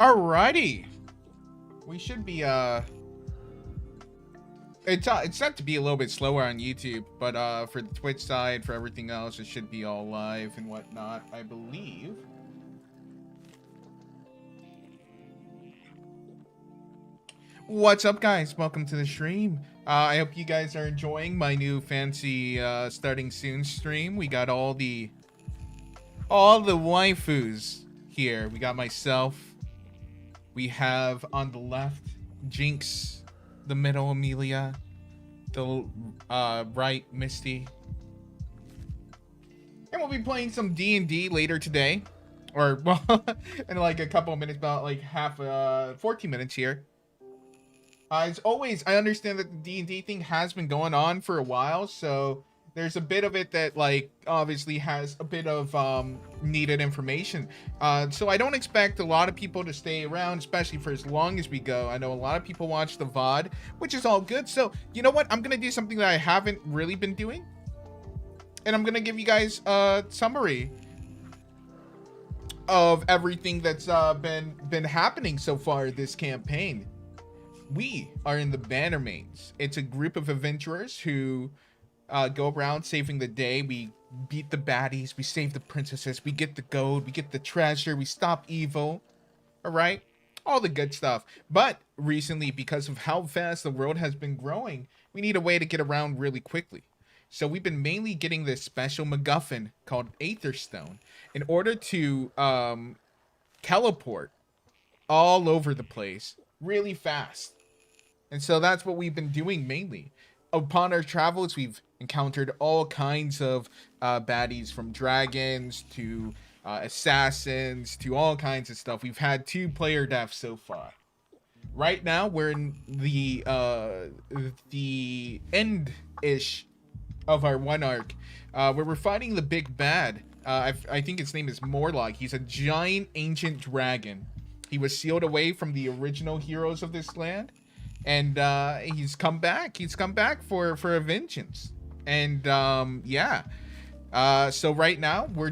Alrighty. We should be it's set to be a little bit slower on YouTube, but for the Twitch side, for everything else, it should be all live and whatnot, I believe. What's up, guys? Welcome to the stream. I hope you guys are enjoying my new fancy starting soon stream. We got all the waifus here. We got myself. We have on the left Jinx, the middle Amelia, the right Misty, and we'll be playing some D&D later today, or well, in like a couple of minutes, about like 14 minutes here. As always, I understand that the D&D thing has been going on for a while, so there's a bit of it that like obviously has a bit of needed information. So I don't expect a lot of people to stay around, especially for as long as we go. I know a lot of people watch the VOD, which is all good. So you know what? I'm gonna do something that I haven't really been doing, and I'm gonna give you guys a summary of everything that's been happening so far this campaign. We are in the Bannermains. It's a group of adventurers who go around saving the day. We beat the baddies, we save the princesses, we get the gold, we get the treasure, we stop evil. All right, all the good stuff. But recently, because of how fast the world has been growing, we need a way to get around really quickly. So we've been mainly getting this special MacGuffin called Aetherstone in order to teleport all over the place really fast. And so that's what we've been doing mainly. Upon our travels, we've encountered all kinds of baddies, from dragons to assassins to all kinds of stuff. We've had 2 player deaths so far. Right now, we're in the end-ish of our one arc, where we're fighting the big bad. I think his name is Morlock. He's a giant ancient dragon. He was sealed away from the original heroes of this land. And he's come back. He's come back for a vengeance. And yeah. So right now we're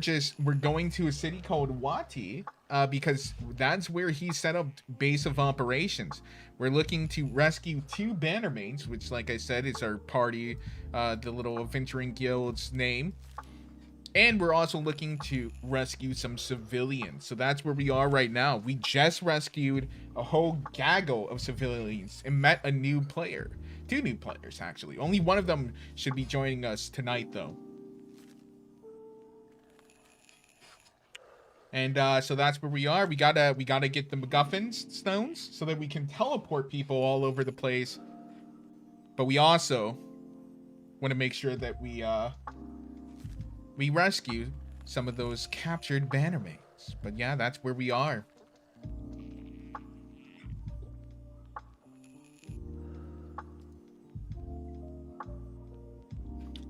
going to a city called Wati, because that's where he set up base of operations. We're looking to rescue 2 Bannermains, which, like I said, is our party, the little adventuring guild's name. And we're also looking to rescue some civilians. So that's where we are right now. We just rescued a whole gaggle of civilians and met a new player. 2 new players, actually. Only one of them should be joining us tonight, though. And so that's where we are. We gotta get the MacGuffin stones so that we can teleport people all over the place. But we also want to make sure that we rescue some of those captured Bannermains. But yeah, that's where we are.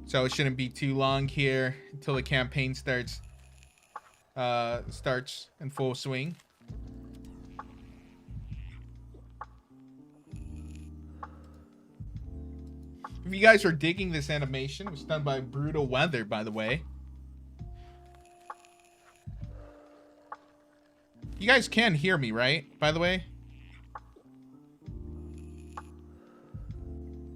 So it shouldn't be too long here until the campaign starts in full swing. If you guys are digging this animation, it was done by Brutal Weather, by the way. You guys can hear me, right? By the way,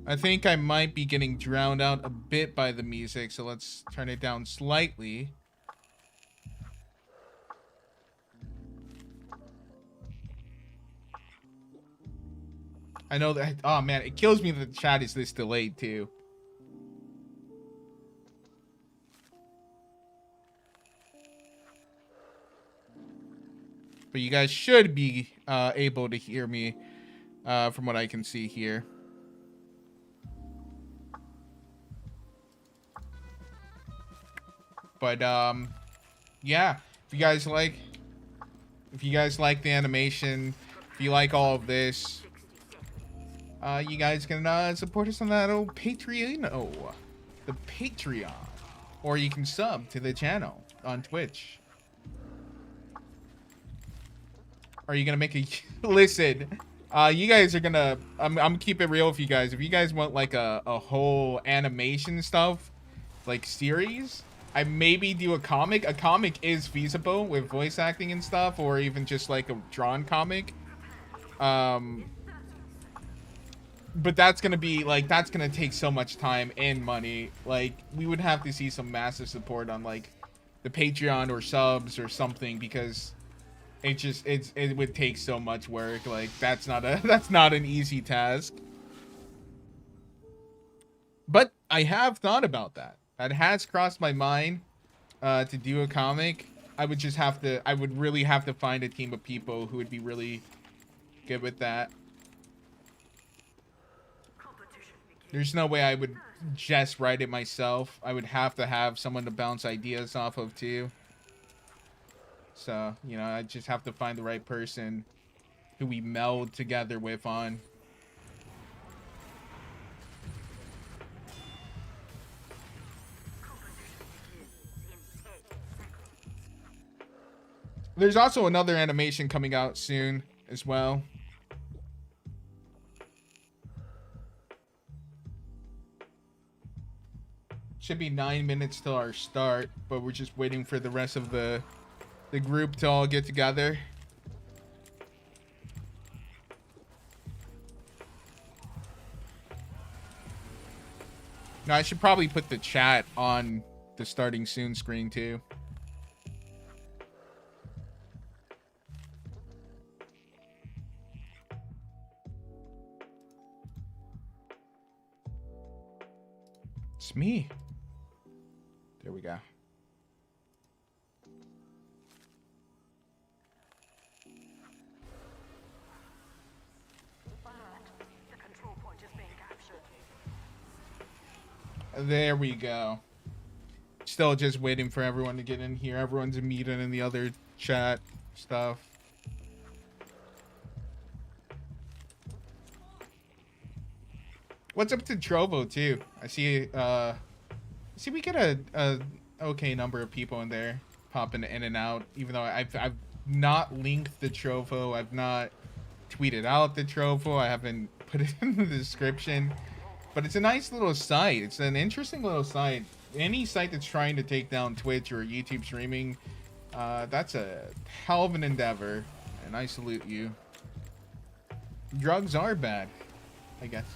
I think I might be getting drowned out a bit by the music, so let's turn it down slightly. I know that, oh man, it kills me that the chat is this delayed too. But you guys should be able to hear me from what I can see here. But yeah, if you guys like the animation, if you like all of this, you guys can support us on that old Patreon, the Patreon, or you can sub to the channel on Twitch. Are you gonna make a listen? You guys are gonna. I'm keep it real with you guys. If you guys want like a whole animation stuff, like series, I maybe do a comic. A comic is feasible with voice acting and stuff, or even just like a drawn comic. But that's gonna be like, that's gonna take so much time and money. Like, we would have to see some massive support on like the Patreon or subs or something, because it would take so much work. Like, that's not an easy task. But I have thought about that. That has crossed my mind, to do a comic. I would really have to find a team of people who would be really good with that. There's no way I would just write it myself. I would have to have someone to bounce ideas off of too. So, you know, I just have to find the right person who we meld together with on. There's also another animation coming out soon as well. Should be 9 minutes till our start, but we're just waiting for the rest of the group to all get together. Now, I should probably put the chat on the starting soon screen too. It's me. There we go. There we go. Still just waiting for everyone to get in here. Everyone's meeting in the other chat stuff. What's up to Trovo too? I see we get a okay number of people in there popping in and out, even though I've not linked the Trovo. I've not tweeted out the Trovo. I haven't put it in the description. But it's a nice little site. It's an interesting little site. Any site that's trying to take down Twitch or YouTube streaming, that's a hell of an endeavor, and I salute you. Drugs are bad, I guess.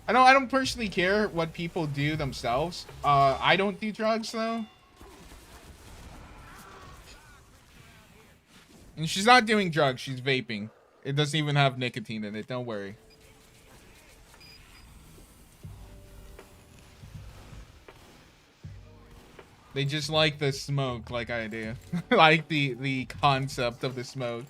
I don't personally care what people do themselves. I don't do drugs though. And she's not doing drugs, she's vaping. It doesn't even have nicotine in it, don't worry. They just like the smoke like I do. Like the concept of the smoke.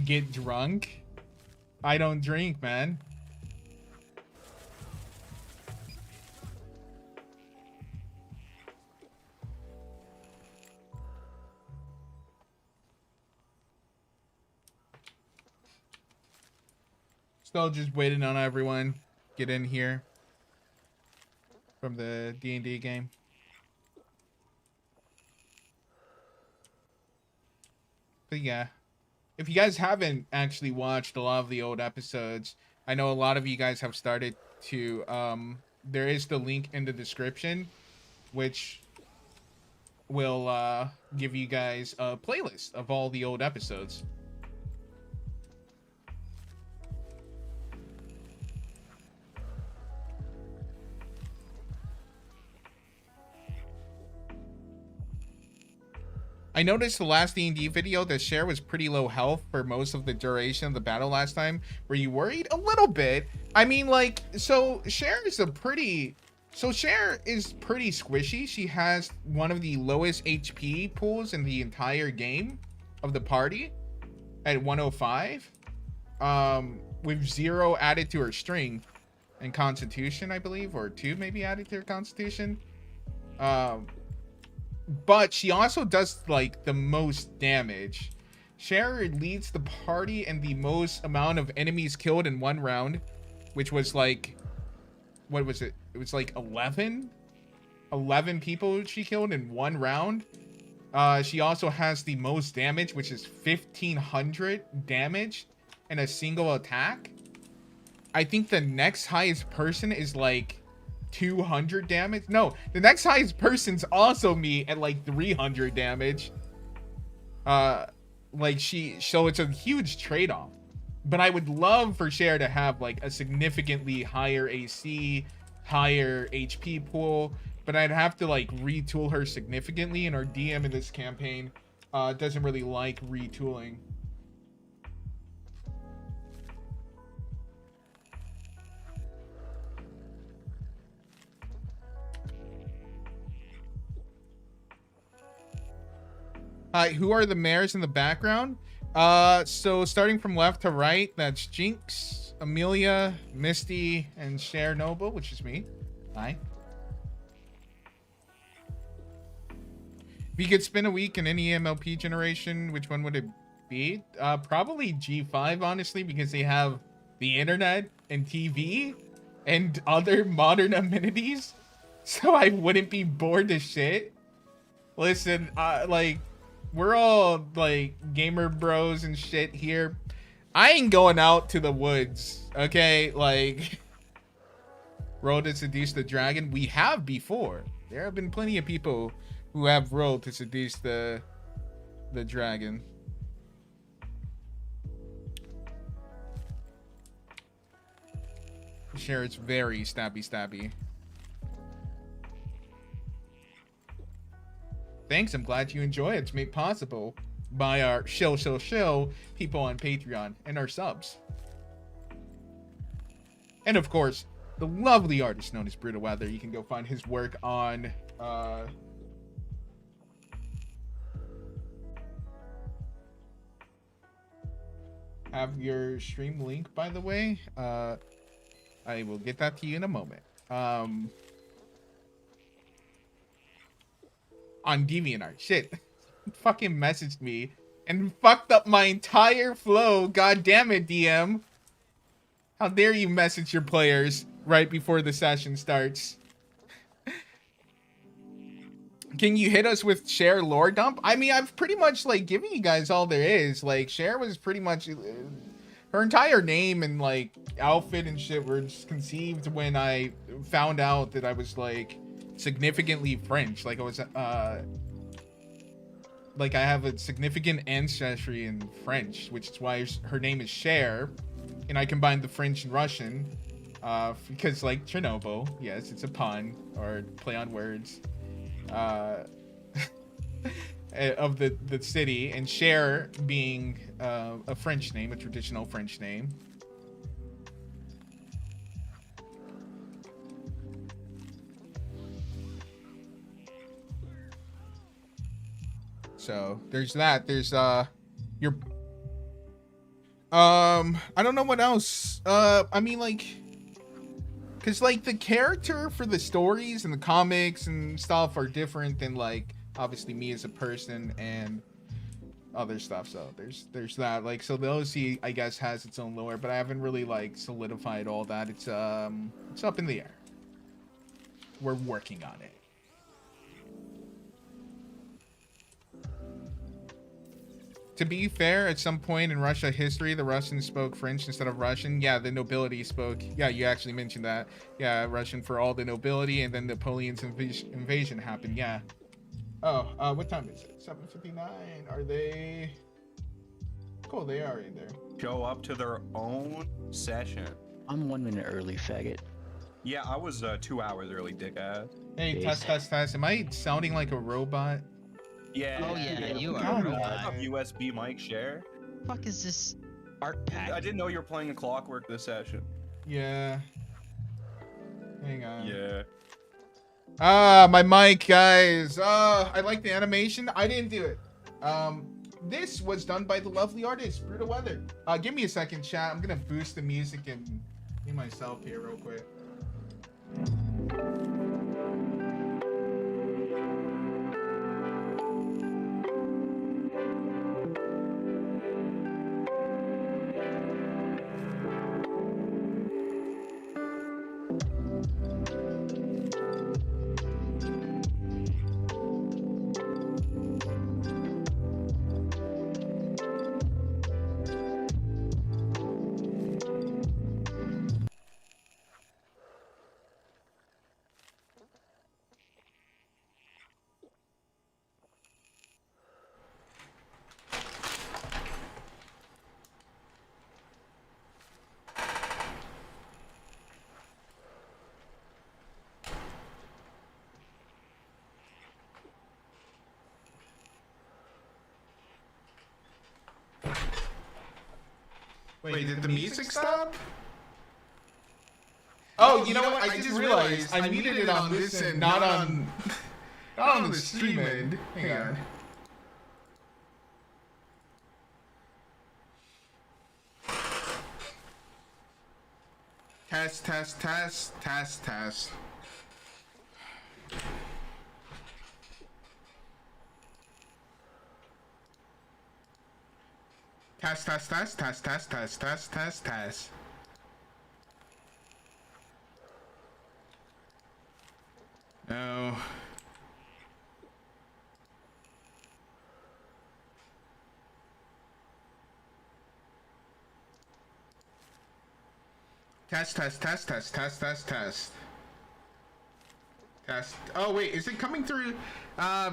Get drunk? I don't drink, man. Still just waiting on everyone get in here from the D&D game. But yeah, if you guys haven't actually watched a lot of the old episodes, I know a lot of you guys have started to, there is the link in the description, which will give you guys a playlist of all the old episodes. I noticed the last D&D video that Cher was pretty low health for most of the duration of the battle last time. Were you worried? A little bit. I mean, like, so Cher is pretty squishy. She has one of the lowest HP pools in the entire game of the party at 105. With 0 added to her strength and constitution, I believe, or 2 maybe added to her constitution. But she also does like the most damage. Cher leads the party and the most amount of enemies killed in one round, which was like, what was it? It was like 11 people she killed in one round. She also has the most damage, which is 1,500 damage in a single attack. I think the next highest person is like 200 damage. No, the next highest person's also me at like 300 damage. So it's a huge trade-off. But I would love for Cher to have like a significantly higher AC, higher HP pool, but I'd have to like retool her significantly, and our DM in this campaign doesn't really like retooling. Who are the mayors in the background? So starting from left to right, that's Jinx, Amelia, Misty, and Cher Noble, which is me. Hi. If you could spend a week in any MLP generation, which one would it be? Probably G5, honestly, because they have the internet and TV and other modern amenities. So I wouldn't be bored to shit. Listen, like, we're all like gamer bros and shit here. I ain't going out to the woods, okay? Like, roll to seduce the dragon. We have before. There have been plenty of people who have rolled to seduce the dragon. Sure, it's very stabby. Thanks, I'm glad you enjoy it. It's made possible by our shill people on Patreon and our subs. And of course, the lovely artist known as Brutal Weather. You can go find his work on have your stream link, by the way. I will get that to you in a moment. On DeviantArt. Shit. Fucking messaged me and fucked up my entire flow. God damn it, DM. How dare you message your players right before the session starts. Can you hit us with Cher lore dump? I mean, I've pretty much like given you guys all there is. Like, Cher was pretty much her entire name and like outfit and shit were just conceived when I found out that I was like significantly French. Like I was like I have a significant ancestry in French, which is why her name is Cher, and I combined the French and Russian because like Chernobyl, yes, it's a pun or play on words of the city, and Cher being a French name, a traditional French name. So there's that. There's your I don't know what else. I mean, like, because like the character for the stories and the comics and stuff are different than like obviously me as a person and other stuff. So there's that. Like, so the OC I guess has its own lore, but I haven't really like solidified all that. It's up in the air. We're working on it. To be fair, at some point in Russia history, the Russians spoke French instead of Russian. Yeah, the nobility spoke. Yeah, you actually mentioned that. Yeah, Russian for all the nobility, and then Napoleon's invasion happened. Yeah. Oh, what time is it? 7:59. Are they? Cool, they are in there. Show up to their own session. I'm 1 minute early, faggot. Yeah, I was 2 hours early, dickhead. Hey, test. Am I sounding like a robot? Yeah. Oh yeah, you are. God. A robot. USB mic share. Fuck is this art pack? I didn't know you were playing a Clockwork this session. Yeah. Hang on. Yeah. My mic, guys. I like the animation. I didn't do it. This was done by the lovely artist, Brutal Weather. Give me a second, chat. I'm gonna boost the music and me myself here real quick. Wait, did the music stop? Oh, you know what? I just realized I muted it on this end, not on the stream end. Hang on. Test, test, test, test, test. Test, test, test, test, test, test, test, test, test. No. Test, test, test, test, test, test, test. Test. Oh, wait, is it coming through?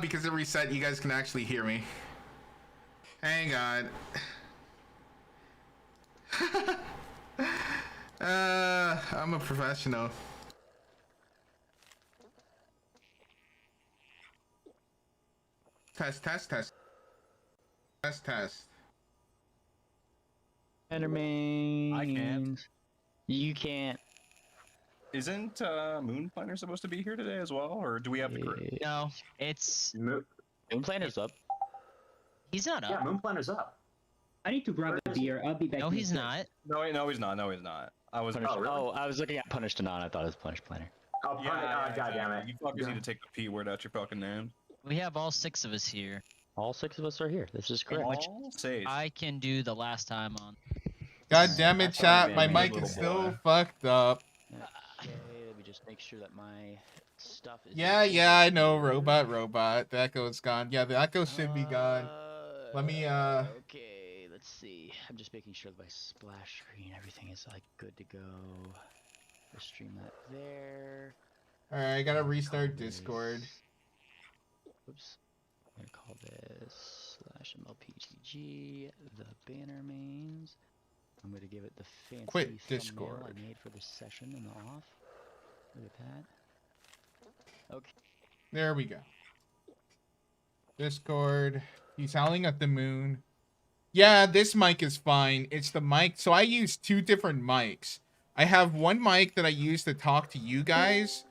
Because it reset, you guys can actually hear me. Hang on. I'm a professional. Test, test, test. Test, test. Enderman. I can't. You can't. Isn't Moon Planner supposed to be here today as well, or do we have the crew? No, it's Moon Planner's up. he's not Yeah, up. Moon Planner's up. I need to grab a beer. I'll be back. No, in a he's sec. not. No, wait, no, he's not. No, he's not. I was. Punished. Oh, really? Oh, I was looking at Punished Anon. I thought it was Punished Planner. Oh, Yeah, God damn it. You fuckers need to take the P word out your fucking name. We have all 6 of us here. All 6 of us are here. This is correct. All safe. I can do the last time on. God damn it, That's chat. fine, My man, mic little is still boy. fucked up. Okay, let me just make sure that my stuff is. Yeah, I know. Robot. The echo's gone. Yeah, the echo should be gone. Let me, Okay, let's see. I'm just making sure that my splash screen, everything is like good to go. Let's stream that there. Alright, I gotta restart Discord. Oops. I'm gonna call this /MLPTG the banner mains. I'm gonna give it the fancy Quit thumbnail Discord. I made for this session in the off. Look at that. Okay. There we go. Discord. He's howling at the moon. Yeah, this mic is fine. It's the mic. So I use 2 different mics. I have one mic that I use to talk to you guys.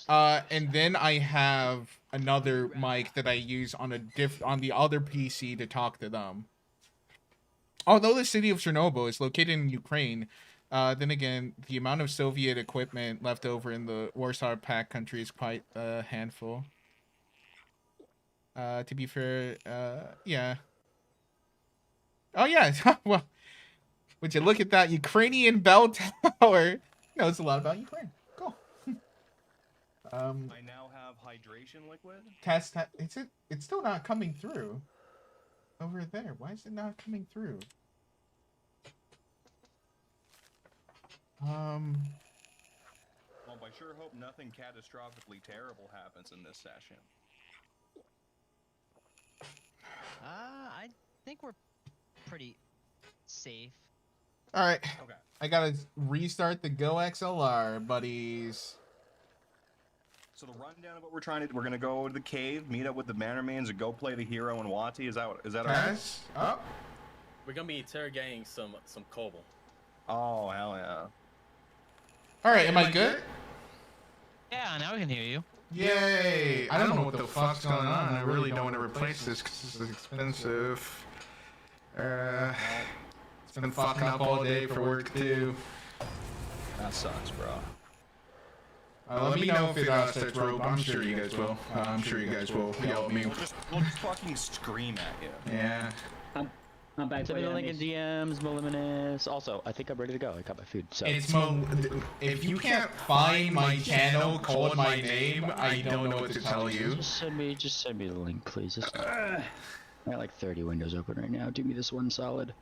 And then I have another mic that I use on on the other PC to talk to them. Although the city of Chernobyl is located in Ukraine, then again, the amount of Soviet equipment left over in the Warsaw Pact country is quite a handful. To be fair, yeah. Oh yeah, well, would you look at that Ukrainian bell tower? Knows a lot about Ukraine. Cool. I now have hydration liquid. Test. It's still not coming through. Over there. Why is it not coming through? Well, I sure hope nothing catastrophically terrible happens in this session. I think we're pretty safe. All right. Okay. I gotta restart the Go XLR, buddies. So the rundown of what we're gonna go to the cave, meet up with the Bannermans, and go play the hero in Wati. Is that alright? Test. Oh. We're gonna be interrogating some kobold. Oh hell yeah! All right. Am I good? Yeah, now we can hear you. Yay! I don't know what the fuck's going on. I really don't want to replace this because this is expensive. It's been fucking up all day for work too. That sucks, bro. Let me know if it starts rope. I'm sure you guys will. I'm sure you guys will yell at me. We'll just fucking scream at you. Yeah. I'm back. Send me the by link in DMs, Moliminous. Also, I think I'm ready to go. I got my food. So It's if you can't find my channel called my name, I don't know what to tell you. just send me the link, please. I got like 30 windows open right now. Do me this one solid.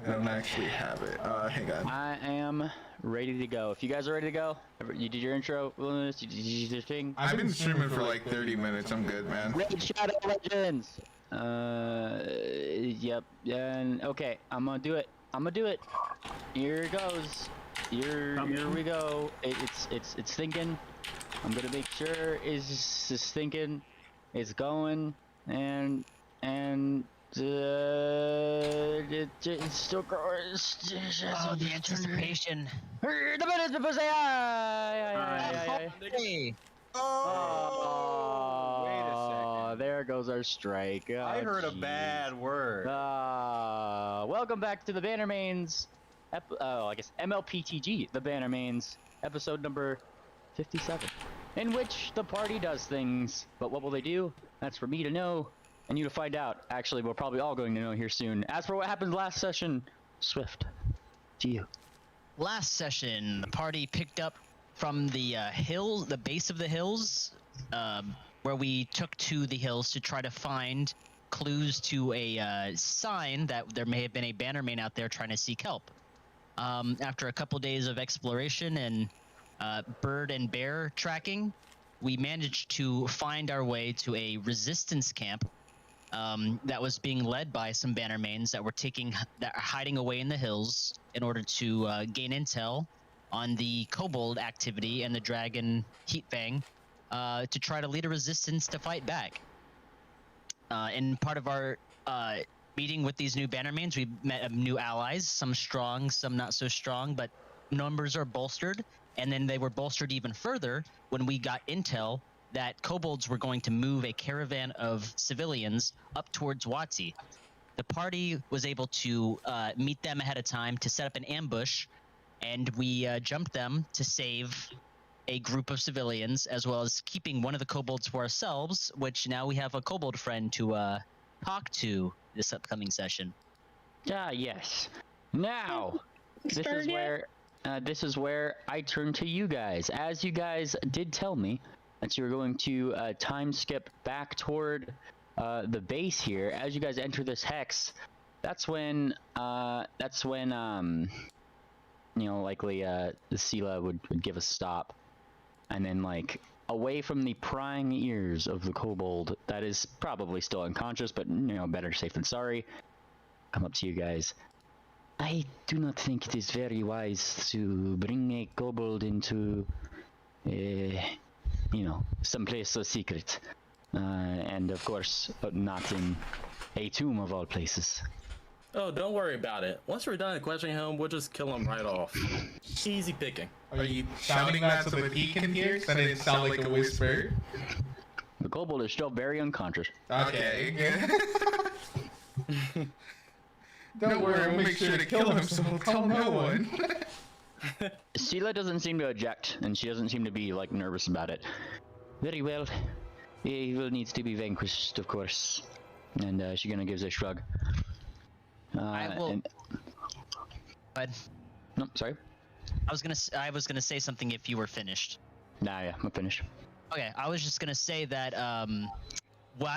I don't actually have it. Hang on. I am ready to go. If you guys are ready to go, you did your intro, Moliminous. You did your thing. I've been streaming for like 30 minutes. I'm good, man. Raid Shadow Legends. Yep. And okay, I'm gonna do it. Here it goes. Here we go. It's thinking. I'm gonna make sure it's thinking. It's going and It's still growing. Oh, the anticipation. Hey. Oh, wait a second. There goes our strike. Oh, I heard a jeez. bad word. Welcome back to the Bannermains. I guess MLPTG, the Bannermains, episode number 57, in which the party does things. But what will they do? That's for me to know and you to find out. Actually, we're probably all going to know here soon. As for what happened last session, Swift, to you. Last session, the party picked up from the hill, the base of the hills, where we took to the hills to try to find clues to a sign that there may have been a Bannerman out there trying to seek help. After a couple days of exploration and bird and bear tracking, we managed to find our way to a resistance camp that was being led by some Bannermains that were hiding away in the hills in order to gain intel on the kobold activity and the dragon Heatfang to try to lead a resistance to fight back. In part of our meeting with these new Bannermains, we met new allies, some strong, some not so strong, but numbers are bolstered. And then they were bolstered even further when we got intel that kobolds were going to move a caravan of civilians up towards Watsi. The party was able to meet them ahead of time to set up an ambush, and we jumped them to save a group of civilians, as well as keeping one of the kobolds for ourselves, which now we have a kobold friend to talk to this upcoming session. Yes. Now, this is where I turn to you guys. As you guys did tell me that you were going to time skip back toward the base here. As you guys enter this hex, that's when likely the Sela would give a stop, and then like away from the prying ears of the kobold that is probably still unconscious, but better safe than sorry, come up to you guys. I do not think it is very wise to bring a kobold into, some place so secret. And of course, not in a tomb of all places. Oh, don't worry about it. Once we're done questioning him, we'll just kill him right off. Easy picking. Are you shouting that so that he can hear? So that it didn't sound like a whisper. The kobold is still very unconscious. Okay. Don't worry, we'll make sure to kill him so we'll tell no one. Sela doesn't seem to object, and she doesn't seem to be like nervous about it. Very well. Evil needs to be vanquished, of course. And she gonna gives a shrug. I will. But no, sorry. I was gonna say something if you were finished. Nah, yeah, I'm finished. Okay, I was just gonna say that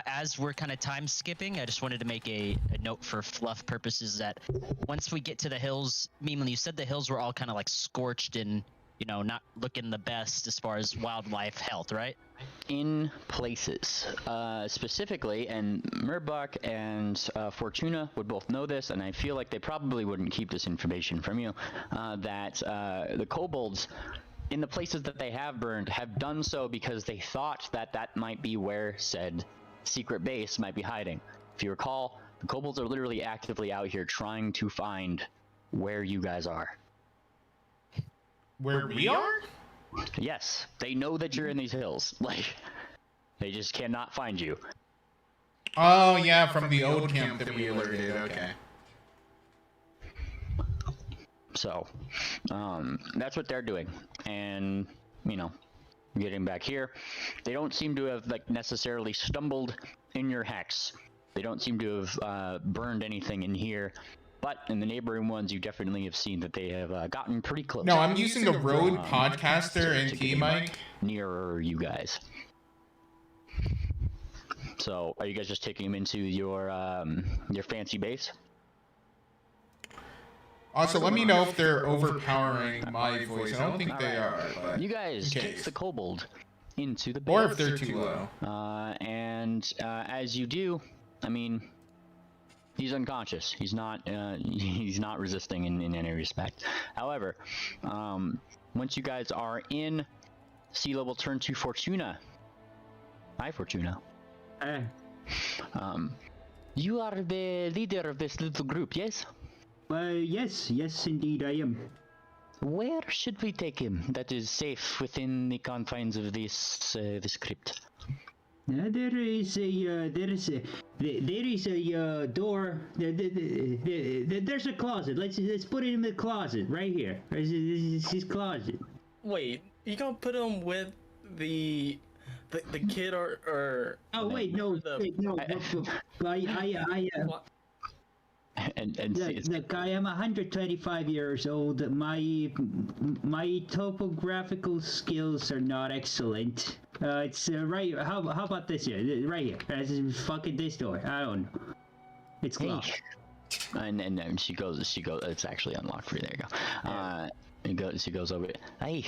as we're kind of time skipping, I just wanted to make a note for fluff purposes that once we get to the hills, when you said the hills were all kind of like scorched and not looking the best as far as wildlife health, right? In places, specifically, and Murbach and Fortuna would both know this, and I feel like they probably wouldn't keep this information from you, that the kobolds, in the places that they have burned, have done so because they thought that might be where said secret base might be hiding. If you recall, the kobolds are literally actively out here trying to find where you guys are. Where we are? Yes, they know that you're in these hills. Like, they just cannot find you. Oh yeah, from the old camp that we alerted. Okay. So, that's what they're doing, and getting back here, they don't seem to have necessarily stumbled in your hex. They don't seem to have burned anything in here. But in the neighboring ones, you definitely have seen that they have gotten pretty close. No, I'm using a Rode Podcaster and T-Mic. Nearer you guys. So, are you guys just taking them into your fancy base? Also, let me know if they're overpowering my voice. I don't think they are. But you guys take the kobold into the base. Or if they're too low. And as you do, he's unconscious. He's not resisting in any respect. However, once you guys are in, Sela will turn to Fortuna. Hi, Fortuna. Hey. You are the leader of this little group, yes? Yes, indeed I am. Where should we take him that is safe within the confines of this crypt? There is a door. There's a closet. Let's put it in the closet right here. This is his closet. Wait, you gonna put him with the kid or Oh wait, no, the- wait, no. Look, I am 125 years old. My topographical skills are not excellent. It's right. How about this here? Right here. This is fucking this door. I don't know. It's Hey. locked. And she goes. It's actually unlocked for you. There you go. She goes over. Hey,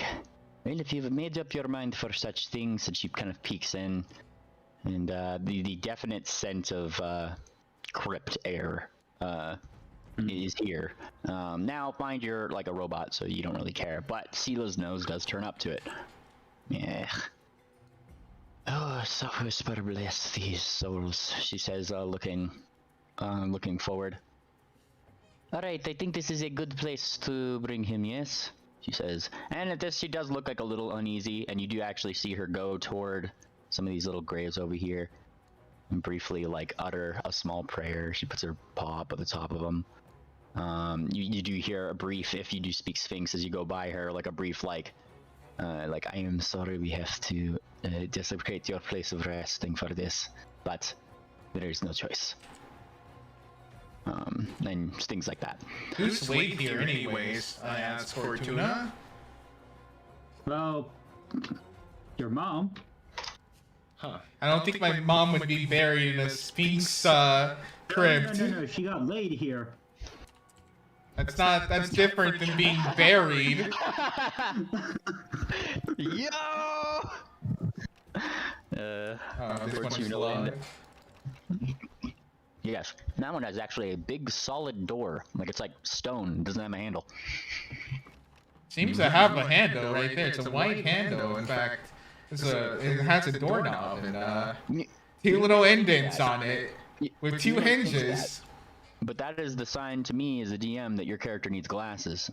well, if you've made up your mind for such things, and she kind of peeks in, and the definite scent of crypt air is here. Now, mind you're like a robot, so you don't really care. But Sela's nose does turn up to it. Yeah. Oh, so whisper bless these souls, she says, looking forward. All right, I think this is a good place to bring him. Yes, she says. And at this, she does look like a little uneasy, and you do actually see her go toward some of these little graves over here. And briefly like utter a small prayer. She puts her paw up at the top of them. You do hear a brief, if you do speak Sphinx as you go by her, like a brief like I am sorry we have to desecrate your place of resting for this, but there is no choice. And things like that. Who's waiting here anyways? I asked Fortuna. Well, your mom. Huh. I don't think my mom would be buried in a Sphinx crypt. No. She got laid here. That's different than being buried. Yo! This one is Fortuna locked. Yes, that one has actually a big solid door. Like it's like stone, doesn't have a handle. Seems to have a handle right there. It's a white handle. In fact, it has a doorknob and two little indents on it with two hinges. But that is the sign to me as a DM that your character needs glasses.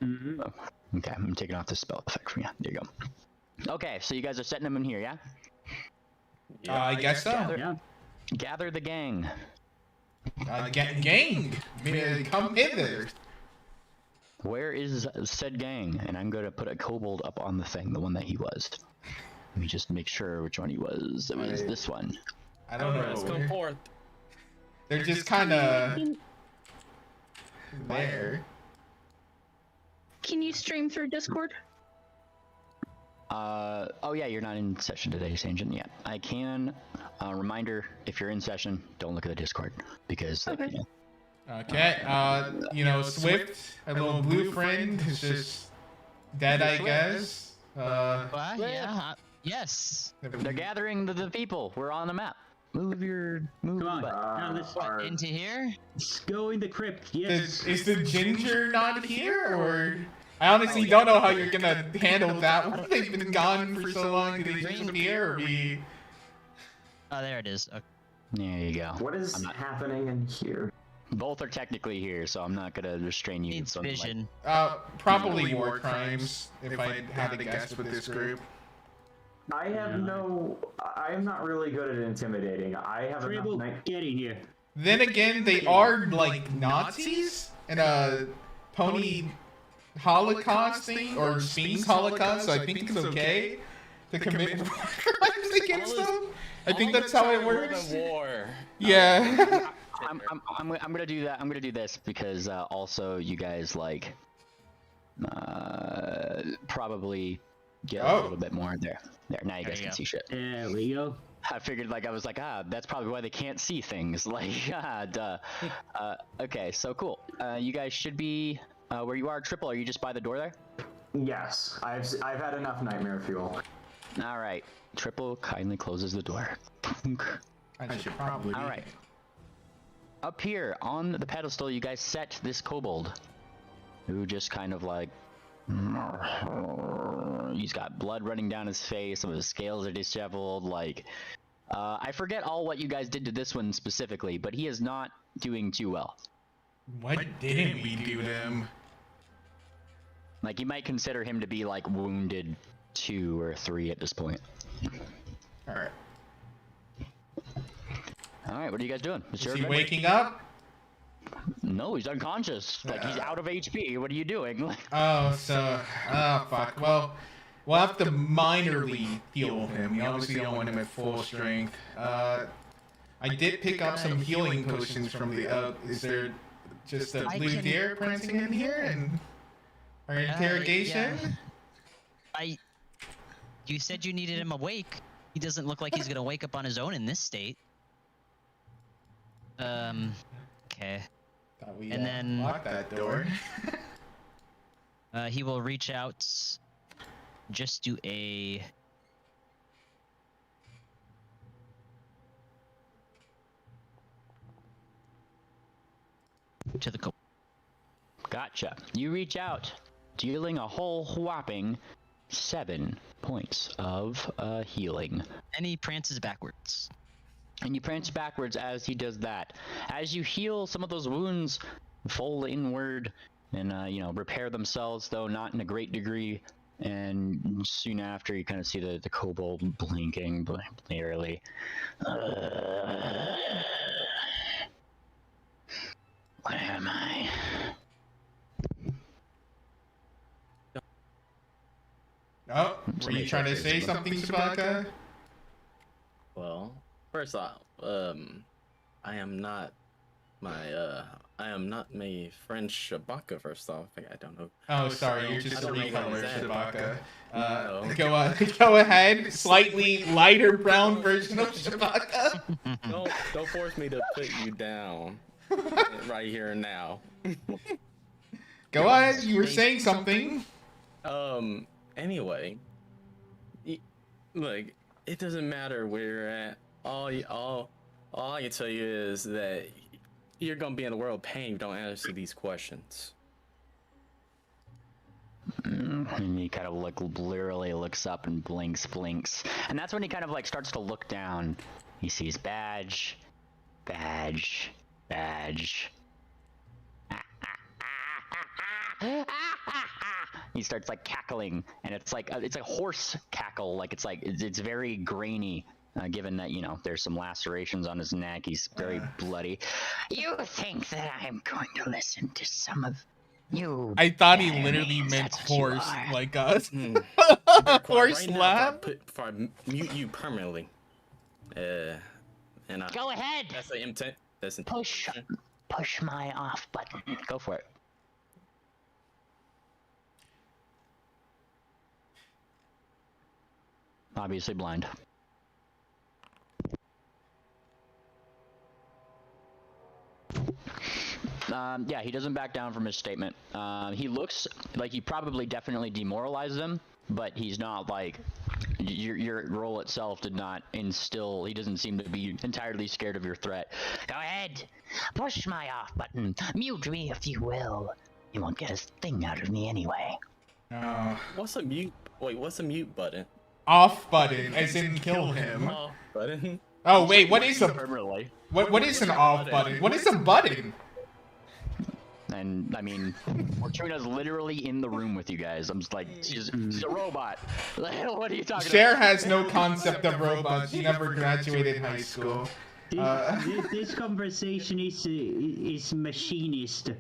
Oh, okay, I'm taking off the spell effect from you. There you go. Okay, so you guys are setting them in here, yeah? I guess so. Yeah. Gather the gang. Gang, come hither. Where is said gang? And I'm going to put a kobold up on the thing, the one that he was. Let me just make sure which one he was. It was this one. I don't Let's come know. forth. They're just kind of there. Can you stream through Discord? Oh yeah, you're not in session today, Sanjin. Yeah, I can. Reminder: if you're in session, don't look at the Discord because. Okay. You know, Okay. Swift, a little blue friend, is just dead, I guess. What? Yeah. Yes. they're gathering the people. We're on the map. Move Come on. butt. Now let's Into here? go in the crypt. Yes. Is the ginger not here, or I honestly don't know how you're gonna handle that one. They've been gone for so long. Do they disappear, or we? Oh, there it is. Okay. There you go. What is happening in here? Both are technically here, so I'm not gonna restrain you. Needs from, like- vision. Probably war crimes. If I had to guess with this group. I have no. I'm not really good at intimidating. I have enough Tribble, night. get in here. Then again, they are like Nazis and a pony Holocaust thing or Sphinx Holocaust, so I think it's okay to commit war crimes against them. I think that's how it works. War. Yeah. I'm gonna do that. I'm gonna do this because also you guys like probably get a little bit more there. There, now you guys can see shit. There we go. I figured I was like, that's probably why they can't see things. Like, duh. Okay, so cool. You guys should be where you are. Triple, are you just by the door there? Yes, I've had enough nightmare fuel. All right. Triple kindly closes the door. I should probably. All right. Up here on the pedestal, you guys set this kobold, who just kind of like, he's got blood running down his face. Some of his scales are disheveled. Like, I forget all what you guys did to this one specifically, but he is not doing too well. What didn't we do to him? Like, you might consider him to be, like, wounded 2 or 3 at this point. Alright. Alright, what are you guys doing? Is he waking up? No, he's unconscious. Like, he's out of HP. What are you doing? Oh, so... Oh, fuck. Well, we'll have to minorly heal him. We obviously don't want him at full strength. I did pick up some healing potions from the... is there just a blue deer prancing in here? And our interrogation? Yeah. You said you needed him awake. He doesn't look like he's gonna wake up on his own in this state. Okay. Thought we, And then locked that door. he will reach out. Just do a. To the Gotcha. You reach out, dealing a whole whopping 7 points of healing. and he prances backwards. And you prance backwards as he does that. As you heal, some of those wounds fold inward and, you know, repair themselves, though not in a great degree. And soon after, you kind of see the kobold blinking blearily. Where am I? Oh, were you trying to say something, Sabaka? Well, first off, I am not my friend Shabaka. First off, I don't know. Oh, sorry, you're just a don't know what recolor, he's at. Sabaka. No. Go ahead. Slightly lighter brown version of Sabaka. Don't force me to put you down right here and now. Go ahead. You were saying something. Anyway, look, it doesn't matter where you're at. All I can tell you is that you're gonna be in the world of pain if you don't answer these questions. And he kind of like blearily looks up and blinks. And that's when he kind of like starts to look down. He sees badge. He starts like cackling, and it's like a horse cackle. Like it's very grainy. Given that, you know, there's some lacerations on his neck, he's very bloody. You think that I'm going to listen to some of you? I thought he That literally means meant that's what you horse, are. like us. Right Horse now, lab. Before I mute you permanently. And Go ahead. that's the intent. That's Push my off button. Go for it. Obviously blind. Yeah, he doesn't back down from his statement. He looks like you probably definitely demoralized him, but he's not like your role itself did not instill. He doesn't seem to be entirely scared of your threat. Go ahead, push my off button. Mute me if you will. You won't get a thing out of me anyway. What's a mute? Wait, what's a mute button? Off button, as in kill him. Oh, button. Oh wait, what is a Permanently. what is an off button? What is a button? And I mean, Fortuna's literally in the room with you guys. I'm just like, she's a robot. What are you talking Cher about? has no concept of robots. She never graduated high school. This conversation is machinist.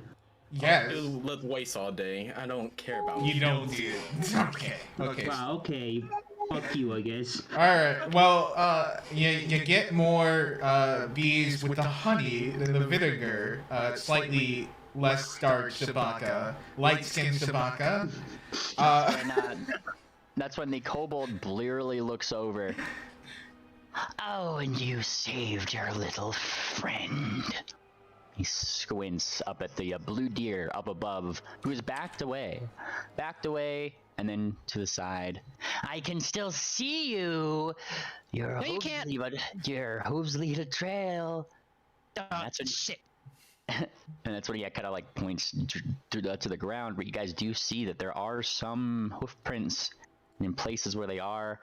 Yes. Let's waste all day. I don't care about You don't do it. Okay. Wow, okay. Fuck you, I guess. Alright, well, you get more bees with the honey than the vinegar. Slightly less dark Shabaka. Light-skinned Shabaka. And, that's when the kobold blearily looks over. Oh, and you saved your little friend. He squints up at the blue deer up above, who's backed away, and then to the side. I can still see you. Your No, you can't. Your hooves lead a trail. That's shit. And that's when he kind of like points to the ground, but you guys do see that there are some hoof prints in places where they are.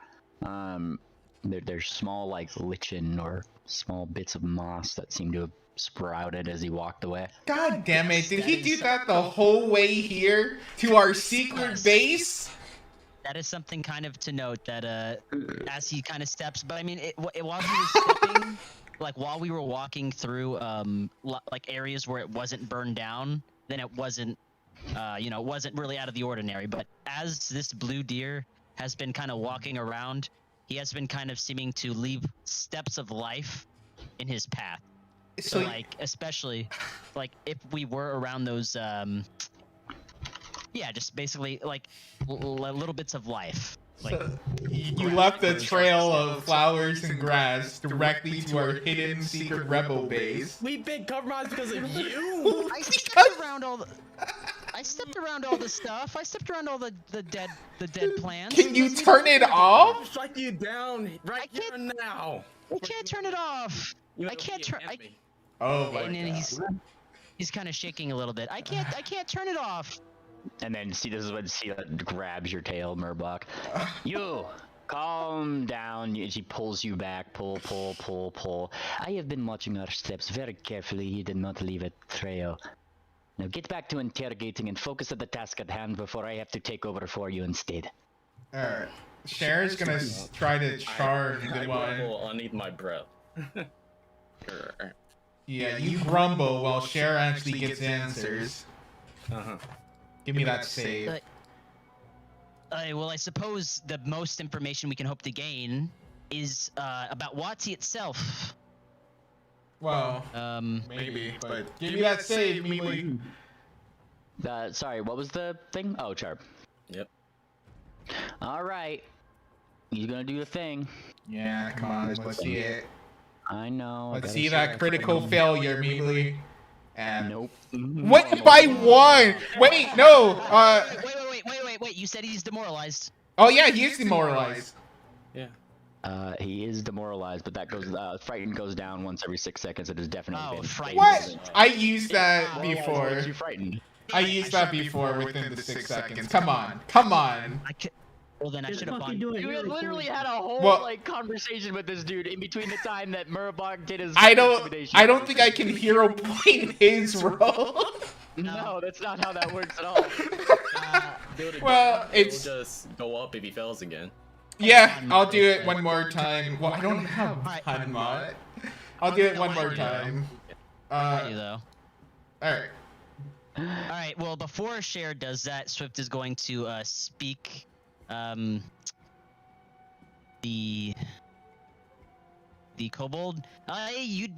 There's small like lichen or small bits of moss that seem to have sprouted as he walked away. God damn it! Did he do that the whole way here to our secret base? That is something kind of to note that as he kind of steps, but I mean, while he was stepping, like while we were walking through like areas where it wasn't burned down, then it wasn't, it wasn't really out of the ordinary. But as this blue deer has been kind of walking around, he has been kind of seeming to leave steps of life in his path. So like, especially, like if we were around those, yeah, just basically like little bits of life. Like, So, you left a trail of flowers and grass directly to our hidden secret rebel base. We've been compromised because of you. I stepped around all the. I stepped around all the stuff. I stepped around all the dead plants. Can you turn it off? Shut you down right here and now. I can't turn it off. I can't turn. Oh my And then god. he's kind of shaking a little bit. I can't turn it off. And then see, this is when Sela grabs your tail, Murbach. You calm down. She pulls you back. Pull. I have been watching our steps very carefully. You did not leave a trail. Now get back to interrogating and focus on the task at hand before I have to take over for you instead. Alright. Cher's gonna try to charm the one. I'll need my breath. Yeah, you grumble while Cher actually gets answers. Give me that save. Well, I suppose the most information we can hope to gain is about Wati itself. Well, maybe, but give me that save, Mealy. Sorry, what was the thing? Oh, charm. Yep. All right. He's gonna do the thing. Yeah, come on, let's see it. I know. Let's see that critical failure, Mealy. And Nope. what? By one? Wait, no. Wait. You said he's demoralized. Oh yeah, he is demoralized. Yeah. He is demoralized, but that goes. Frightened goes down once every 6 seconds. It has definitely Oh, been. frightened. What? I used that Makes before. you frightened. I used that before within the 6 seconds. Come on, come on. Well, then I Just should have fucking bought. do it. You Really literally quick. had a whole Well- like conversation with this dude in between the time that Murabog did his. I don't intimidation. think I can hero point his role. No, that's not how that works at all. Do it again. Well, it's- It'll just go up if he fails again. Yeah, I'll do it one more time. Well, I don't have Hun mod. I'll do it one more time. You though. Alright. All right. Well, before Cher does that, Swift is going to speak. The kobold. You'd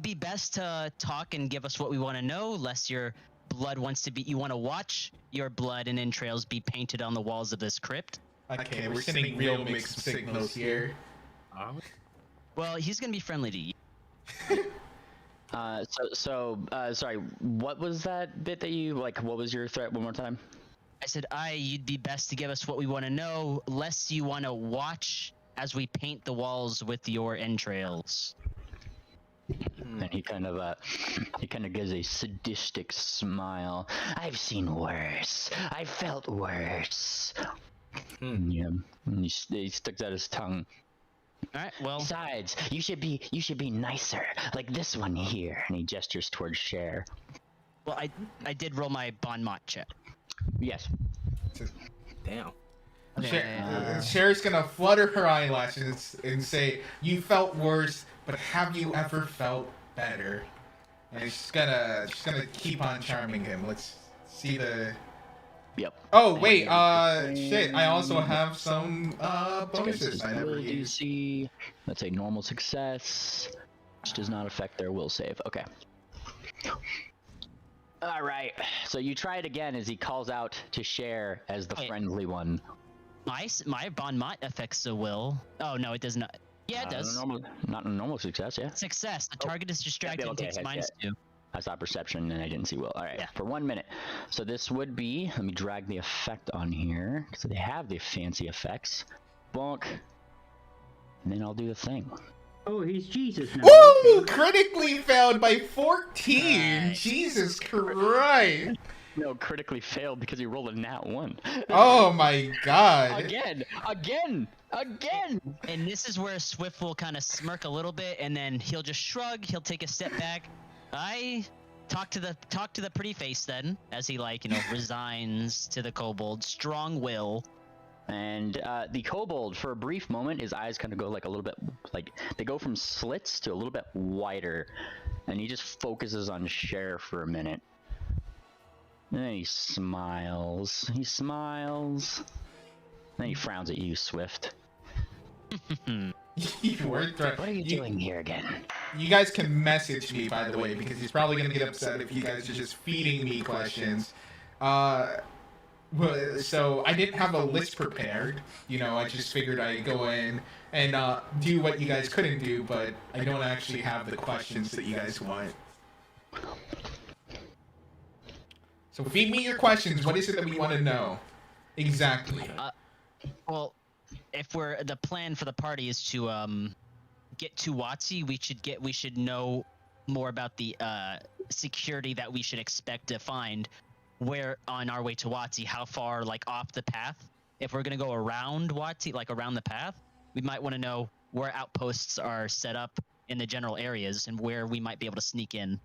be best to talk and give us what we want to know, lest your blood wants to be. You want to watch your blood and entrails be painted on the walls of this crypt. Okay, we're sending real mixed signals here. Well, he's gonna be friendly to you. Sorry, what was that bit that you, like, what was your threat one more time? I said, you'd be best to give us what we want to know, lest you want to watch as we paint the walls with your entrails. And he kind of gives a sadistic smile. I've seen worse. I've felt worse. Yeah, and he sticks out his tongue. All right. Well, Besides, you should be nicer, like this one here. And he gestures towards Cher. well, I did roll my bon mot check. Yes. Damn. Cher's gonna flutter her eyelashes and say, "You felt worse, but have you ever felt better?" And she's gonna keep on charming him. Let's see the. Yep. Oh wait, shit! I also have some bonuses I never Ability used. DC. That's a normal success, which does not affect their will save. Okay. All right. So you try it again as he calls out to Cher as the Wait. friendly one. My bon mot affects the will. Oh no, it does not. Yeah, it does. Not a normal success. Yeah. Success. The target is distracted and okay, takes okay. -2. I saw perception and I didn't see will. All right, Yeah. for 1 minute. So this would be, let me drag the effect on here. So they have the fancy effects. Bonk. And then I'll do the thing. Oh, he's Jesus now. Woo! Critically failed by 14. Jesus Christ! No, critically failed because he rolled a nat 1. Oh my god. Again! And this is where Swift will kind of smirk a little bit, and then he'll just shrug. He'll take a step back. I talk to the pretty face then, as he resigns to the kobold. Strong will. And the kobold, for a brief moment, his eyes kind of go like a little bit, like they go from slits to a little bit wider, and he just focuses on Cher for a minute. And then he smiles. Then he frowns at you, Swift. What are you doing here again? You guys can message me, by the way, because he's probably gonna get upset if you guys are just feeding me questions. So I didn't have a list prepared. I just figured I'd go in and do what you guys couldn't do, but I don't actually have the questions that you guys want. So feed me your questions. What is it that we want to know? Exactly. Well, if the plan for the party is to get to Watsy, we should know more about the security that we should expect to find where on our way to Watsy, how far off the path. If we're gonna go around Watsy, around the path, we might want to know where outposts are set up in the general areas and where we might be able to sneak in.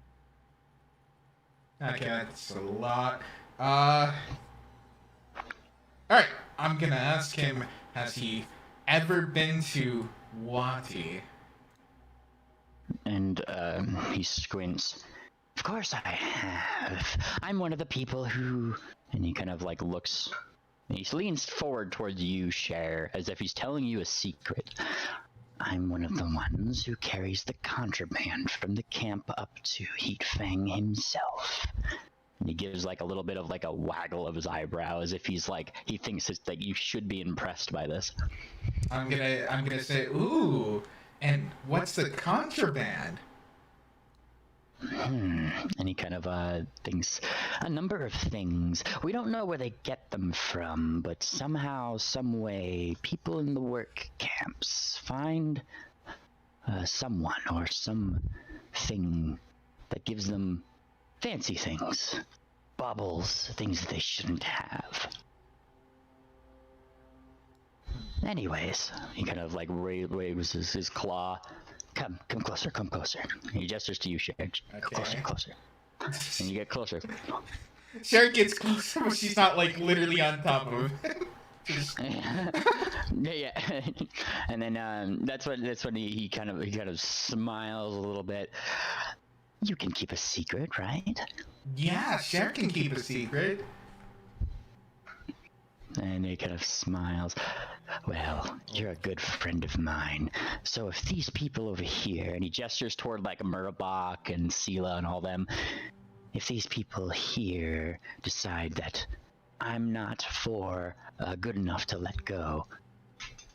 Okay, that's a lot. Alright, I'm gonna ask him, has he ever been to Wati? And he squints. Of course I have. I'm one of the people who... And he kind of looks... He leans forward towards you, Cher, as if he's telling you a secret. I'm one of the ones who carries the contraband from the camp up to Heatfang himself. And he gives a little bit of a waggle of his eyebrow, as if he thinks that you should be impressed by this. I'm gonna say, ooh, and what's the contraband? And he kind of thinks a number of things. We don't know where they get them from, but somehow, some way, people in the work camps find someone or something that gives them fancy things, baubles, things that they shouldn't have. Anyways, he kind of waves his claw. Come closer, come closer. He gestures to you, Cher. Okay. Closer. And you get closer. Cher gets closer, but she's not literally on top of him. Yeah. And then that's when he kind of smiles a little bit. You can keep a secret, right? Yeah, Cher can keep a secret. And he kind of smiles. Well, you're a good friend of mine. So if these people over here, and he gestures toward Murabak and Sela and all them, if these people here decide that I'm not good enough to let go,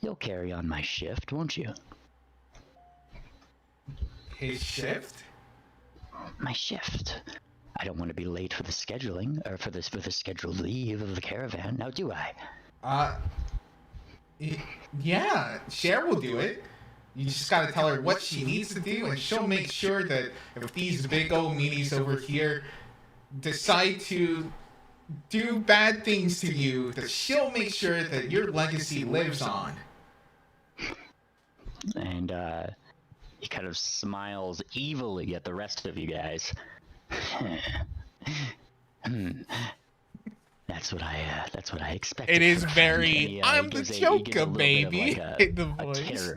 you'll carry on my shift, won't you? His shift? My shift. I don't want to be late for the scheduling, or for the scheduled leave of the caravan, now do I? Yeah, Cher will do it. You just gotta tell her what she needs to do, and she'll make sure that if these big old meanies over here decide to do bad things to you, that she'll make sure that your legacy lives on. And he kind of smiles evilly at the rest of you guys. That's what I expected. It is from a very, friend. And he, I'm the Joker, baby. In the a voice.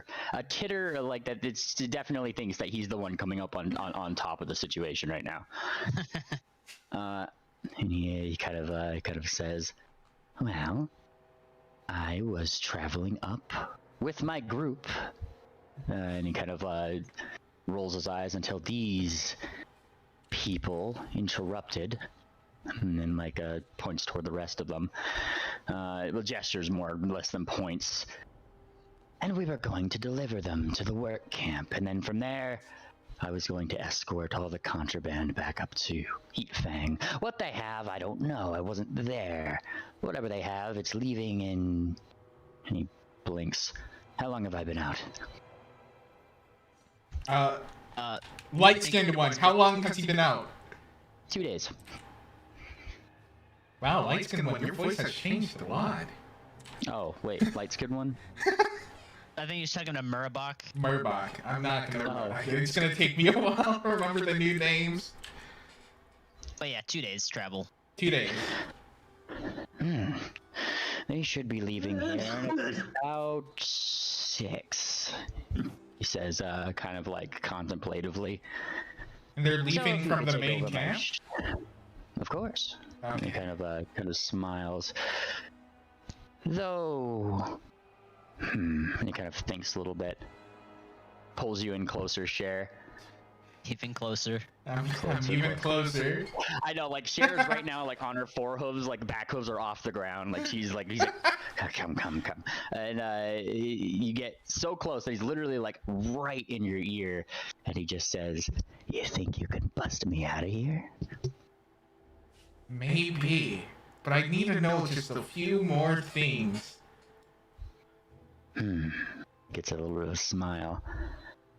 titter like that. It's definitely thinks that he's the one coming up on top of the situation right now. And he kind of says, well, I was traveling up with my group, and he kind of rolls his eyes until these people interrupted, and then points toward the rest of them. Well, gestures more or less than points. And we were going to deliver them to the work camp, and then from there, I was going to escort all the contraband back up to Heatfang. What they have, I don't know. I wasn't there. Whatever they have, it's leaving in... And he blinks. How long have I been out? Light-skinned one. How long has he been out? 2 days. Wow, light skin one, your voice has changed a lot. Oh, wait, light skin one? I think he's talking to Murabach. Murbach. I'm not gonna. Oh. It's gonna take me a while to remember the new names. But yeah, 2 days travel. 2 days. They should be leaving here in about 6. He says, kind of like contemplatively. And they're So leaving if you from could the take main over my camp? Of course. And he Okay. kind of smiles. Though, and he kind of thinks a little bit. Pulls you in closer, Cher. Even closer. I'm even closer. I know, like Cher's right now, like on her forehooves, like back hooves are off the ground. Like he's like, come, and you get so close that he's literally like right in your ear, and he just says, "You think you can bust me out of here?" Maybe. But I need to know just a few more things. Gets a little bit of a smile.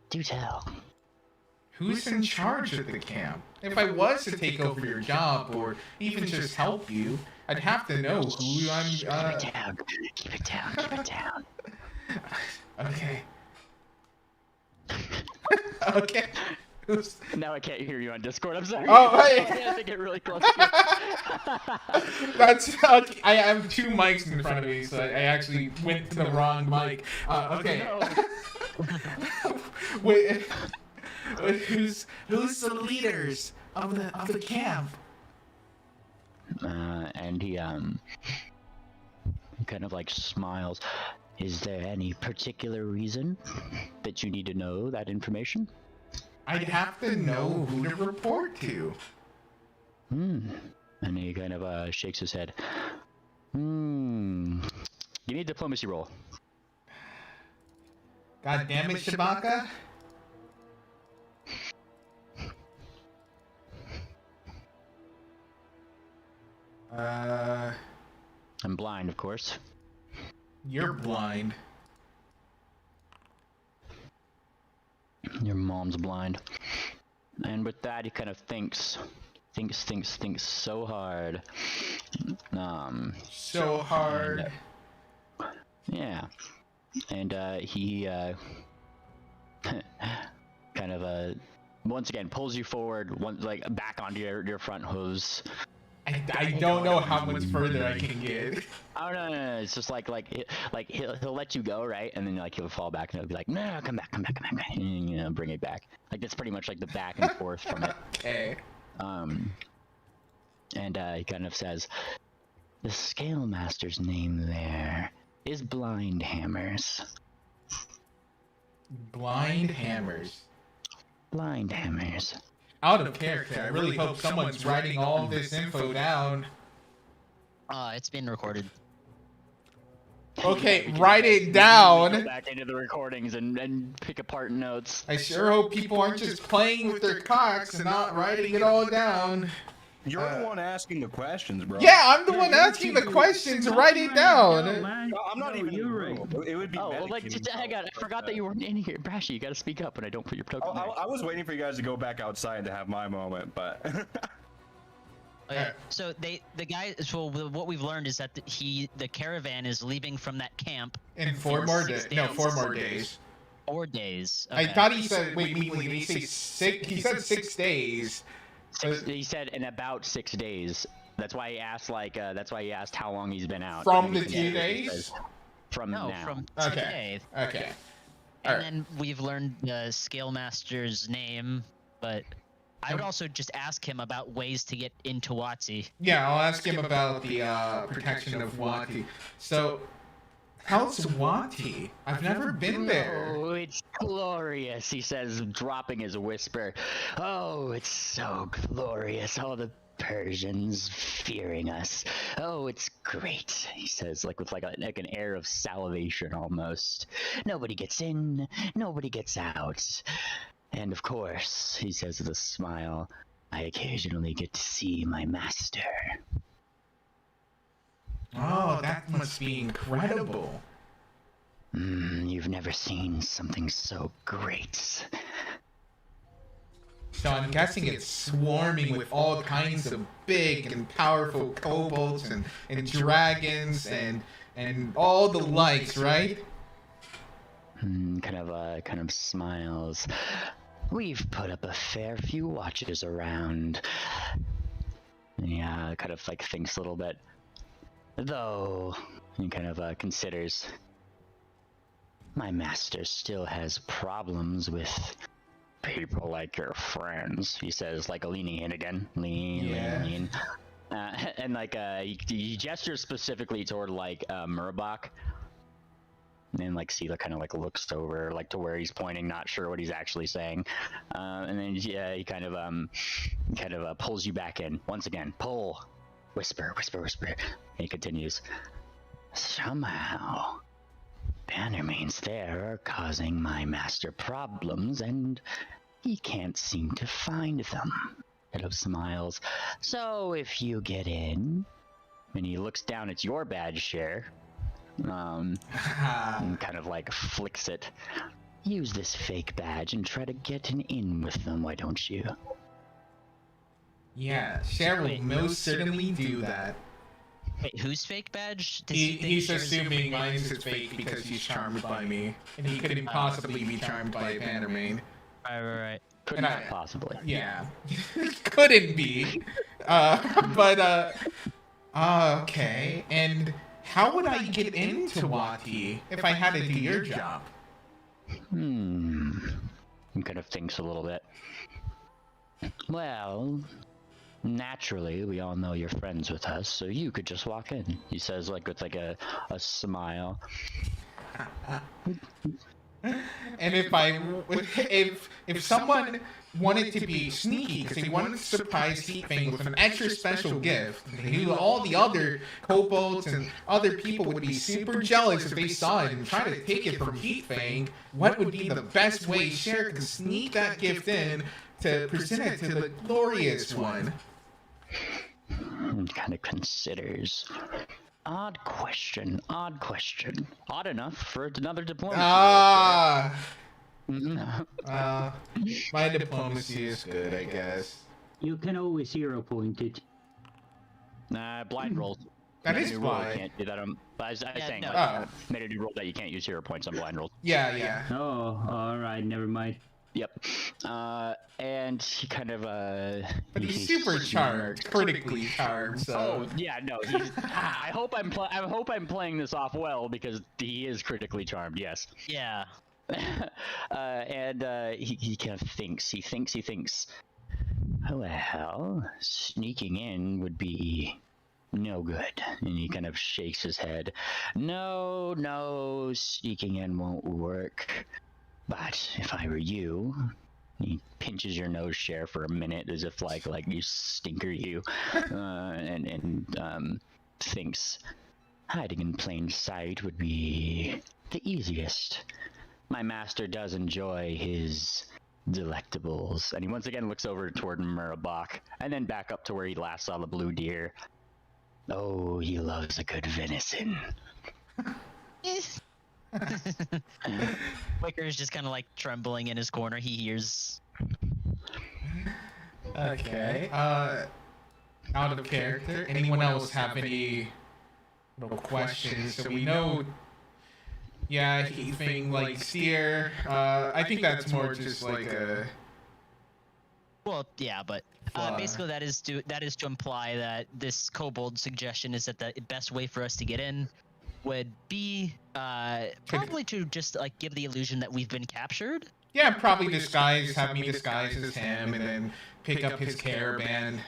Do tell. Who's in charge of the camp? If I was to take over your job or even just help you, I'd have to know who I'm. Keep it down. Keep it down. Keep it down. Okay. Okay. Who's... Now I can't hear you on Discord. I'm sorry. Oh, hey. I have to get really close to you. That's okay. I have 2 mics in front of me, so I actually went to the wrong mic. Okay. Wait. Who's the leaders of the camp? And he kind of like smiles. Is there any particular reason that you need to know that information? I'd have to know who to report to. And he kind of shakes his head. Give me a diplomacy roll. God damn it, Shabaka. I'm blind, of course. You're blind. Your mom's blind. And with that, he kind of thinks so hard. So hard. Yeah. And he kind of once again pulls you forward, like back onto your front hooves. I don't know how much further I can get. Oh no, it's just like he'll let you go, right? And then like he'll fall back and he'll be like, no, come back, and, you know, bring it back. Like that's pretty much like the back and forth from it. Okay. And he kind of says, the Scale Master's name there is Blind Hammers. Blind hammers. Blind Hammers. Out of character. I really hope someone's writing all of this info down. It's been recorded. Okay, write it down. Go back into the recordings and pick apart notes. I sure hope people aren't just playing with their cocks and not writing it all down. You're the one asking the questions, bro. Yeah, I'm the one asking the questions. Write it down. I'm not even. You're right. It would be. Oh, well, like, metagaming, hang bro. on, I forgot that you weren't in here. Brashy, you gotta speak up when I don't put your token there. I was waiting for you guys to go back outside to have my moment, but. Okay, so what we've learned is that the caravan is leaving from that camp In 4 more days. No, 4 more days. 4 days. I Okay. thought he said. Wait, did he say 6? He said 6 days. He said in about 6 days. That's why he asked that's why he asked how long he's been out. From the And 2 he days? says, From No, now. from Okay. today. Okay. And Alright. then we've learned the Scale Master's name, but I would also just ask him about ways to get into Watsi. Yeah, I'll ask him about the protection of Wati. So, how's Wati? I've never been there. Oh, it's glorious, he says, dropping his whisper. Oh, it's so glorious. All the Persians fearing us. Oh, it's great, he says, like with like an air of salivation almost. Nobody gets in, nobody gets out. And of course, he says with a smile, I occasionally get to see my master. Oh, that must be incredible. You've never seen something so great. So I'm guessing it's swarming with all kinds of big and powerful kobolds and dragons and all the likes, right? Kind of smiles. We've put up a fair few watches around. Yeah, kind of like thinks a little bit. Though, he kind of considers. My master still has problems with people like your friends, he says, like leaning in again. Lean. And like he gestures specifically toward like Murbach. And like Sela kind of like looks over like to where he's pointing, not sure what he's actually saying. And then he kind of pulls you back in once again. Pull, whisper. And he continues. Somehow, Bannermanes there are causing my master problems, and he can't seem to find them. Kind of smiles. So if you get in, and he looks down at your badge share. And kind of like flicks it. Use this fake badge and try to get an in with them, why don't you? Yeah, Cher will most certainly do that. Wait, whose fake badge? He's assuming mine is fake because he's charmed by me, and he couldn't possibly be charmed by a Bannermane. Right. Could not possibly. Yeah, couldn't be. Okay, and how would I get into Wati if I had to do your job? He kind of thinks a little bit. Well, naturally, we all know you're friends with us, so you could just walk in. He says, like with like a smile. And if someone wanted to be sneaky because they wanted to surprise Heatfang with an extra special gift, they knew all the other kobolds and other people would be super jealous if they saw it and try to take it from Heatfang. What would be the best way Cher could sneak that gift in to present it to the glorious one? Kind of considers. Odd question. Odd enough for another diplomacy. My diplomacy is good, I guess. You can always 0 point it. Blind rolls. That Made a is new rule, blind. You can't do that on. I was saying, no. like, made a new rule that you can't use 0 points on blind rolls. Yeah. Oh, alright, never mind. Yep. And he kind of But he's super charmed, critically charmed. So. Oh yeah, no. He's, I hope I'm playing this off well because he is critically charmed. Yes. Yeah. And he kind of thinks. He thinks. Well, sneaking in would be no good. And he kind of shakes his head. No, sneaking in won't work. But if I were you, he pinches your nose, Cher, for a minute, as if like you stinker you, and thinks hiding in plain sight would be the easiest. My master does enjoy his delectables, and he once again looks over toward Murabach, and then back up to where he last saw the blue deer. Oh, he loves a good venison. Wicker is just kind of like trembling in his corner. He hears. Okay. Out of character. Anyone else have any little questions? So we know. Yeah, Heatfang like Seer. I think that's more just like a. Well, yeah, but basically that is to imply that this kobold suggestion is that the best way for us to get in would be probably to just like give the illusion that we've been captured. Yeah, probably have me disguise as him, and then pick up his caravan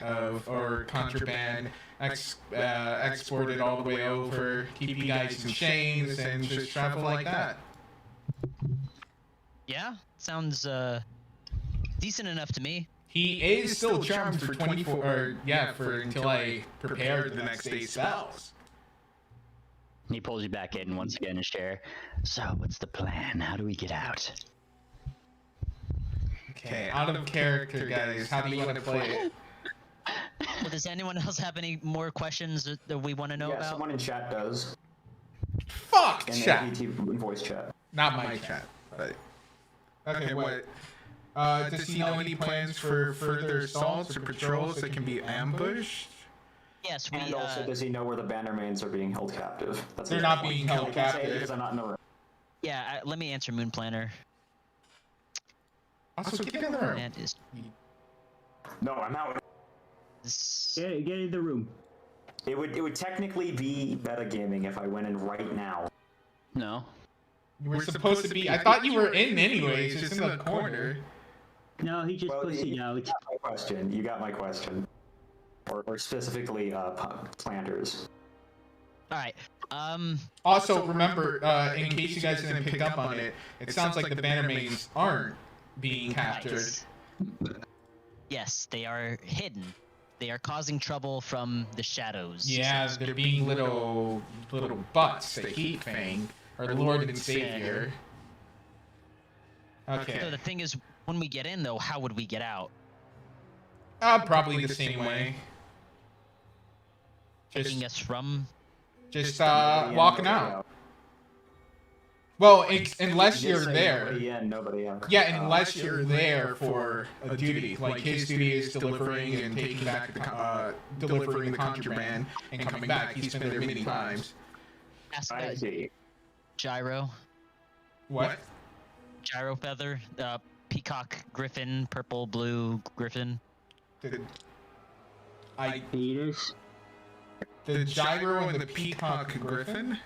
or contraband, export it all the way over, keep you guys in chains, and just travel like that. Yeah, sounds decent enough to me. He is still charmed for 24, for until I prepare the next day's spells. He pulls you back in once again, his chair. So, what's the plan? How do we get out? Okay, out of character, guys. How do you want to play it? Well, does anyone else have any more questions that we want to know about? Someone in chat does. Fuck In chat. the VT voice chat. Not my chat, but okay. What? Does he know any plans for further assaults or patrols that can be ambushed? Yes, we. And also, does he know where the Bannermains are being held captive? That's They're not being held I can't say it captive. because I'm not in the room. Yeah, let me answer Moon Planner. Also, get in the room. And is No, I'm out. Get in the room. It would technically be metagaming if I went in right now. No. You were supposed to be. I thought you were in anyways, just in the corner. No, he just pussied out. You got my question. You got my question. Or specifically, planters. all right. Also, remember, in case you guys didn't pick up on it, it sounds like the Bannermains aren't being captured. Yes, they are hidden. They are causing trouble from the shadows. Yeah, they're being little butts. The Heat Fang, our Lord and Savior. So Okay. the thing is, when we get in, though, how would we get out? Probably the same way. Taking us from. Just walking out. Well, unless you're there. Nobody in, nobody out. Yeah, unless you're there for a duty. Like his duty is delivering and taking back delivering the contraband and coming back. He's been there many times. Ask I see. Gyro. What? Gyro feather. Peacock griffin. Purple, blue griffin. The gyro and the peacock griffin?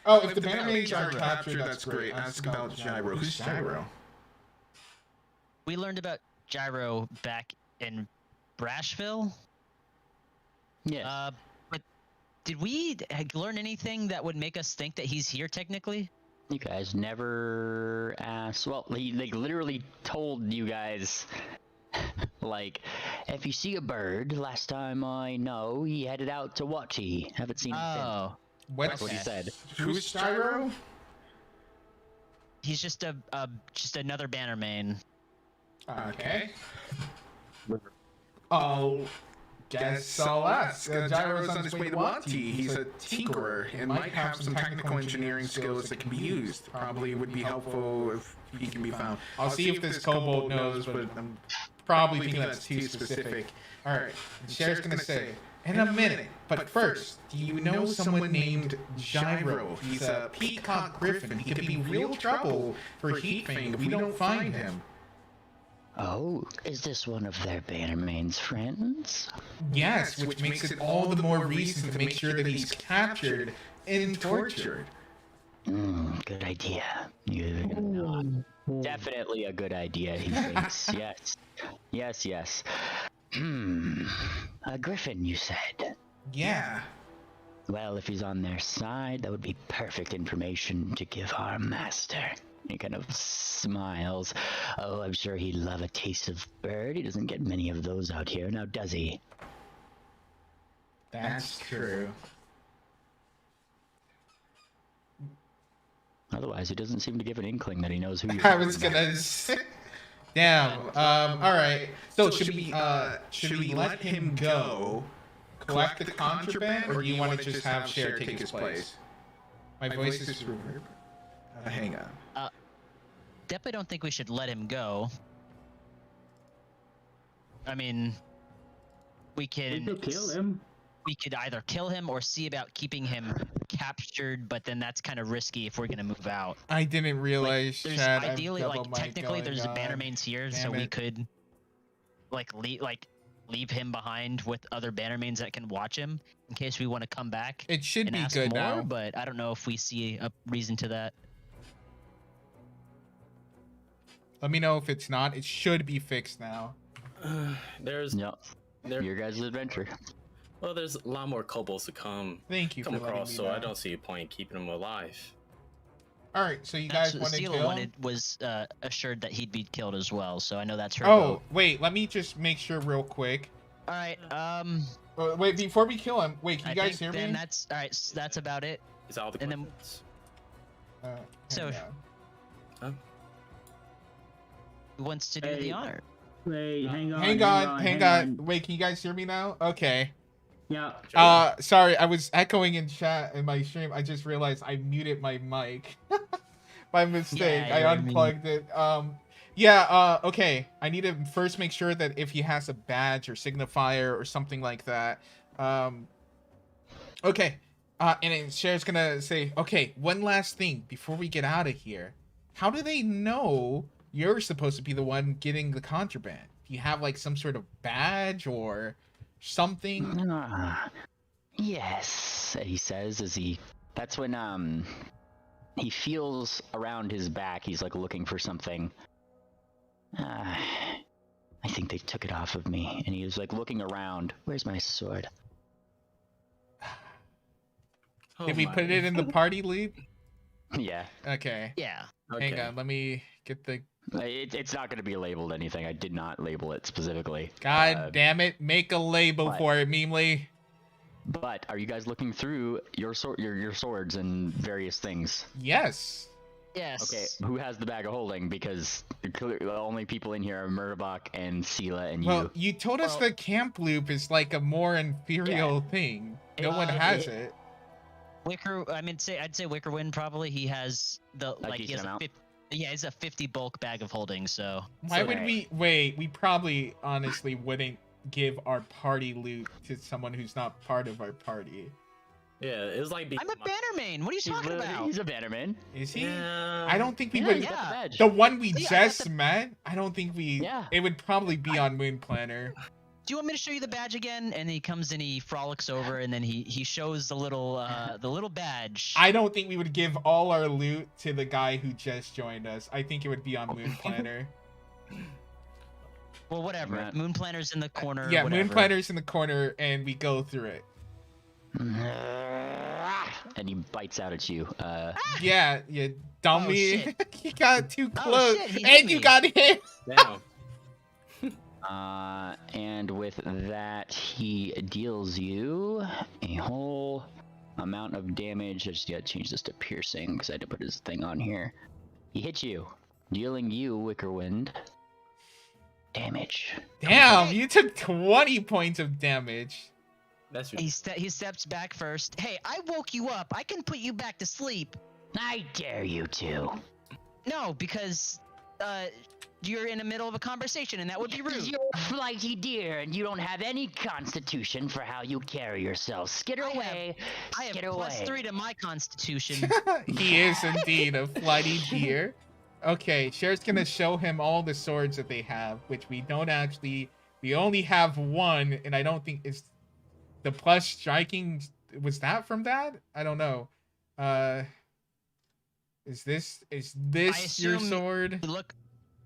Oh, if the Bannermaids are captured, that's great. Ask about gyro. Who's gyro? We learned about Gyro back in Brashville. Yes. But did we learn anything that would make us think that he's here technically? You guys never asked. Well, they literally told you guys, like, if you see a bird, last time I know, he headed out to Watty. Haven't seen him since. Oh, What's What he said. Who's gyro? he's just another Bannermain. Okay. Oh, guess I'll ask. Gyro's on his way to Wanti. He's a tinkerer and might have some technical engineering skills that can be used. Probably would be helpful if he can be found. I'll see if this kobold knows, but I'm probably thinking that's too specific. Alright, the sheriff's gonna say, in a minute, but first, do you know someone named Gyro? He's a peacock griffin. He could be real trouble for Heatfang if we don't find him. Oh, is this one of their Bannermain's friends? Yes, which makes it all the more reason to make sure that he's captured and tortured. Good idea. Definitely a good idea, he thinks. Yes. A griffin, you said? Yeah. Well, if he's on their side, that would be perfect information to give our master. He kind of smiles. Oh, I'm sure he'd love a taste of bird. He doesn't get many of those out here, now does he? That's true. Otherwise, he doesn't seem to give an inkling that he knows who you I are. was gonna say... Damn. Alright. So, should we let him go, collect the contraband, or do you want to just have Cher take his place? My voice is reverb. Hang on. Definitely don't think we should let him go. I mean, we could kill him. We could either kill him or see about keeping him captured, but then that's kind of risky if we're gonna move out. I didn't realize, There's Chad, ideally, I've like double mic technically, there's going on. Bannermains here, Damn so we it. could leave him behind with other Bannermains that can watch him in case we want to come back. It should and be ask good more, now. but I don't know if we see a reason to that. Let me know if it's not. It should be fixed now. There's Yep. Your guys' adventure. well, there's a lot more kobolds to come Thank you for letting across, me so know. I don't see a point in keeping them alive. All right, so you That's guys what want to Sela kill him? wanted was assured that he'd be killed as well, so I know that's her Oh, vote. wait, let me just make sure real quick. All right, Wait, before we kill him, wait, can I you guys think hear then me? that's all right. That's about it. Is all the And then- questions? So- Hang on. Who wants to do the Hey. honor? Wait, hang Hang on. Wait, can you guys hear me now? Okay. Yeah. Sorry, I was echoing in chat in my stream. I just realized I muted my mic by mistake. Yeah, I you're unplugged it. Yeah, okay. I need to first make sure that if he has a badge or signifier or something like that. Okay. And then Cher's gonna say, okay, one last thing before we get out of here. How do they know you're supposed to be the one getting the contraband? Do you have like some sort of badge or something? Yes, he says as he. That's when he feels around his back. He's like looking for something. I think they took it off of me, and he was like looking around. Where's my sword? Did we put it in the party loop? Yeah. Okay. Yeah. Okay. Hang on, let me get the. It's not going to be labeled anything. I did not label it specifically. God damn it! Make a label for it, Memely. But are you guys looking through your swords and various things? Yes. Yes. Okay, who has the bag of holding? Because the only people in here are Murdoch and Sela and you. Well, you told us the camp loop is like a more inferior thing. No one has it. Wicker, I'd say Wickerwind probably. He has the Like he has a 50, yeah, he's a 50 bulk bag of holding. So why would we wait? We probably honestly wouldn't give our party loot to someone who's not part of our party. Yeah, it was like. I'm a bannerman. What are you talking about? He's a bannerman. Is he? Yeah. I don't think we Yeah, would. he's got the badge. The one we Yeah, I got just met, I don't think we. Yeah. It would probably be on Moon Planner. Do you want me to show you the badge again? And he comes and he frolics over, and then he shows the little badge. I don't think we would give all our loot to the guy who just joined us. I think it would be on Moon Planner. Well, whatever. Matt. Moon Planner's in the corner. Yeah, whatever. Moon Planner's in the corner, and we go through it. And he bites out at you. Yeah, you dummy. shit. You got too close, shit, he hit and you me. got hit. Damn. And with that, he deals you a whole amount of damage. I just gotta change this to piercing because I had to put his thing on here. He hits you, dealing you, Wickerwind, damage. Damn, you took 20 points of damage. That's He steps back first. Hey, I woke you up. I can put you back to sleep. I dare you to. No, because you're in the middle of a conversation, and that would be rude. You're a flighty deer, and you don't have any constitution for how you carry yourself. Skitter away. I have Skitter away. +3 to my constitution. He is indeed a flighty deer. Okay, Cher's gonna show him all the swords that they have, which we don't actually. We only have one, and I don't think it's the plus striking. Was that from that? I don't know. Is this your assume sword?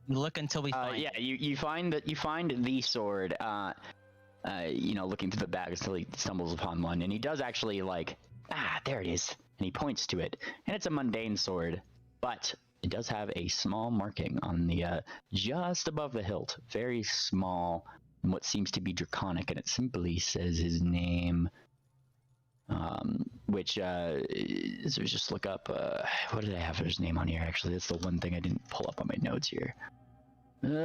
Look until we find. Yeah, you find the sword. Looking through the bag until he stumbles upon one, and he does actually there it is, and he points to it, and it's a mundane sword, but it does have a small marking on the just above the hilt, very small, and what seems to be draconic, and it simply says his name. Which so just look up. What did I have for his name on here? Actually, that's the one thing I didn't pull up on my notes here. I'm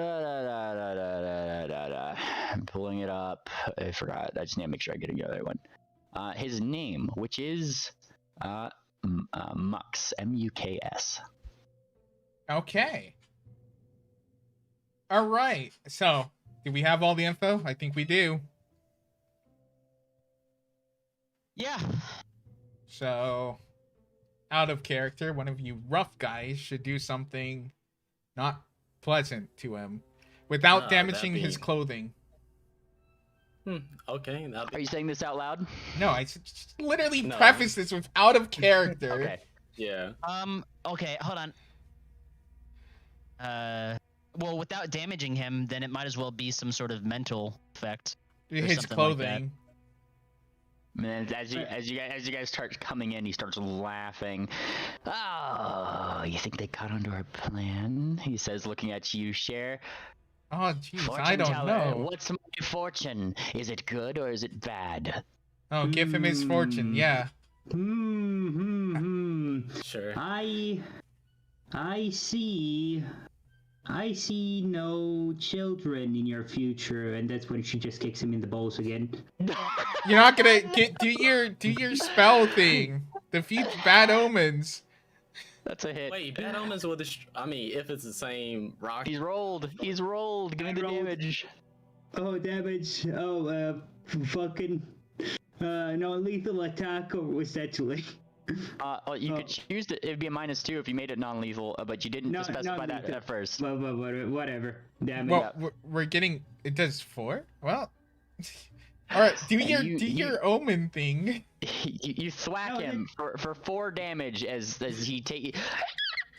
pulling it up. I forgot. I just need to make sure I get the other one. His name, which is Mux, M-U-K-S. Okay. All right. So, do we have all the info? I think we do. Yeah. So, out of character, one of you rough guys should do something not pleasant to him without damaging his clothing. Okay. Are you saying this out loud? No, I literally preface this with out of character. Okay. Yeah. Okay, hold on. Well, without damaging him, then it might as well be some sort of mental effect. His something clothing. And as you guys start coming in, he starts laughing. Oh, you think they caught onto our plan? He says, looking at you, Cher. Oh, jeez, Fortune I don't teller, know. What's my fortune? Is it good or is it bad? Oh, give him his fortune, yeah. Sure. I see no children in your future, and that's when she just kicks him in the balls again. You're not gonna do your spell thing. Defeat bad omens. That's a hit. Wait, bad omens will I mean, if it's the same rock. He's rolled. He's rolled. Give me the damage. Oh, damage. Oh, fucking. Non-lethal attack or essentially. Well, you could choose to. It'd be a -2 if you made it non-lethal, but you didn't specify that at first. Whatever. Damage. Well, we're getting. It does 4. Well. All right. Do your omen thing. You thwack him for 4 damage as he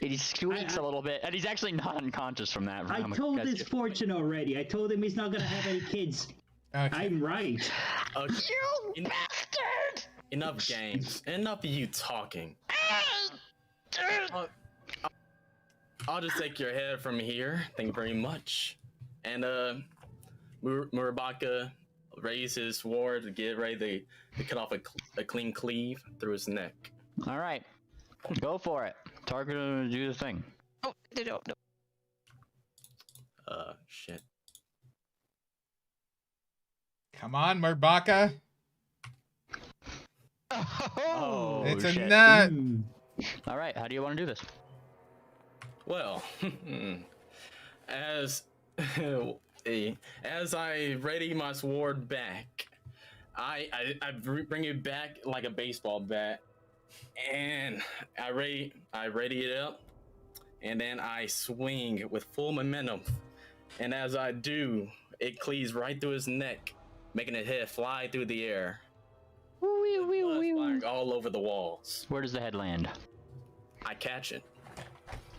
he squeaks a little bit, and he's actually not unconscious from that. I told his fortune already. I told him he's not gonna have any kids. Okay. I'm right. You bastard! Enough games. Enough of you talking. I'll just take your head from here. Thank you very much. And Murabaka raised his sword to get ready to cut off a clean cleave through his neck. All right, go for it. Target to do the thing. Oh, no. Shit. Come on, Murbaka. Oh, It's shit. a nut. All right, how do you want to do this? Well, as I ready my sword back, I bring it back like a baseball bat, and I ready it up, and then I swing with full momentum, and as I do, it cleaves right through his neck, making his head fly through the air. Blood flying all over the walls. Where does the head land? I catch it.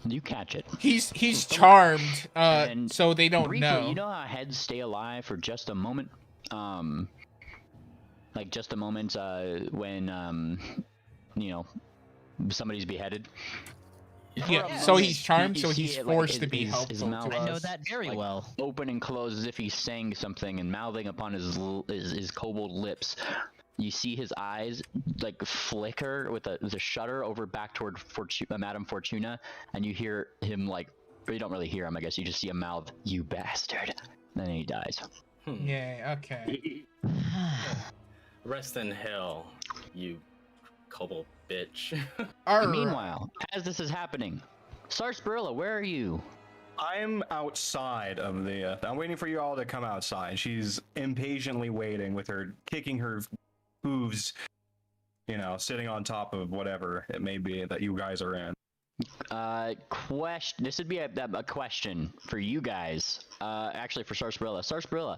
You catch it. He's charmed, And so they don't briefly, know. You know how heads stay alive for just a moment? Like just a moment when, you know, somebody's beheaded. Yeah, so he's charmed, so he's see it, forced like, to be his helpful mouth- to I know us. that very like, well. Open and close as if he's saying something and mouthing upon his kobold lips. You see his eyes like flicker with a shutter over back toward Madame Fortuna, and you hear him like, or you don't really hear him, I guess. You just see a mouth, "You bastard," and then he dies. Yeah. Okay. Rest in hell, you kobold bitch. All And right. meanwhile, as this is happening, Sarsaparilla, where are you? I'm outside of the. I'm waiting for you all to come outside. She's impatiently waiting with her kicking her hooves, you know, sitting on top of whatever it may be that you guys are in. Question. This would be a question for you guys. Actually, for Sarsaparilla. Sarsaparilla.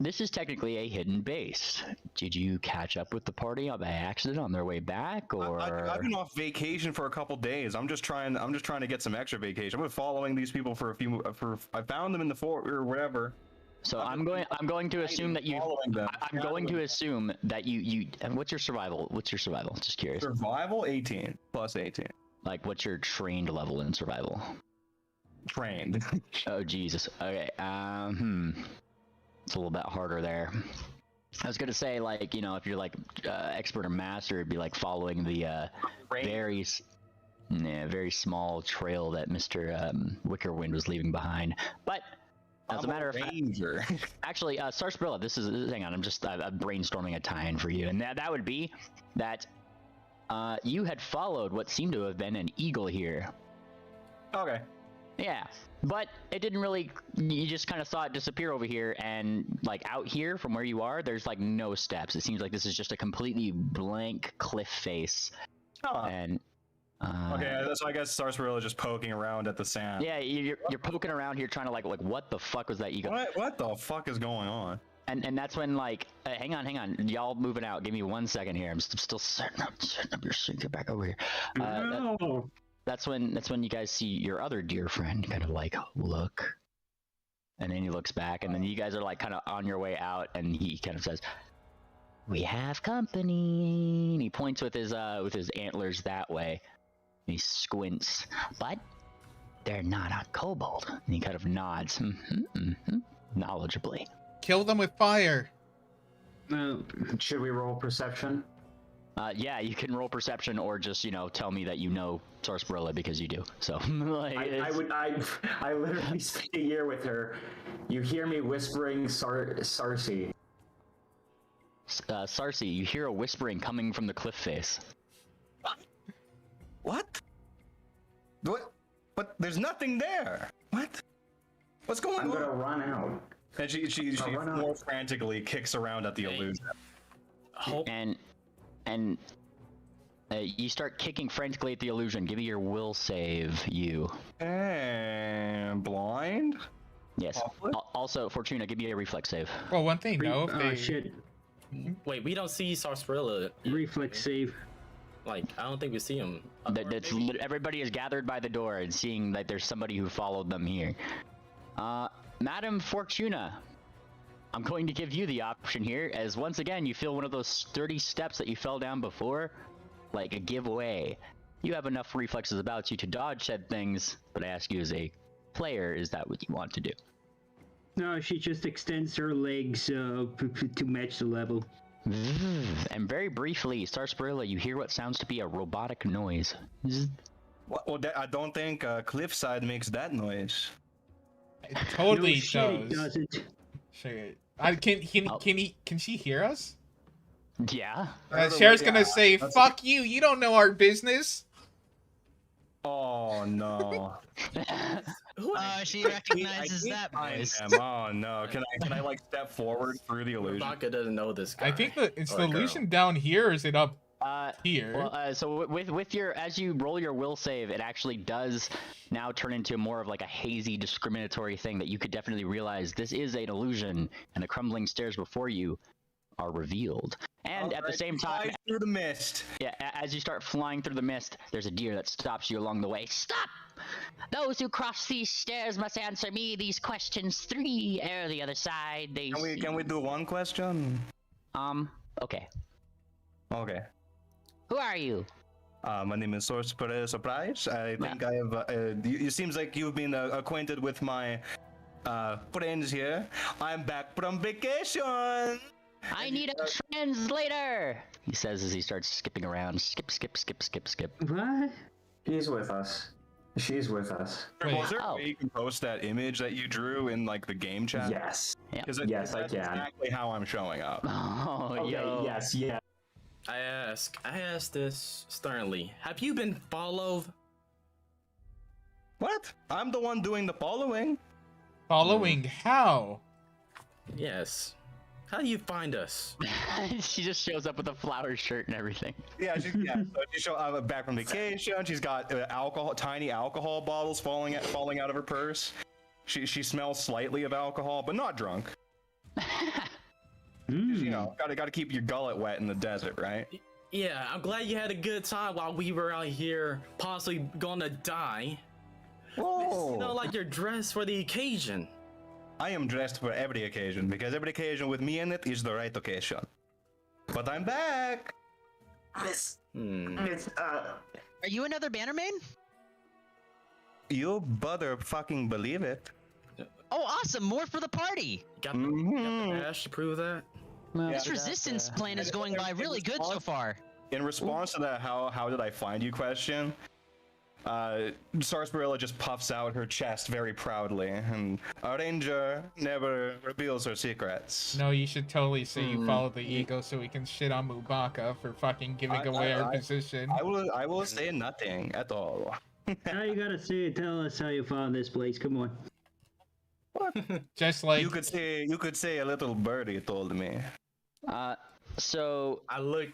This is technically a hidden base. Did you catch up with the party by accident on their way back, or? I've been off vacation for a couple days. I'm just trying to get some extra vacation. I've been following these people for a few. I found them in the fort or whatever. So I'm going to assume that you. I'm going to assume that you. And what's your survival? What's your survival? Just curious. Survival 18 plus 18. Like, what's your trained level in survival? Trained. Oh Jesus. Okay. It's a little bit harder there. I was gonna say, like, you know, if you're like expert or master, it'd be like following the very small trail that Mr. Wickerwind was leaving behind. But as a matter of fact, actually, Sarsaparilla, hang on, I'm brainstorming a tie-in for you, and that would be that you had followed what seemed to have been an eagle here. Okay. Yeah, but it didn't really, you just kind of saw it disappear over here, and like out here from where you are, there's like no steps. It seems like this is just a completely blank cliff face. Oh. And Okay, so I guess Sarsaparilla is just poking around at the sand. yeah, you're poking around here trying to like what the fuck was that eagle? What the fuck is going on? And that's when, like, hang on, y'all moving out. Give me 1 second here. I'm still setting up your shit. Get back over here. That's when you guys see your other dear friend kind of like look, and then he looks back, and then you guys are like kind of on your way out, and he kind of says, "We have company." And he points with his antlers that way. And he squints, but they're not a kobold. And he kind of nods, knowledgeably. Kill them with fire. Should we roll perception? Yeah, you can roll perception, or just, you know, tell me that you know Sarsaparilla because you do. So, like, I literally spent a year with her. You hear me whispering Sarsi. Sarsi, you hear a whispering coming from the cliff face. What? But there's nothing there. What? What's going I'm on? gonna run out. And she why not? more frantically kicks around at the illusion. Hope And you start kicking frantically at the illusion. Give me your will save, you. And blind? Yes. Also, Fortuna, give me a reflex save. Well, one thing, no, if Oh they shit. wait, we don't see Sarsaparilla. Reflex save. Like, I don't think we see him. Everybody is gathered by the door and seeing that there's somebody who followed them here. Madam Fortuna, I'm going to give you the option here, as once again you feel one of those sturdy steps that you fell down before, like a giveaway. You have enough reflexes about you to dodge said things, but I ask you as a player, is that what you want to do? No, she just extends her legs to match the level. And very briefly, Sarsaparilla, you hear what sounds to be a robotic noise. Well, I don't think Cliffside makes that noise. it totally No shit, it does. doesn't. Shit. Can she hear us? Yeah. Cher's gonna say, "Fuck you! You don't know our business." Oh no. She recognizes that voice. Oh no. Can I like step forward through the illusion? Baka doesn't know this guy. I think it's or the girl. illusion down here, or is it up here? Well, so with your, as you roll your will save, it actually does now turn into more of like a hazy, discriminatory thing that you could definitely realize this is an illusion, and the crumbling stairs before you are revealed. And at the same time, Fly through the mist. yeah, as you start flying through the mist, there's a deer that stops you along the way. Stop! Those who cross these stairs must answer me these questions 3 ere the other side. They Can we do one question? okay. Okay. Who are you? My name is Source Per Surprise. I think I have. It seems like you've been acquainted with my friends here. I'm back from vacation. I need a translator, he says as he starts skipping around. Skip, skip, skip, skip, skip. What? He's with us. She's with us. Was there Oh. a way you can post that image that you drew in like the game chat? Yes. Because Yes, I that's can. exactly how I'm showing up. Oh, Okay, yo. yes, yeah. I ask this sternly. Have you been followed? What? I'm the one doing the following. Following how? Yes. How do you find us? She just shows up with a flower shirt and everything. Yeah, so she show up back from vacation. She's got tiny alcohol bottles falling out of her purse. She smells slightly of alcohol, but not drunk. You know, gotta keep your gullet wet in the desert, right? Yeah, I'm glad you had a good time while we were out here possibly gonna die. Whoa! You know, like you're dressed for the occasion. I am dressed for every occasion because every occasion with me in it is the right occasion. But I'm back. Miss, Are you another Bannerman? You better fucking believe it. Oh, awesome! More for the party. Got the badge to prove that? This resistance plan is going by really good so far. In response to that, how did I find you question? Sarsaparilla just puffs out her chest very proudly, and a ranger never reveals her secrets. No, you should totally say you follow the ego so we can shit on Mubaka for fucking giving away our position. I will say nothing at all. Now you gotta tell us how you found this place. Come on. Just like You could say a little birdie told me. So I look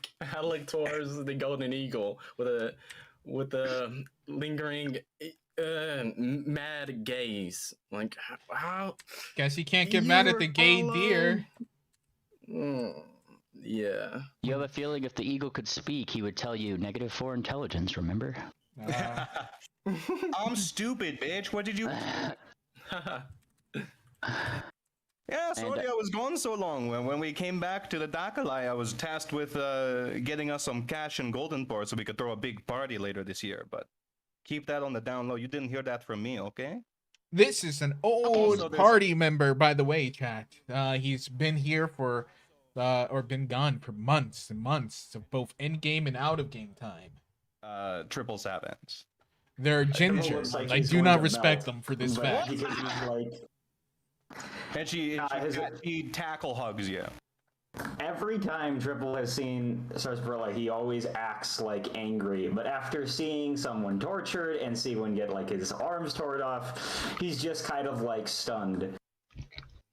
towards the golden eagle with a lingering mad gaze. Like how? guess you can't get mad at the gay deer. Yeah. you have a feeling if the eagle could speak, he would tell you -4 intelligence, remember? I'm stupid, bitch. What did you? Yeah, sorry I was gone so long. When we came back to the Dakalai, I was tasked with getting us some cash and golden parts so we could throw a big party later this year. But keep that on the down low. You didn't hear that from me, okay? This is an old so this- party member, by the way, chat. He's been here for, or been gone for months and months, of both in-game and out-of-game time. 777s. They're looks gingers. like I he's do going not to respect melt, them for this but fact. because he's like, And she his- tackle hugs you. Every time Triple has seen Sarsaparilla, he always acts like angry. But after seeing someone tortured and see one get like his arms torn off, he's just kind of like stunned.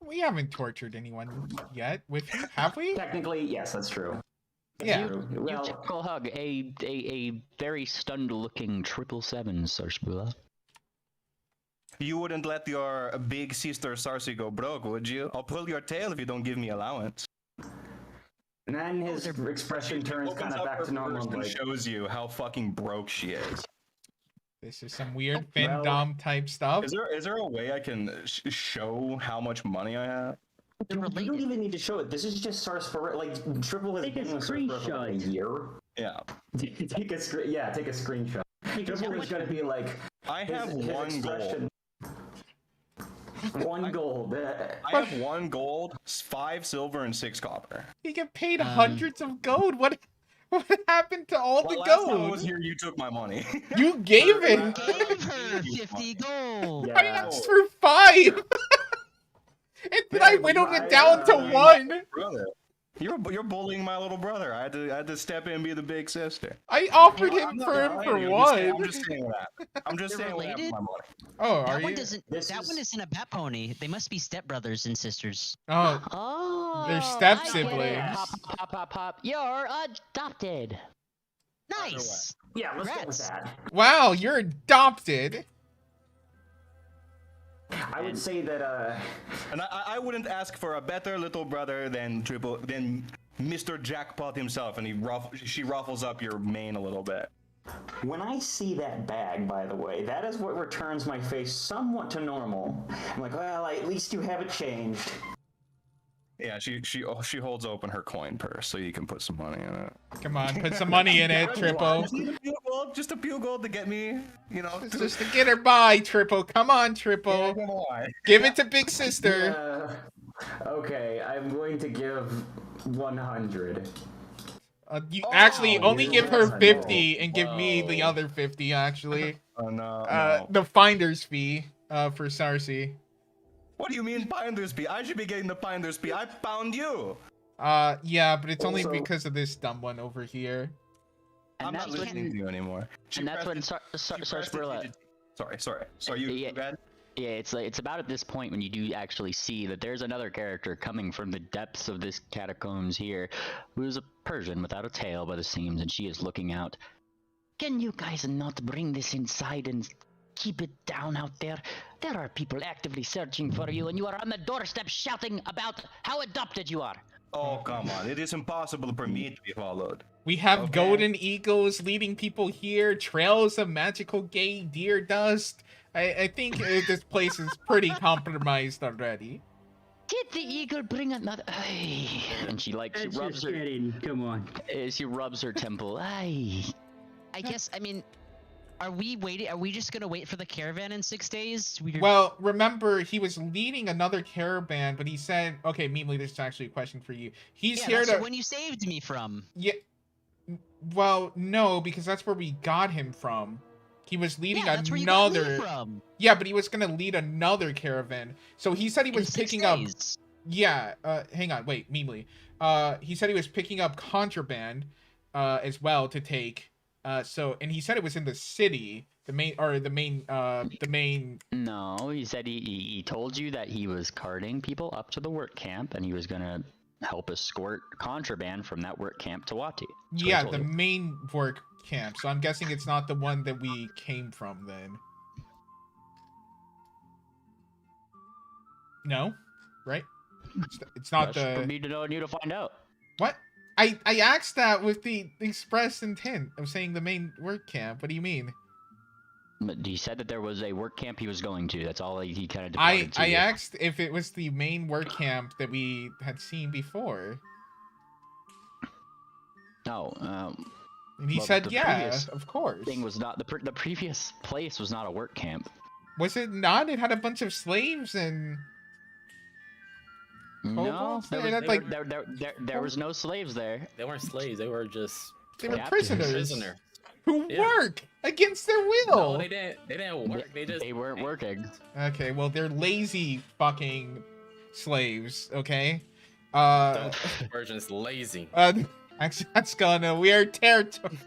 We haven't tortured anyone yet with you, have we? Technically, yes, that's true. Yeah. You Well, typical hug a very stunned-looking 777, Sarsaparilla. You wouldn't let your big sister Sarsi go broke, would you? I'll pull your tail if you don't give me allowance. and then his expression turns Opens kind of up back her to normal. purse and Like, shows you how fucking broke she is. This is some weird Well- fandom type stuff. Is there a way I can show how much money I have? you don't even need to show it. This is just Sarsaparilla. Like, Triple has Take a been with Sarsaparilla for like a screenshot. year. Yeah. take a take a screenshot. Triple is going to be like, I have his one expression- gold. One gold. I have 1 gold, 5 silver, and 6 copper. You get paid hundreds of gold. What happened to all the Well, last time I was gold? here, you took my money. You gave it. Gave her 50 gold. I asked for 5. And then I whittled it down to 1. Brother, you're bullying my little brother. I had to step in and be the big sister. I offered him I'm not for him lying for to you. I'm 1. just saying that. I'm just They're saying what happened related? to my money. Oh, are That one you? doesn't. This That is- one isn't a bat pony. They must be stepbrothers and sisters. Oh, Oh, They're step I get it. siblings. Pop, pop, pop, pop. You're adopted. Nice. Yeah, let's go with Congrats. that. wow, you're adopted. I would say that And I wouldn't ask for a better little brother than Mr. Jackpot himself. And she ruffles up your mane a little bit. when I see that bag, by the way, that is what returns my face somewhat to normal. I'm like, well, at least you have it changed. Yeah, she holds open her coin purse so you can put some money in it. Come on, put some money in it, Triple. Just a few gold to get me, It's just to get her by, Triple. Come on, Triple. Give it to Big Sister. Okay, I'm going to give 100. You actually only give her yes, I 50 and give me the Whoa. other 50, actually. Oh no. The finder's fee for Sarsi. What do you mean finder's fee? I should be getting the finder's fee. I found you. Yeah, but it's only Also- because of this dumb one over here. And I'm not that's listening to when, you anymore. and that's when She pressed the Sarsaparilla. digit- Sorry. You Yeah. go ahead. Yeah, it's about at this point when you do actually see that there's another character coming from the depths of this catacombs here, who is a Persian without a tail by the seams, and she is looking out. Can you guys not bring this inside and keep it down out there? There are people actively searching for you, and you are on the doorstep shouting about how adopted you are. Oh, come on. It is impossible for me to be followed. We have Okay. golden eagles leading people here, trails of magical gay deer dust. I think this place is pretty compromised already. Did the eagle bring another? Ay. And she Let's rubs just her. get in. Come on. She rubs her temple. Ay. I guess. I mean, are we waiting? Are we just gonna wait for the caravan in 6 days? Well, remember, he was leading another caravan, but he said, okay, Meemly, this is actually a question for you. He's yeah, here that's to... the one you saved me from. Yeah. Well, no, because that's where we got him from. He was leading Yeah, that's where you got me another... from. Yeah, but he was going to lead another caravan. So he said he In was 6 picking up... days. Yeah, hang on, wait, Meemly. He said he was picking up contraband as well to take. And he said it was in the city, the main. No, he said he told you that he was carting people up to the work camp, and he was gonna help escort contraband from that work camp to Wati. That's what he Yeah, told the you. main work camp. So I'm guessing it's not the one that we came from then. No, right? It's not That's for the me to know and you to find out. what? I asked that with the express intent of saying the main work camp. What do you mean? But he said that there was a work camp he was going to. That's all he kind of. I asked if it was the main work camp that we had seen before, No, and he Well, said, the "Yeah, previous of course." thing was not the previous place was not a work camp. Was it not? It had a bunch of slaves and No, Kobolds? there They was, had, like- there was no slaves there. They weren't slaves. They were just they were Captives. prisoners prisoner. who Yeah. work against their will. No, they didn't. They didn't work. They just. They weren't working. Okay, well, they're lazy fucking slaves, okay? This version is lazy. Actually, that's gonna weird territory.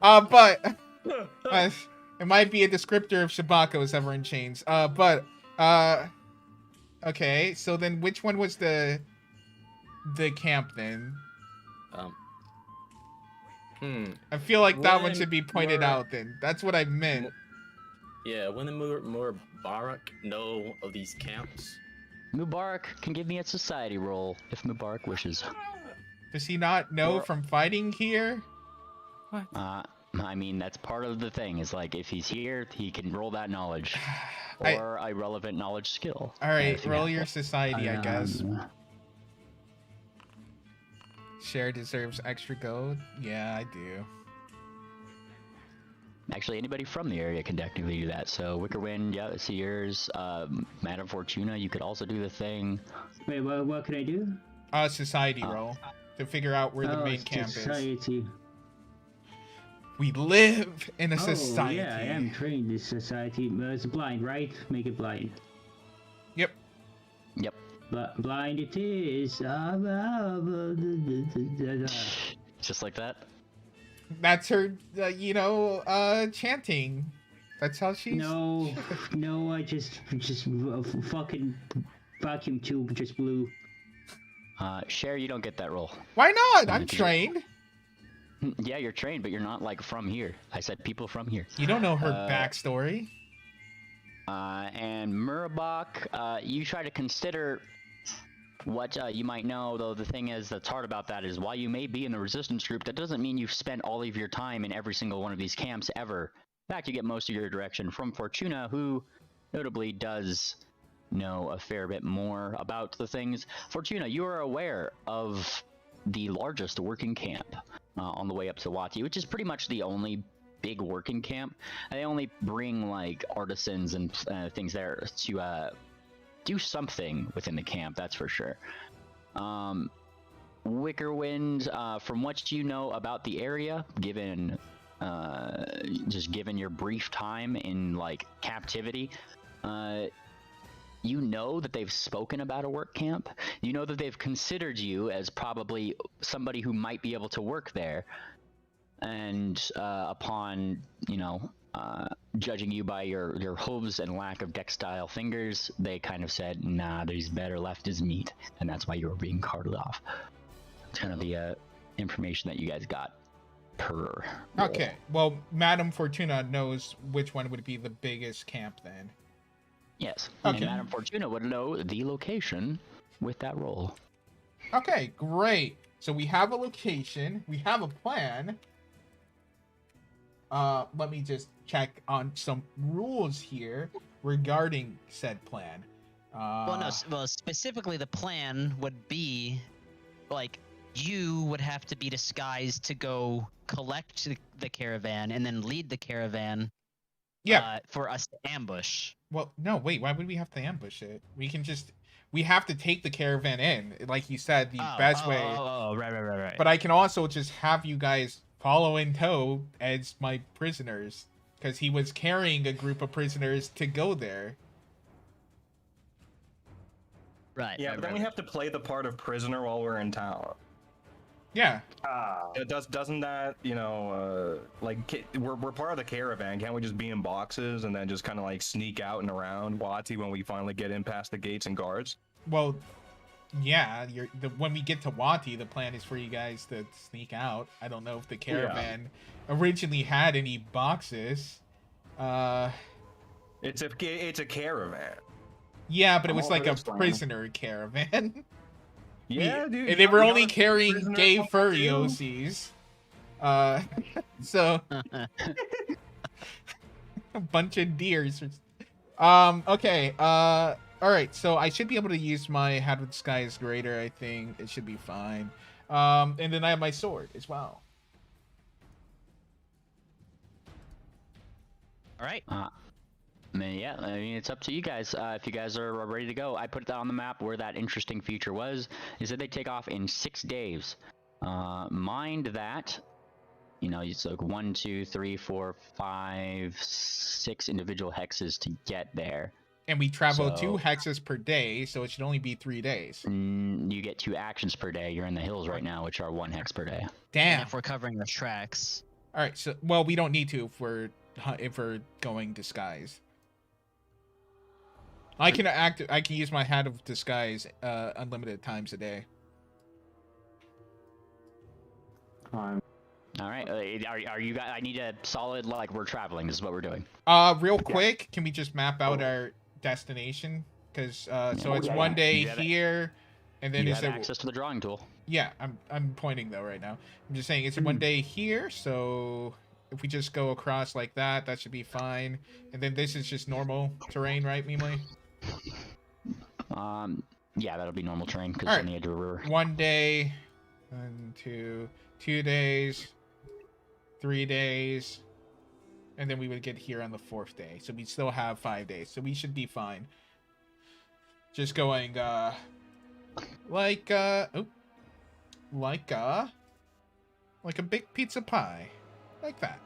But it might be a descriptor of Shabako's ever in chains. Okay. So then, which one was the camp then? I feel like that one When should be pointed we're- out then. That's what I meant. Yeah, when the Mubarak know of these camps. Mubarak can give me a society roll if Mubarak wishes. Does he not know Or- from fighting here? I mean, that's part of the thing. Is like if he's here, he can roll that knowledge or a relevant knowledge skill. All right, if you roll have your it. society, I guess. Share deserves extra gold. Yeah, I do. Actually, anybody from the area can technically do that. So Wickerwind, yeah, it's yours. Madame Fortuna, you could also do the thing. Wait, what can I do? Society roll to figure out where the main camp is. Society. We live in a society. Yeah, I am trained in society. It's blind, right? Make it blind. Yep. Yep. Blind it is. Just like that. That's her, chanting. That's how she's. No, I just fucking vacuum tube just blew. Cher, you don't get that roll. Why not? I'm Okay. trained. Yeah, you're trained, but you're not like from here. I said people from here. You don't know her backstory. And Murabak, you try to consider what you might know, though the thing is that's hard about that is while you may be in the resistance group, that doesn't mean you've spent all of your time in every single one of these camps ever. In fact, you get most of your direction from Fortuna, who notably does know a fair bit more about the things. Fortuna, you are aware of the largest working camp on the way up to Wati, which is pretty much the only big working camp. They only bring like artisans and things there to do something within the camp, that's for sure. Wickerwind, from what you know about the area, given your brief time in like captivity, you know that they've spoken about a work camp. You know that they've considered you as probably somebody who might be able to work there. And upon, judging you by your hooves and lack of dextile fingers, they kind of said, nah, he's better left as meat. And that's why you were being carted off. It's kind of the information that you guys got per. Okay, well, Madame Fortuna knows which one would be the biggest camp then. Yes. Okay. And Madame Fortuna would know the location with that roll. Okay, great. So we have a location, we have a plan. Let me just check on some rules here regarding said plan. Well, specifically the plan would be, like, you would have to be disguised to go collect the caravan and then lead the caravan. Yeah. For us to ambush. Well, no, wait. Why would we have to ambush it? We have to take the caravan in. Like you said, the best way. Oh, right. But I can also just have you guys follow in tow as my prisoners, because he was carrying a group of prisoners to go there. Right. Yeah, but then we have to play the part of prisoner while we're in town. Yeah. Doesn't that, we're part of the caravan. Can't we just be in boxes and then just kind of like sneak out and around Wati when we finally get in past the gates and guards? Well, yeah. When we get to Wati, the plan is for you guys to sneak out. I don't know if the caravan originally had any boxes. It's a caravan. Yeah, but it was all like for a this plan. prisoner caravan. Yeah, dude. And they were only you're a carrying prisoner gay number furry two. OCs. So a bunch of deers. Okay. All right. So I should be able to use my Hadwood Sky is greater. I think it should be fine. And then I have my sword as well. All right. I mean, it's up to you guys. If you guys are ready to go, I put that on the map where that interesting feature was. Is that they take off in 6 days. Mind that, it's like 1, 2, 3, 4, 5, 6 individual hexes to get there. And we travel So- 2 hexes per day, so it should only be 3 days. You get 2 actions per day. You're in the hills right now, which are 1 hex per day. And Damn. if we're covering the tracks. All right, so well, we don't need to if we're going disguise. I can use my hat of disguise unlimited times a day. All right. Are you guys? I need a solid like we're traveling. This is what we're doing. Real quick, can we just map out our destination? Because so it's yeah, one yeah. day You have it. here, and then You is have there? access to the drawing tool. Yeah, I'm pointing though right now. I'm just saying it's one day here, so if we just go across like that, that should be fine. And then this is just normal terrain, right, Mimle? Yeah, that'll be normal terrain because All it's right. on the edge of a river. 1 day, 1, 2, 2 days, 3 days, and then we would get here on the 4th day. So we still have 5 days, so we should be fine. Just going like a big pizza pie, like that.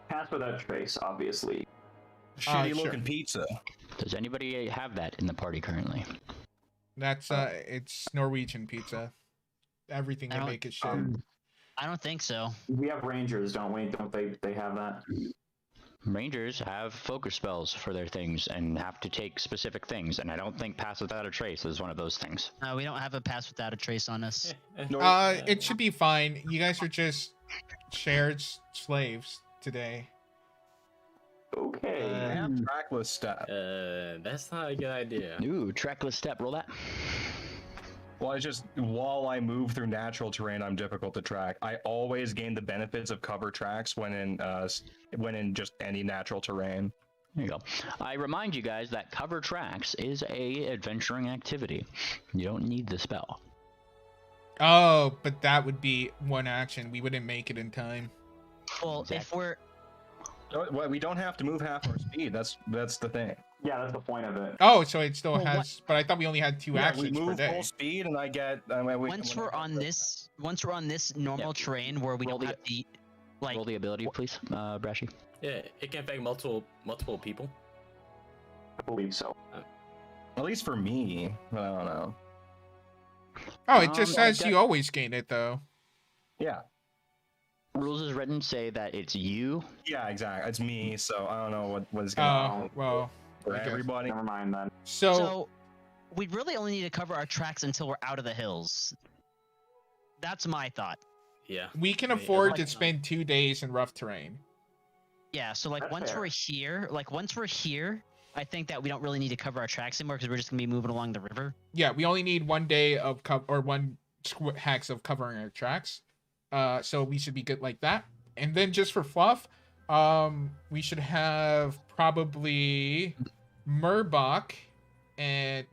Pass without trace, obviously. Shitty sure. looking pizza. Does anybody have that in the party currently? That's it's Norwegian pizza. Everything they I don't- make is shit. I don't think so. We have rangers, don't we? Don't they have that? Rangers have focus spells for their things and have to take specific things, and I don't think Pass Without a Trace is one of those things. We don't have a pass without a trace on us. It should be fine. You guys are just shared slaves today. Okay. Have trackless stuff. That's not a good idea. Ooh, trackless step. Roll that. Well, it's just while I move through natural terrain, I'm difficult to track. I always gain the benefits of cover tracks when in just any natural terrain. There you go. I remind you guys that cover tracks is a adventuring activity. You don't need the spell. Oh, but that would be 1 action. We wouldn't make it in time. Well, if Exactly. we're Well, we don't have to move half our speed. That's the thing. Yeah, that's the point of it. Oh, so it still Well, has. But I thought we only had 2 Yeah, we actions per move day. full speed, and I get. once we're on this normal Yeah. terrain where we Roll don't the- have the like Roll the ability, please, Brashy. Yeah, it can affect multiple people. I believe so. At least for me, I don't know. Oh, it just I says got- you always gain it though. Yeah, Rules as written say that it's you. yeah, exactly. It's me, so I don't know what is Oh, going on well. for I guess. everybody. Never mind then. So we really only need to cover our tracks until we're out of the hills. That's my thought. Yeah. we can I mean, afford like- to spend 2 days in rough terrain. Yeah, so like That's once fair. we're here, I think that we don't really need to cover our tracks anymore because we're just gonna be moving along the river. Yeah, we only need 1 day of or 1 hex of covering our tracks. So we should be good like that. And then just for fluff, we should have probably Murbach and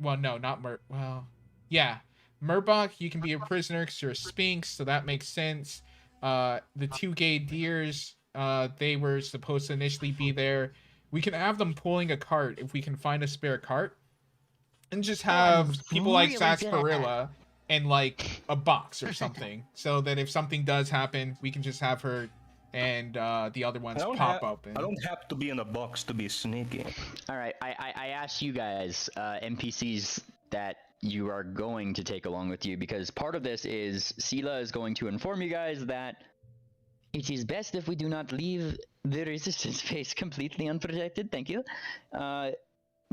Murbach, you can be a prisoner because you're a Sphinx, so that makes sense. The 2 gay deers, they were supposed to initially be there. We can have them pulling a cart if we can find a spare cart. And just have people like really Sarsaparilla and like a box or something. So that if something does happen, we can just have her and the other ones pop up. And... I don't have to be in a box to be sneaky. All right, I asked you guys, NPCs, that you are going to take along with you because part of this is Sela is going to inform you guys that it is best if we do not leave the resistance phase completely unprotected. Thank you.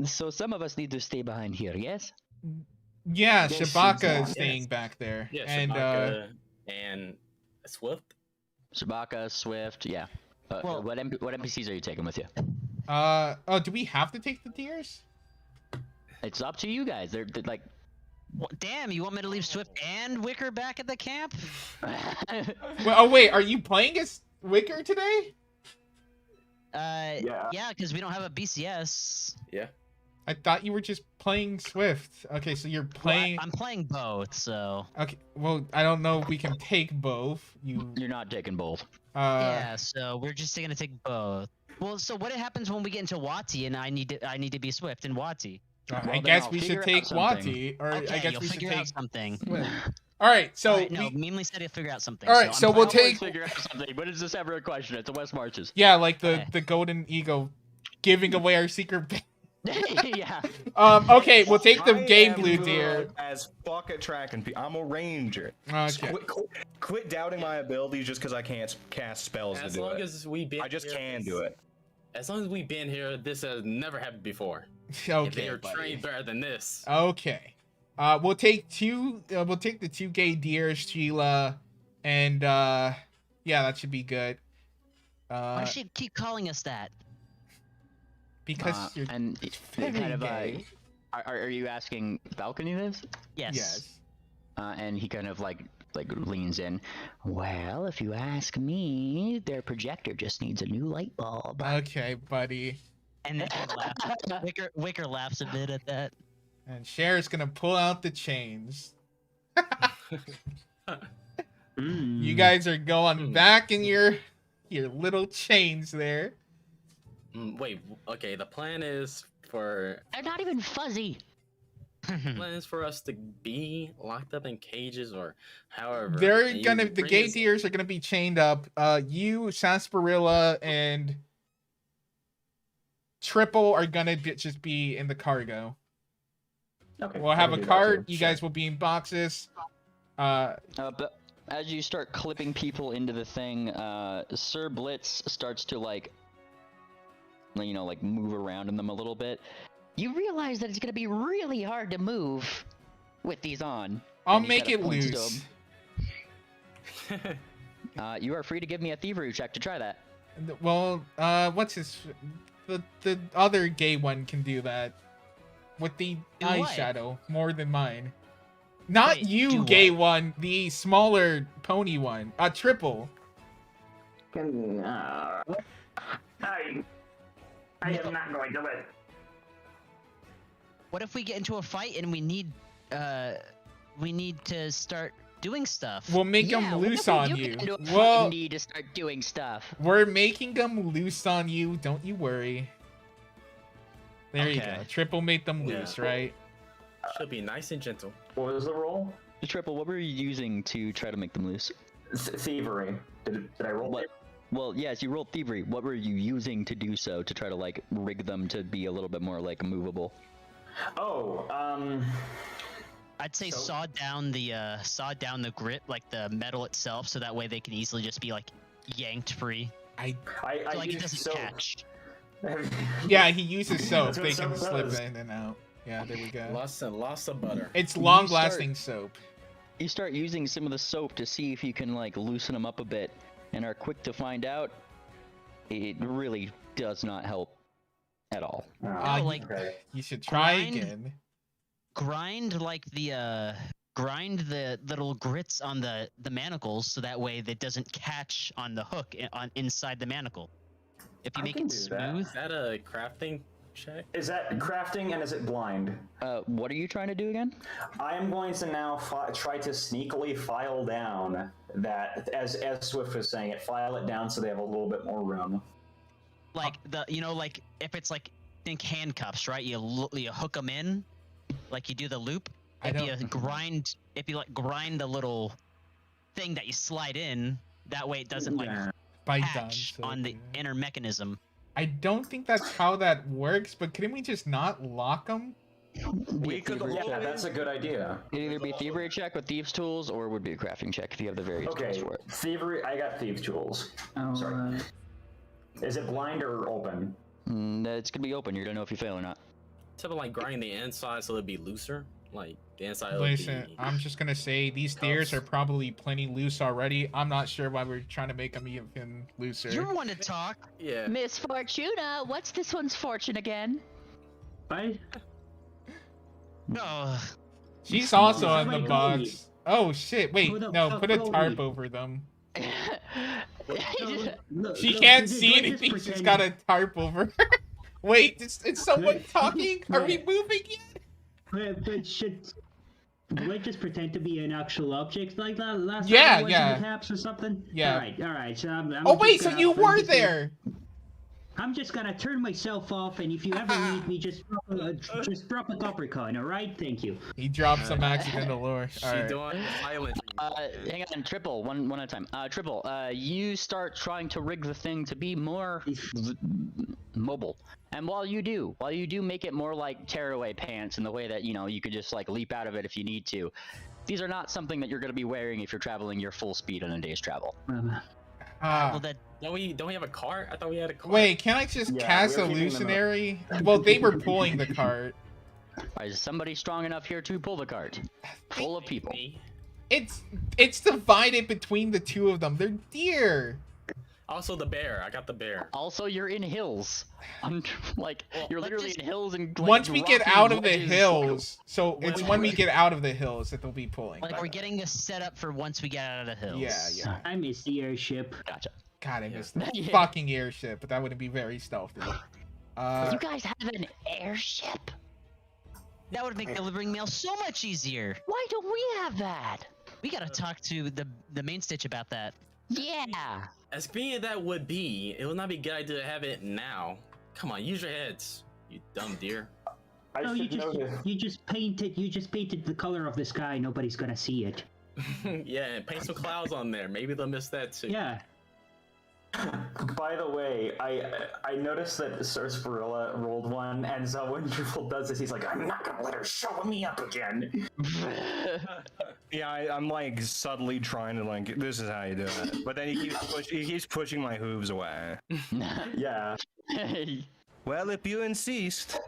So some of us need to stay behind here. Yes. Yeah, Yes, Shabaka is yes. staying back there. Yeah, and Shabaka and Swift. Shabaka, Swift, yeah. Well- what NPCs are you taking with you? do we have to take the deers? It's up to you guys. They're like. Damn, you want me to leave Swift and Wicker back at the camp? Well, oh wait, are you playing as Wicker today? Yeah, because we don't have a BCS. Yeah. I thought you were just playing Swift. Okay, so you're Well, playing. I'm playing both, so Okay, well, I don't know if we can take both. You're not taking both. yeah. So we're just gonna take both. Well, so what happens when we get into Wati and I need to be Swift in Wati? Well, I then guess I'll we figure should out take something. Wati, or Okay, I guess you'll we should figure take out something. Swift. All right, so Alright, no, we, Meemly said he'll figure out something. Alright, so I'm we'll playing- take- Figure out something, but it's just ever a question. It's a West Marches. yeah, like the Okay. the golden eagle giving away our secret. Yeah. Okay, we'll take the I gay am blue good deer. as fuck at tracking people. I'm a ranger. Okay. Quit doubting my abilities just because I can't cast spells to As do long it. as we've been I just here, can do it. As long as we've been here, this has never happened before. If they Okay, are buddy. trained better than this. Okay. We'll take two. We'll take the 2 gay deers, Sheila, and yeah, that should be good. Why does she keep calling us that? Because you're and very kind of gay. are you asking Balcony this? Yes. Yes. And he kind of like leans in. Well, if you ask me, their projector just needs a new light bulb. Okay, buddy. And then he laughs. Wicker laughs a bit at that. And Cher's gonna pull out the chains. You guys are going back in your little chains there. Wait, okay, the plan is for They're not even fuzzy. for us to be locked up in cages or however. They're and you gonna the bring gay us- deers are gonna be chained up. You, Sarsaparilla, and Triple are gonna just be in the cargo. Okay. We'll I have can a do that cart. too. You Sure. guys will be in boxes. But as you start clipping people into the thing, Sir Blitz starts to like move around in them a little bit. You realize that it's gonna be really hard to move with these on. I'll And he make kinda it points to loose. them. You are free to give me a thievery check to try that. Well, what's his? The other gay one can do that with the Do what? eyeshadow more than mine. Not Wait, you, do gay what? one. The smaller pony one. Triple. I am not going to let. What if we get into a fight and we need to start doing stuff? We'll make Yeah, them what loose if we on do you. get into a fight Well, and need to start doing stuff. we're making them loose on you. Don't you worry. There you Okay. go. Triple made them Yeah. loose, right? Should be nice and gentle. What was the roll? Triple, what were you using to try to make them loose? Thievery. Did I roll? What? Well, yes, you rolled thievery. What were you using to do so to try to like rig them to be a little bit more like movable? Oh, I'd say So- saw down the grip, like the metal itself, so that way they can easily just be like yanked free. I So, like it used doesn't soap. catch. Yeah, he uses soap. That's what They can soap slip does. in and out. Yeah, there we go. Lots and lots of butter. It's long-lasting soap. You start using some of the soap to see if you can like loosen them up a bit, and are quick to find out it really does not help at all. No, like okay. You should try grind. again. grind like the grind the little grits on the manacles so that way that doesn't catch on the hook on inside the manacle. If you I make can it do that. smooth, Is that a crafting check? Is that crafting and is it blind? What are you trying to do again? I am going to now try to sneakily file down that, as Swift was saying it, file it down so they have a little bit more room. like like if it's like think handcuffs, right? You hook them in, like you do the loop. I If you don't- grind the little thing that you slide in, that way it doesn't like By catch done, so, on the yeah. inner mechanism. I don't think that's how that works, but couldn't we just not lock them? We could Yeah, that's a good idea. It'd either be a thievery check with thieves' tools, or it would be a crafting check if you have the various tools Okay, for it. thievery. I got thieves tools. Oh, Sorry. Is it blind or open? It's gonna be open. You don't know if you fail or not. Something like grinding the inside so it'd be looser. Like the inside would Listen, be. I'm just gonna say these deers are probably plenty loose already. I'm not sure why we're trying to make them even looser. You're one to talk. Yeah. Miss Fortuna, what's this one's fortune again? I No. She's also It's in the like box. Goldie. Oh shit! Wait, Who the no, fuck put a Goldie? tarp over them. Look, She look, can't do see I just anything. She's pretend- got a tarp over her. Wait, is someone talking? Are we moving yet? But do I just pretend to be an actual object like that last Yeah, time I was yeah. in the caps or something? Yeah. All right. So I'm Oh just wait, so gonna- you I'm were just gonna- there. I'm just gonna turn myself off, and if you ever need me, just drop a copper coin. All right, thank you. He dropped some accidental lore. She All right. doing silent. Hang on, Triple, one at a time. Triple, you start trying to rig the thing to be more mobile. And while you do make it more like tearaway pants in the way that, you know, you could just like leap out of it if you need to, these are not something that you're going to be wearing if you're traveling your full speed on a day's travel. Well, that Don't we have a cart? I thought we had a cart. Wait, can't I just Yeah, cast we were keeping them illusionary? Well, they were pulling the cart. Is somebody strong enough here to pull the cart? Full of people. Me. It's divided between the two of them. They're deer. Also the bear. I got the bear. Also, you're in hills. Like, you're let's literally just- in hills and like, Once we get rocky out of the ledges. hills, so it's Wait, when we wait. get out of the hills that they'll be pulling. like by we're then. getting this set up for once we get out of the hills. Yeah. I miss the airship. Gotcha. God, I missed that Yeah. fucking airship, but that would be very stealthy. You guys have an airship? That would make delivering mail so much easier. Why don't we have that? We gotta talk to the main stitch about that. Yeah. As convenient that would be, it would not be a good idea to have it now. Come on, use your heads, you dumb deer. I No, should know this. you just painted the color of the sky. Nobody's gonna see it. Yeah, and paint some clouds on there. Maybe they'll miss that too. Yeah. By the way, I noticed that Sarsaparilla rolled one, and so when Drupal does this, he's like, I'm not gonna let her show me up again. Yeah, I'm like subtly trying to like, this is how you do it. But then he keeps pushing my hooves away. Yeah. Well, if you insist.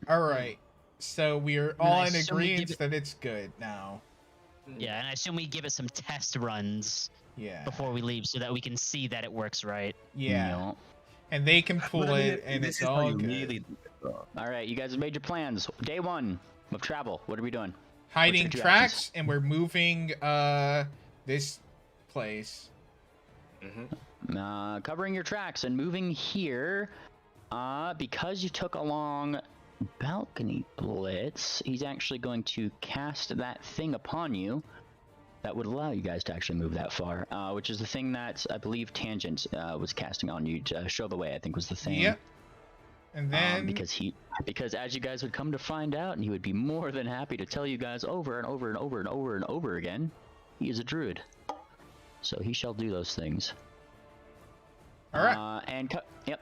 All right, so we're all in Nice, so we give agreement it- that it's good now. Yeah, and I assume we give it some test runs Yeah. before we leave so that we can see that it works right. Yeah. No. And they can pull But I mean, it, and this it's is how all you good. really do it, though. All right, you guys have made your plans. Day 1 of travel. What are we doing? Hiding What's your two tracks, actions? and we're moving this place. Covering your tracks and moving here. Because you took a long balcony blitz, he's actually going to cast that thing upon you that would allow you guys to actually move that far, which is the thing that I believe Tangent was casting on you to show the way, I think was the thing. Yep. And then Because as you guys would come to find out, and he would be more than happy to tell you guys over and over and over and over and over again, he is a druid. So he shall do those things. all right.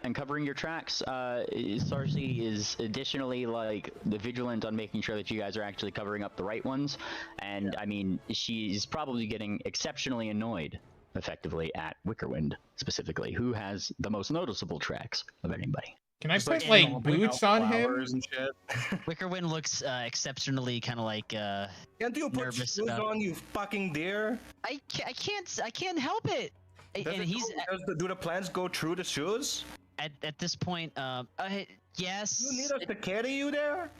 And covering your tracks, Sarsi is additionally like vigilant on making sure that you guys are actually covering up the right ones. And I mean, she's probably getting exceptionally annoyed, effectively, at Wickerwind specifically, who has the most noticeable tracks of anybody. Can I Just, put you like know, putting boots out on him? flowers and shit. Wickerwind looks exceptionally kind of like Can't you put nervous shoes about- on, you fucking deer? I can't help it. Does And it he's do the plants go through the shoes? at this point. Yes. You need us to carry you there?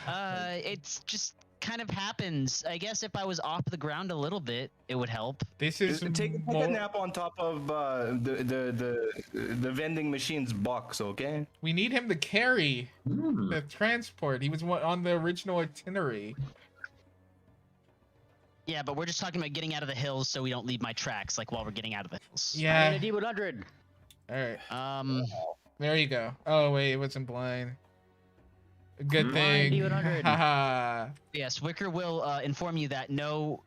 It's just kind of happens. I guess if I was off the ground a little bit, it would help. This is Take a more- nap on top of the vending machine's box, okay? we need him to carry the transport. He was on the original itinerary. Yeah, but we're just talking about getting out of the hills so we don't leave my tracks like while we're getting out of the hills. Yeah. I need a D100. All right. Yeah. There you go. Oh wait, it wasn't blind. Good thing. D100. Haha. Yes, Wicker will inform you that no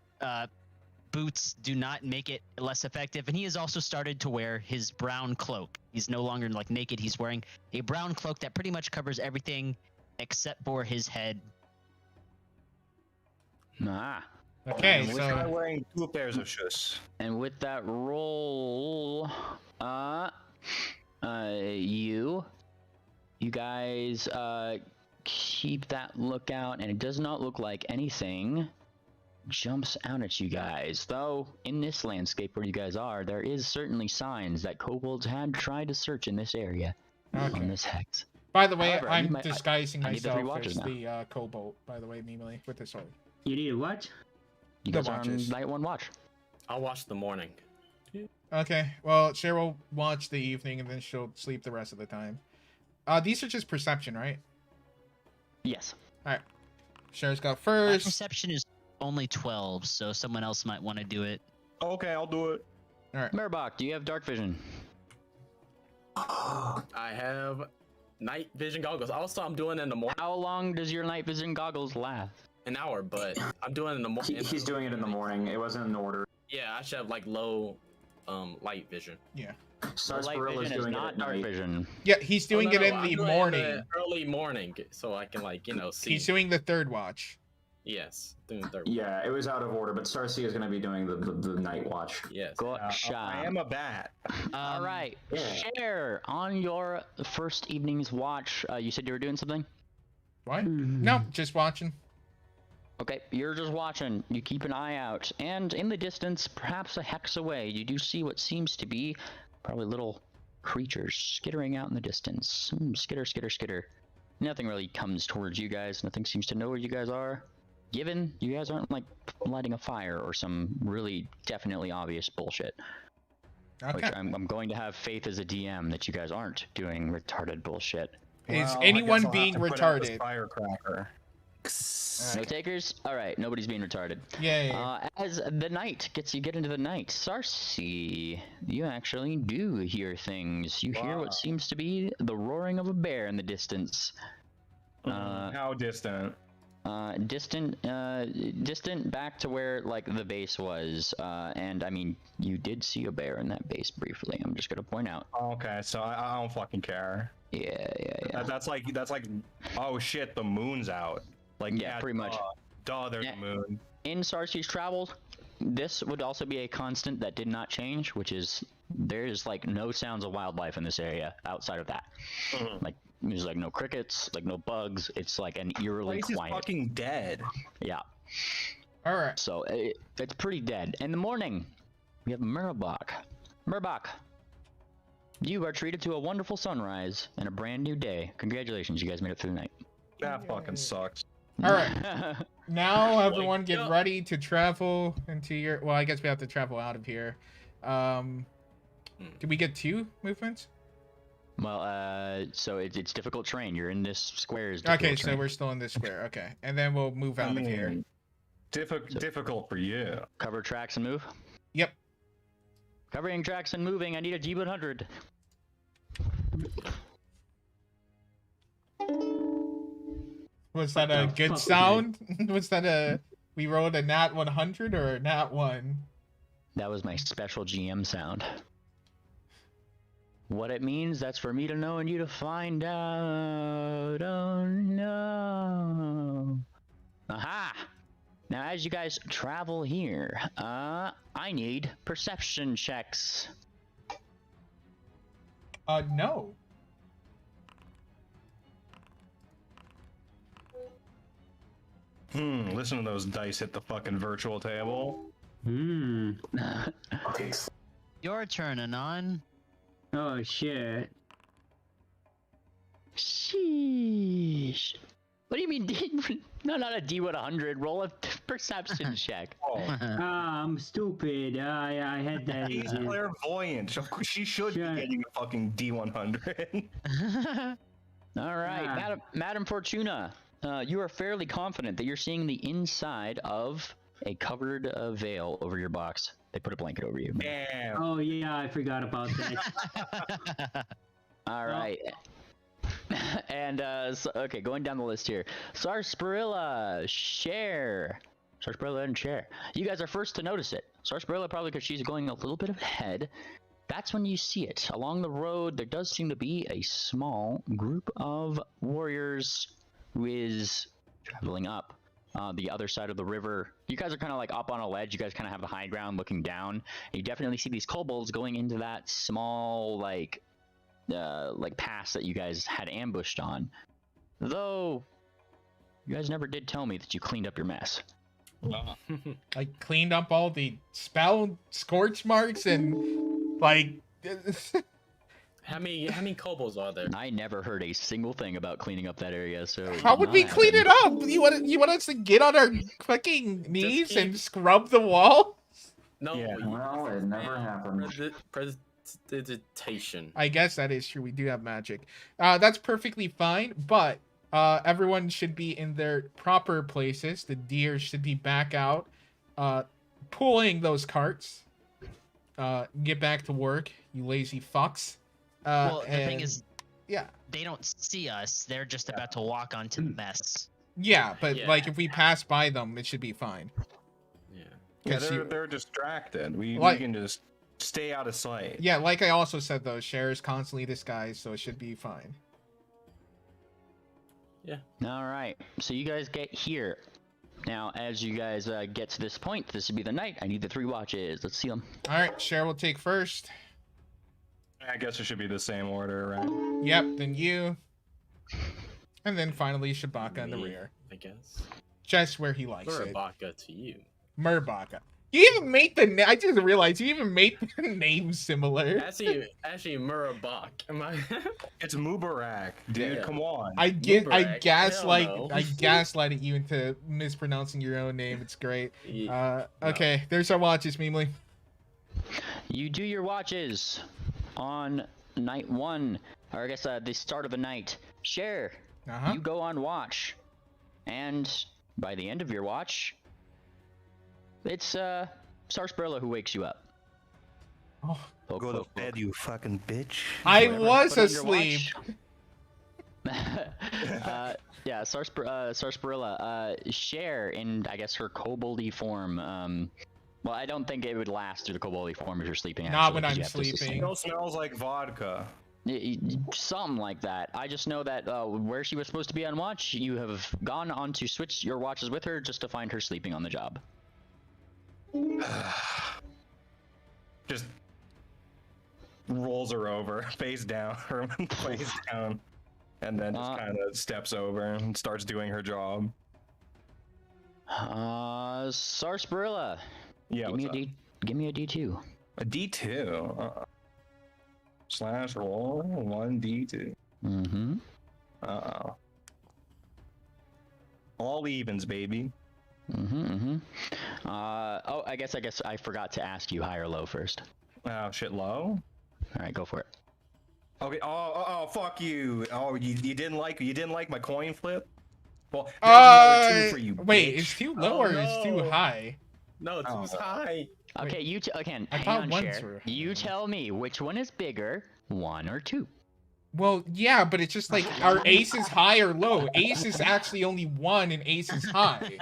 boots do not make it less effective, and he has also started to wear his brown cloak. He's no longer like naked. He's wearing a brown cloak that pretty much covers everything except for his head. Okay, This guy so wearing 2 pairs of shoes. And with that roll, you guys keep that lookout, and it does not look like anything jumps out at you guys. Though in this landscape where you guys are, there is certainly signs that kobolds had tried to search in this area on okay. this hex. By the way, However, I need I'm my- disguising I need the myself 3 watches as now. the cobalt. By the way, Mimily, with the sword. You need a what? You The guys are on watches. night 1 watch. I'll watch the morning. Okay. Well, Cheryl will watch the evening, and then she'll sleep the rest of the time. These are just perception, right? Yes. Cheryl's got My first. perception is only 12, so someone else might want to do it. Okay, I'll do it. All right. Merbach, do you have dark vision? I have night vision goggles. Also, I'm doing it in the morning. How long does your night vision goggles last? An hour, but I'm doing it in the morning. He's doing it in the morning. It wasn't in order. Yeah, I should have like low light vision. Yeah. Light Sarsarilla's vision is doing it not at dark night. vision. Yeah, he's doing Oh, no, it in I'm the doing morning. early morning, so I can see. He's doing the third watch. Yes, doing the third. Yeah, it was out of order, but Sarsia is going to be doing the night watch. Yes. Gotcha. I am a bat. All right, yeah. Share, on your first evening's watch, you said you were doing something? What? No, just watching. Okay, you're just watching. You keep an eye out. And in the distance, perhaps a hex away, you do see what seems to be probably little creatures skittering out in the distance. Skitter, skitter, skitter. Nothing really comes towards you guys. Nothing seems to know where you guys are. Given you guys aren't like lighting a fire or some really definitely obvious bullshit. Okay. Which I'm going to have faith as a DM that you guys aren't doing retarded bullshit. Is Well, I anyone guess I'll being have to put out this retarded? Firecracker. No takers? Alright, nobody's being retarded. Yay. As the night get into the night, Sarsi, you actually do hear things. You hear Wow. what seems to be the roaring of a bear in the distance. How distant? Distant back to where like the base was. And I mean, you did see a bear in that base briefly. I'm just gonna point out. Okay, so I don't fucking care. Yeah. That's like, oh shit, the moon's out. Like, Yeah, pretty much. Duh, there's Yeah. the moon. In Sarsi's travels, this would also be a constant that did not change, which is there's like no sounds of wildlife in this area outside of that. Like there's like no crickets, like no bugs. It's like an eerily Place is quiet. fucking dead. Yeah. All right. So it's pretty dead. In the morning, we have Murbach. Murbach, you are treated to a wonderful sunrise and a brand new day. Congratulations, you guys made it through the night. That fucking sucks. All right. Now everyone get yeah. ready to travel into your. Well, I guess we have to travel out of here. Did we get 2 movements? Well, so it's difficult terrain. You're in this square. Is Okay, difficult so terrain. we're still in this square. Okay, and then we'll move out of here. Difficult for you. Cover tracks and move. Yep. Covering tracks and moving. I need a D100. Was that a good sound? Was that a? We rolled a nat 100 or a nat 1? That was my special GM sound. What it means, that's for me to know and you to find out. Oh no. Aha! Now, as you guys travel here, I need perception checks. No. Listen to those dice hit the fucking virtual table. Okay. Your turn, Anon. Oh shit. Sheesh. What do you mean? No, not a D100. Roll a perception check. Ah, I'm stupid. I had that. She's clairvoyant. She should be Shut- getting a fucking D100. All right, Ah. Madam Fortuna, you are fairly confident that you're seeing the inside of a covered veil over your box. They put a blanket over you. Damn. Oh yeah, I forgot about that. All right. And okay, going down the list here. Sarsaparilla, Share. Sarsaparilla and Share. You guys are first to notice it. Sarsaparilla probably because she's going a little bit ahead. That's when you see it. Along the road, there does seem to be a small group of warriors who is traveling up the other side of the river. You guys are kind of like up on a ledge. You guys kind of have the high ground looking down. You definitely see these kobolds going into that small like pass that you guys had ambushed on. Though, you guys never did tell me that you cleaned up your mess. I cleaned up all the spell scorch marks and like. How many kobolds are there? I never heard a single thing about cleaning up that area, so... How would we not clean it happening. up? You want us to get on our fucking knees keep- and scrub the wall? No. Yeah. Well, it never happened. Presentation. I guess that is true. We do have magic. That's perfectly fine, but everyone should be in their proper places. The deer should be back out, pulling those carts. Get back to work, you lazy fucks. Well, the thing and- is, yeah, they don't see us. They're just about to walk onto the mess. yeah, but Yeah. like if we pass by them, it should be fine. Yeah. Yeah, 'Cause you- they're distracted. We Like- can just stay out of sight. Yeah, like I also said though, Cher is constantly disguised, so it should be fine. Yeah. All right, so you guys get here. Now, as you guys get to this point, this would be the night. I need the 3 watches. Let's see them. All right, Cher will take first. I guess it should be the same order, right? Yep, then you. And then finally Shabaka in the Me, rear. I guess. Just where he likes it. Murabaka to you. Murbaka. You even made the I just realized you even made the name similar. Actually, Murabak. Am I? It's Mubarak, dude. Yeah. Come on. I Mubarak. gaslight Hell no. I gaslighted you into mispronouncing your own name. It's great. Yeah. Okay, there's our watches, Meemly. You do your watches on night 1, or I guess the start of the night. Cher, Uh-huh. you go on watch, and by the end of your watch, it's Sarsaparilla who wakes you up. Oh, Poke, Go to poke, bed, poke. you fucking bitch. I Whatever was happened on your asleep. watch. Yeah, Sarsaparilla, Cher in, I guess, her koboldy form. Well, I don't think it would last through the koboldy form if you're sleeping. Not when 'cause I'm you have to sleeping. sustain. It smells like vodka. Something like that. I just know that where she was supposed to be on watch, you have gone on to switch your watches with her just to find her sleeping on the job. Just rolls her over, face down, face down, and then just kind of steps over and starts doing her job. Sarsaparilla. Yeah, give what's me up? give me a D2. A D2. Slash roll 1D2. Mm-hmm. Uh-oh. All evens, baby. Oh, I guess I forgot to ask you high or low first. Oh shit, low. All right, go for it. Okay. Oh, fuck you. Oh, you didn't like my coin flip. Well, there's another 2 for you. Wait, bitch. it's too low Oh, or it's too no. high? No, it's Oh. too high. Okay, again. I Hang thought on, one's Cher. were- You tell me which one is bigger, 1 or 2. Well, yeah, but it's just like, are aces high or low? Ace is actually only 1 and ace is high.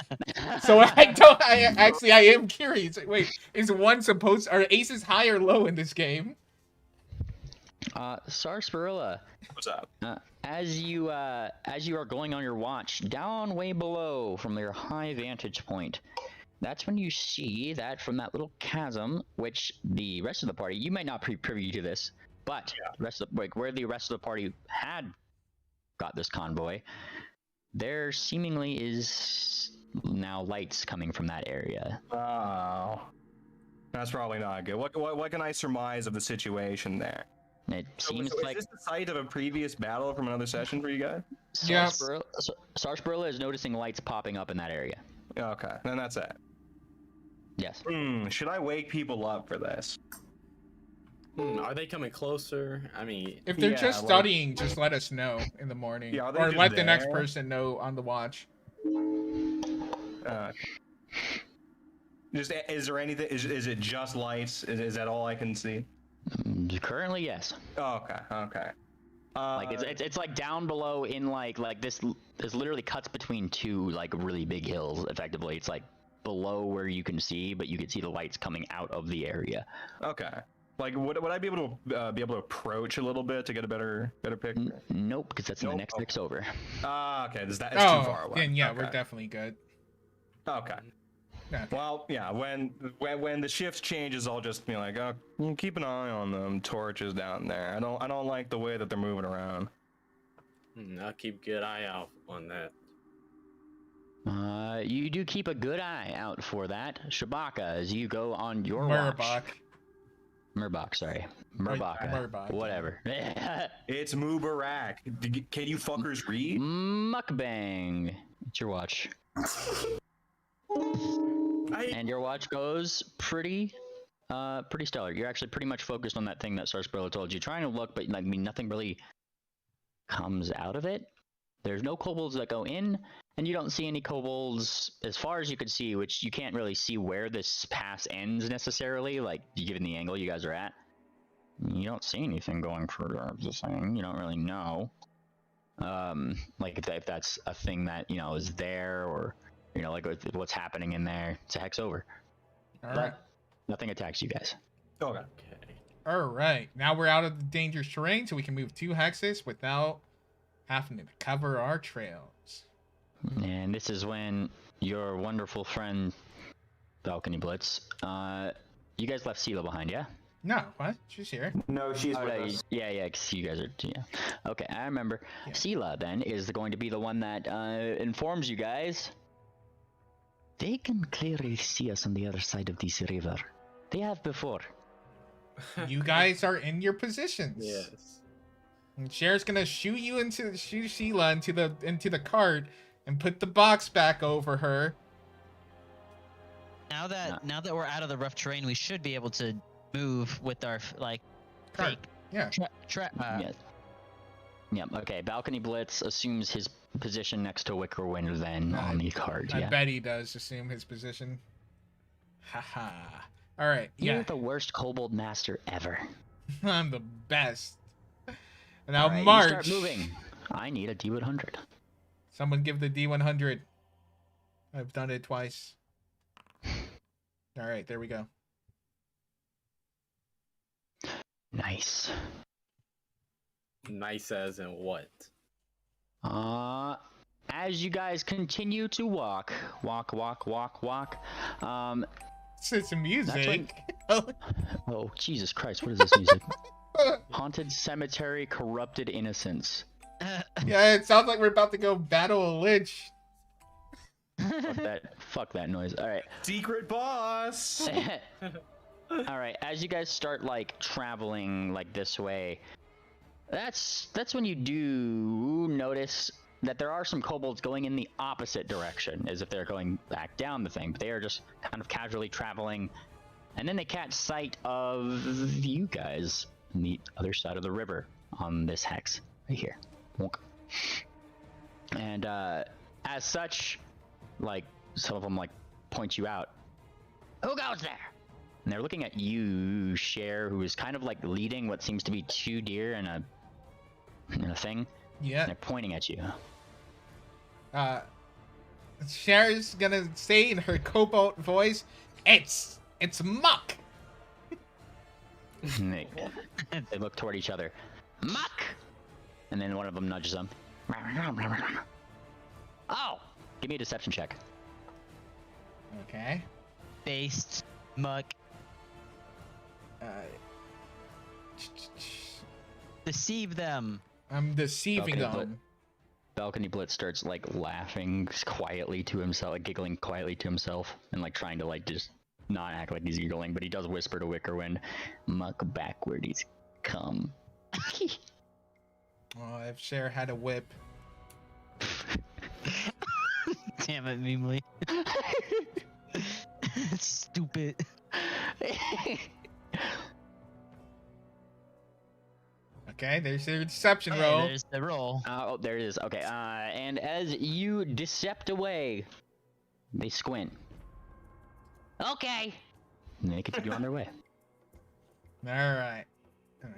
So I am curious. Wait, is 1 supposed, are aces high or low in this game? Sarsaparilla, What's up? as you are going on your watch, down way below from your high vantage point, that's when you see that from that little chasm, which the rest of the party, you might not be privy to this, but the rest of where the rest of the party had got this convoy, there seemingly is now lights coming from that area. Oh, that's probably not good. What can I surmise of the situation there? It seems So like is this the site of a previous battle from another session for you guys? Yeah. Sarsaparilla is noticing lights popping up in that area. Okay, then that's it. Yes. Should I wake people up for this? Are they coming closer? I mean, If they're Yeah, just like- studying, just let us know in the morning. Yeah, are they or just let the next there? person know on the watch. Just is there anything? Is it just lights? Is that all I can see? Currently, yes. Oh, okay. Like it's like down below in like this literally cuts between 2 like really big hills. Effectively, it's like below where you can see, but you can see the lights coming out of the area. Okay. Like would I be able to approach a little bit to get a better picture? Nope, because that's in the Nope. next fix over. Okay. It's too Oh, far away. then yeah, Okay. we're definitely good. Okay. Okay. Well, yeah. When the shift changes, I'll just be like, oh, keep an eye on them torches down there. I don't like the way that they're moving around. I'll keep good eye out on that. You do keep a good eye out for that, Shabaka, as you go on your watch. Murbach. Murbach, sorry. Murbaka. Murbach. Whatever. It's Mubarak. Can you fuckers read? Mukbang. It's your watch. And your watch goes pretty stellar. You're actually pretty much focused on that thing that Sarsaparilla told you. Trying to look, but I mean, nothing really comes out of it. There's no kobolds that go in, and you don't see any kobolds as far as you could see, which you can't really see where this pass ends necessarily, like, given the angle you guys are at. You don't see anything going further, this thing. You don't really know. Like, if that's a thing that, is there, or, like, what's happening in there. It's a hex over. All But right. nothing attacks you guys. Okay. Okay. All right, now we're out of the dangerous terrain, so we can move 2 hexes without having to cover our trails. And this is when your wonderful friend, Balcony Blitz, you guys left Sela behind, yeah? No, what? She's here. No, she's Oh, with no, us. yeah, because you guys are, yeah. Okay, I remember. Yeah. Sela, then, is going to be the one that informs you guys. They can clearly see us on the other side of this river. They have before. You guys are in your positions. Yes. And Cher's gonna shoot Sheila into the cart and put the box back over her. Now that we're out of the rough terrain, we should be able to move with our Cart. fake Yeah. Yeah. Yep, okay. Balcony Blitz assumes his position next to Wickerwind then on the card, I yeah. bet he does assume his position. Haha. All right. You're Yeah. the worst kobold master ever. I'm the best. And now Alright, march. you start moving. I need a D100. Someone give the D100. I've done it twice. All right, there we go. Nice. Nice as in what? As you guys continue to walk, It's some music. oh, Jesus Christ, what is this music? Haunted Cemetery, Corrupted Innocence. Yeah, it sounds like we're about to go battle a lich. Fuck that noise. Alright. Secret boss. Alright, as you guys start, like, traveling, like, this way, that's when you do notice that there are some kobolds going in the opposite direction, as if they're going back down the thing, but they are just kind of casually traveling, and then they catch sight of you guys on the other side of the river on this hex right here. Wonk. And as such, like, some of them like point you out. Who goes there? And they're looking at you, Cher, who is kind of like leading what seems to be 2 deer and a thing. Yeah. And they're pointing at you. Cher's gonna say in her kobold voice, it's muck. And they look toward each other. Muck! And then one of them nudges them. Oh! Give me a deception check. Okay. Based muck. Deceive them. I'm deceiving Okay, them. Balcony Blitz starts like laughing quietly to himself, like giggling quietly to himself, and like trying to like just not act like he's giggling, but he does whisper to Wickerwind, "Muck backwards, come." Oh, if Cher had a whip. Damn it, Mimely. Stupid. Okay, there's your deception Hey, roll. there's the roll. Oh, there it is. Okay. And as you decept away, they squint. Okay. And they continue on their way. All right.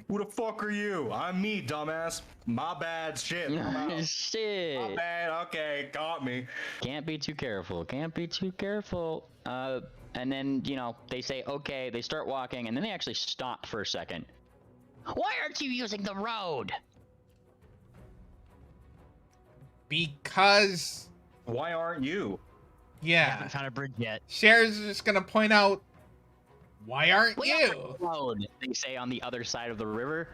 Who the fuck are you? I'm me, dumbass. My bad. Shit. I'm out. Shit. My bad. Okay, got me. Can't be too careful. Can't be too careful. And then, you know, they say, okay, they start walking, and then they actually stop for a second. Why aren't you using the road? Because, Why aren't you? I yeah, haven't found a bridge yet. Cher's just gonna point out, why aren't We you? are the road, they say on the other side of the river.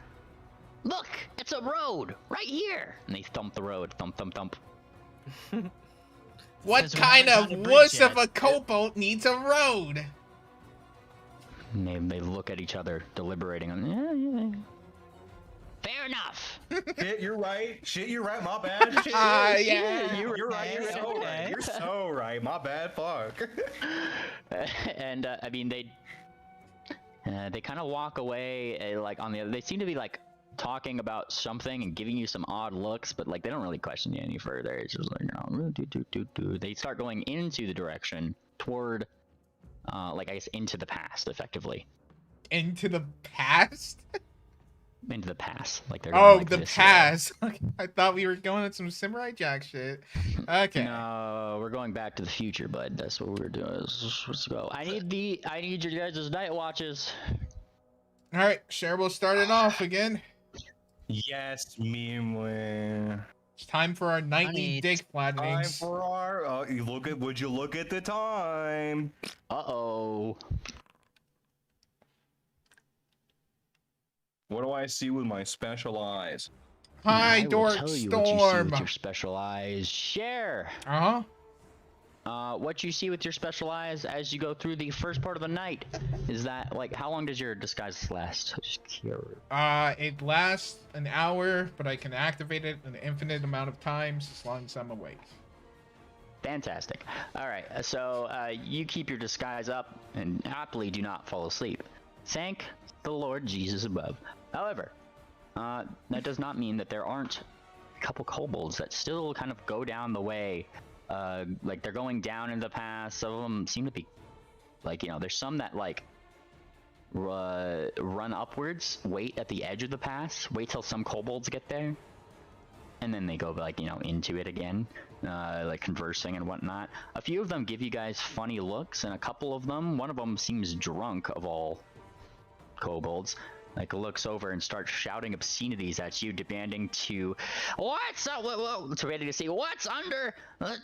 Look, it's a road right here. And they thump the road. Thump, thump, thump. What Because we kind haven't of found a wuss bridge of a yet. kobold needs a road? And they look at each other, deliberating on. Yeah. Fair enough. Shit, you're right. Shit, you're right. My bad. Shit, Yeah. you're right. You're so Okay. right. You're so right. My bad. Fuck. And I mean, they kind of walk away, like on the other. They seem to be like talking about something and giving you some odd looks, but like they don't really question you any further. It's just like, do. They start going into the direction toward, like I guess into the past, effectively. Into the past? Into the past, like they're. Oh, going like the this, past. I thought we were going on some Samurai Jack shit. Okay. No, we're going back to the future, bud. That's what we're doing. Let's go. I need you guys' night watches. All right, Cher will start it off again. Yes, Mimwe. It's time for our nightly Honey, dick Time flattenings. for our. You look at. Would you look at the time? Uh-oh. What do I see with my special eyes? Hi, I will Dork tell you what you see Storm. with your special eyes. Share. Uh-huh. What you see with your special eyes as you go through the first part of the night is that, like, how long does your disguise last? Just curious. It lasts an hour, but I can activate it an infinite amount of times as long as I'm awake. Fantastic. All right, so you keep your disguise up and happily do not fall asleep. Thank the Lord Jesus above. However, that does not mean that there aren't a couple kobolds that still kind of go down the way. Like they're going down in the pass. Some of them seem to be, like, you know, there's some that like run upwards, wait at the edge of the pass, wait till some kobolds get there, and then they go, like, you know, into it again, like conversing and whatnot. A few of them give you guys funny looks, and a couple of them, one of them seems drunk of all kobolds, like looks over and starts shouting obscenities at you, demanding to, what's up, ready to see what's under, and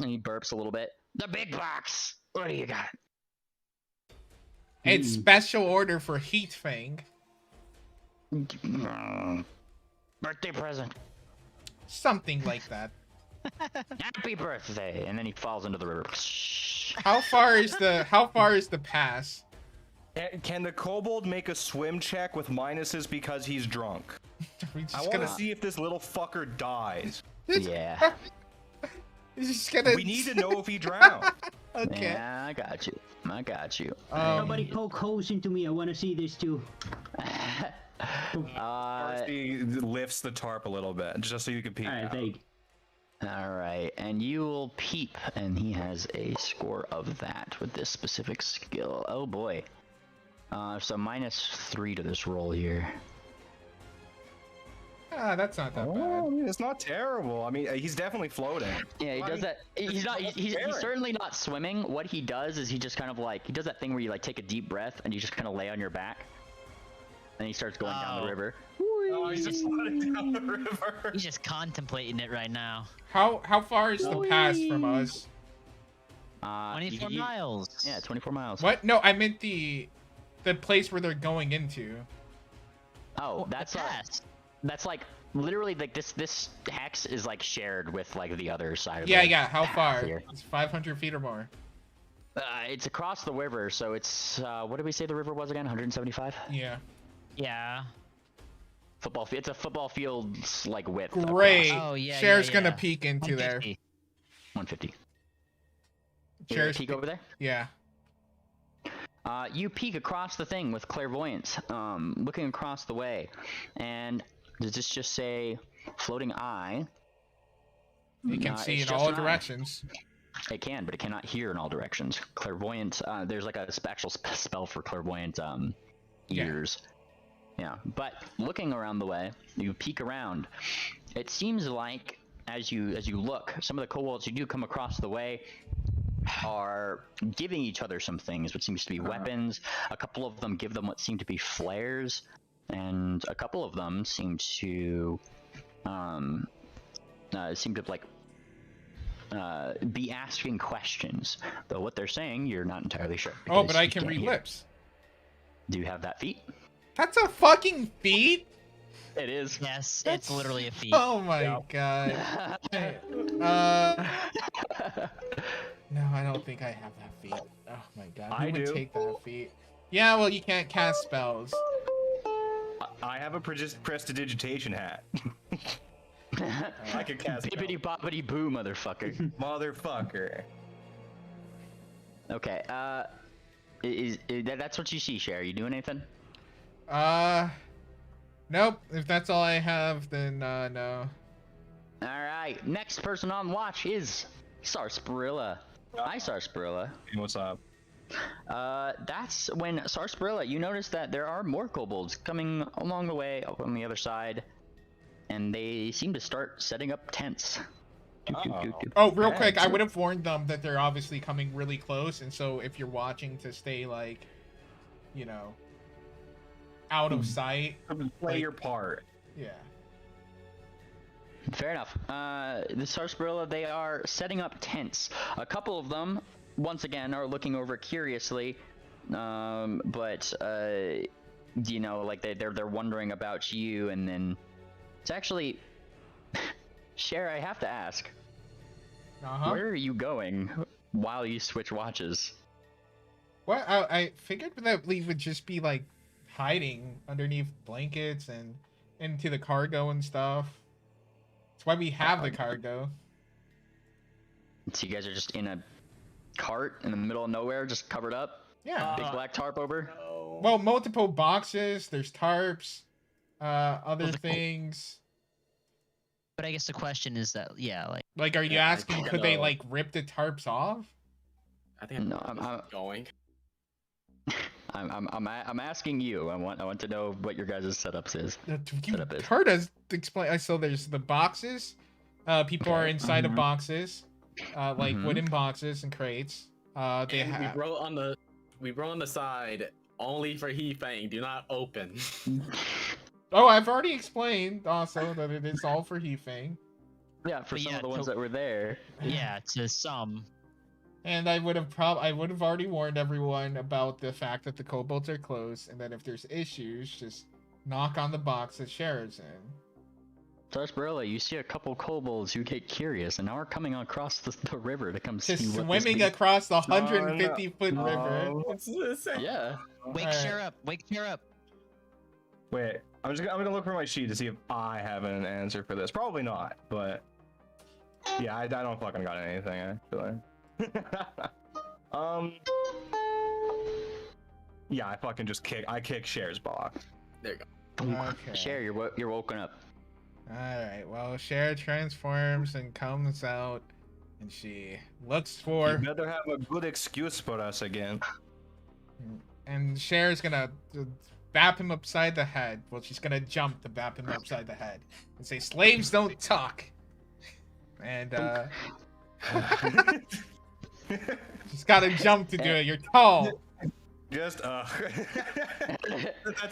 he burps a little bit. The big box. What do you got? It's special order for Heat Fang. Birthday present. Something like that. Happy birthday. And then he falls into the river. How far is the pass? Can the kobold make a swim check with minuses because he's drunk? We I just want to gonna, see if this little fucker dies. Yeah. He's just gonna. We need to know if he drowned. Okay. Yeah, I got you. I got you. Somebody poke holes into me. I want to see this too. He lifts the tarp a little bit, just so you can peek All right, out. thank you. Alright, and you will peep, and he has a score of that with this specific skill. Oh boy. So -3 to this roll here. That's not that Oh, bad. I mean, it's not terrible. I mean, he's definitely floating. Yeah, he I does mean, that. He's not. He's scary. certainly not swimming. What he does is he just kind of like he does that thing where you like take a deep breath and you just kind of lay on your back, and he starts going down the river. Oh, he's just floating down the river. He's just contemplating it right now. How far is the pass from us? 24 you- miles. Yeah, 24 miles. What? No, I meant the place where they're going into. Oh, that's pass. that's like literally like this hex is like shared with like the other side of Yeah, the yeah. How path far? here. It's 500 feet or more. It's across the river, so it's what did we say the river was again? 175 Yeah. Yeah. football field. It's a football field's like width. Great. across. Oh, yeah, Cher's yeah, gonna yeah. peek into there. 150. 150. Cher's Peek over there. Yeah. You peek across the thing with clairvoyance, looking across the way, and does this just say floating eye? You can see it's in just all an eye. directions. It can, but it cannot hear in all directions. Clairvoyant, there's like a special spell for clairvoyant Yeah. ears. Yeah, but looking around the way, you peek around. It seems like as you look, some of the kobolds you do come across the way are giving each other some things, what seems to be weapons. A couple of them give them what seem to be flares, and a couple of them seem to like be asking questions. Though what they're saying, you're not entirely sure. Oh, because but I you can can't read hear. lips. Do you have that feat? That's a fucking feat. It is. Yes, it's literally a feat. Oh my god. No, I don't think I have that feat. Oh my god. Who I would do. take that feat? Yeah, well, you can't cast spells. I have a prestidigitation hat. I could cast Bippity boppity boo, motherfucker. motherfucker. Okay, that's what you see, Cher. You doing anything? Nope. If that's all I have, then no. Alright, next person on watch is Sarsaparilla. Hi, Sarsaparilla. Hey, what's up? That's when Sarsaparilla, you notice that there are more kobolds coming along the way up on the other side, and they seem to start setting up tents. Oh, real Yeah, quick, I sure. would have warned them that they're obviously coming really close, and so if you're watching to stay like you know, out of sight. Play your part. Yeah. Fair enough. The sarsaparilla, they are setting up tents. A couple of them, once again, are looking over curiously, but you know, like they're wondering about you, and then it's actually, Cher, I have to ask, where are you going while you switch watches? Well, I figured that we would just be like hiding underneath blankets and into the cargo and stuff. That's why we have the cargo. So you guys are just in a cart in the middle of nowhere, just covered up? Yeah. Big black tarp over? No. Well, multiple boxes. There's tarps, other things. But I guess the question is that, yeah, like, Like, are you Yeah, I asking think I could they know. like rip the tarps off? I think No, I'm going. I'm asking you. I want to know what your guys' setup is. Setup is. Heard us explain. So there's the boxes. People are inside of boxes, like wooden boxes and crates. They And have. we wrote on the side only for He Fang. Do not open. Oh, I've already explained also that it is all for Hefang. Yeah, for But some yeah, of the ones to- that were there. yeah, to some. And I would have already warned everyone about the fact that the kobolds are closed, and that if there's issues, just knock on the box that Shara's in. Sarsaparilla, you see a couple kobolds who get curious and now are coming across the river to come Just see what swimming this across the 150-foot no. river. It's the same. Yeah. Wake Alright. Cher up. Wake Cher up. Wait, I'm gonna look for my sheet to see if I have an answer for this. Probably not, but yeah, I don't fucking got anything actually. Yeah, I fucking just kick Cher's box. There you go. Okay. Cher, you're woken up. Alright, well, Shara transforms and comes out, and she looks You for... better have a good excuse for us again. And Cher's gonna bap him upside the head. Well, she's gonna jump to bap him upside the head. And say, slaves don't talk! And, she's gotta jump to do it. You're tall. Just that's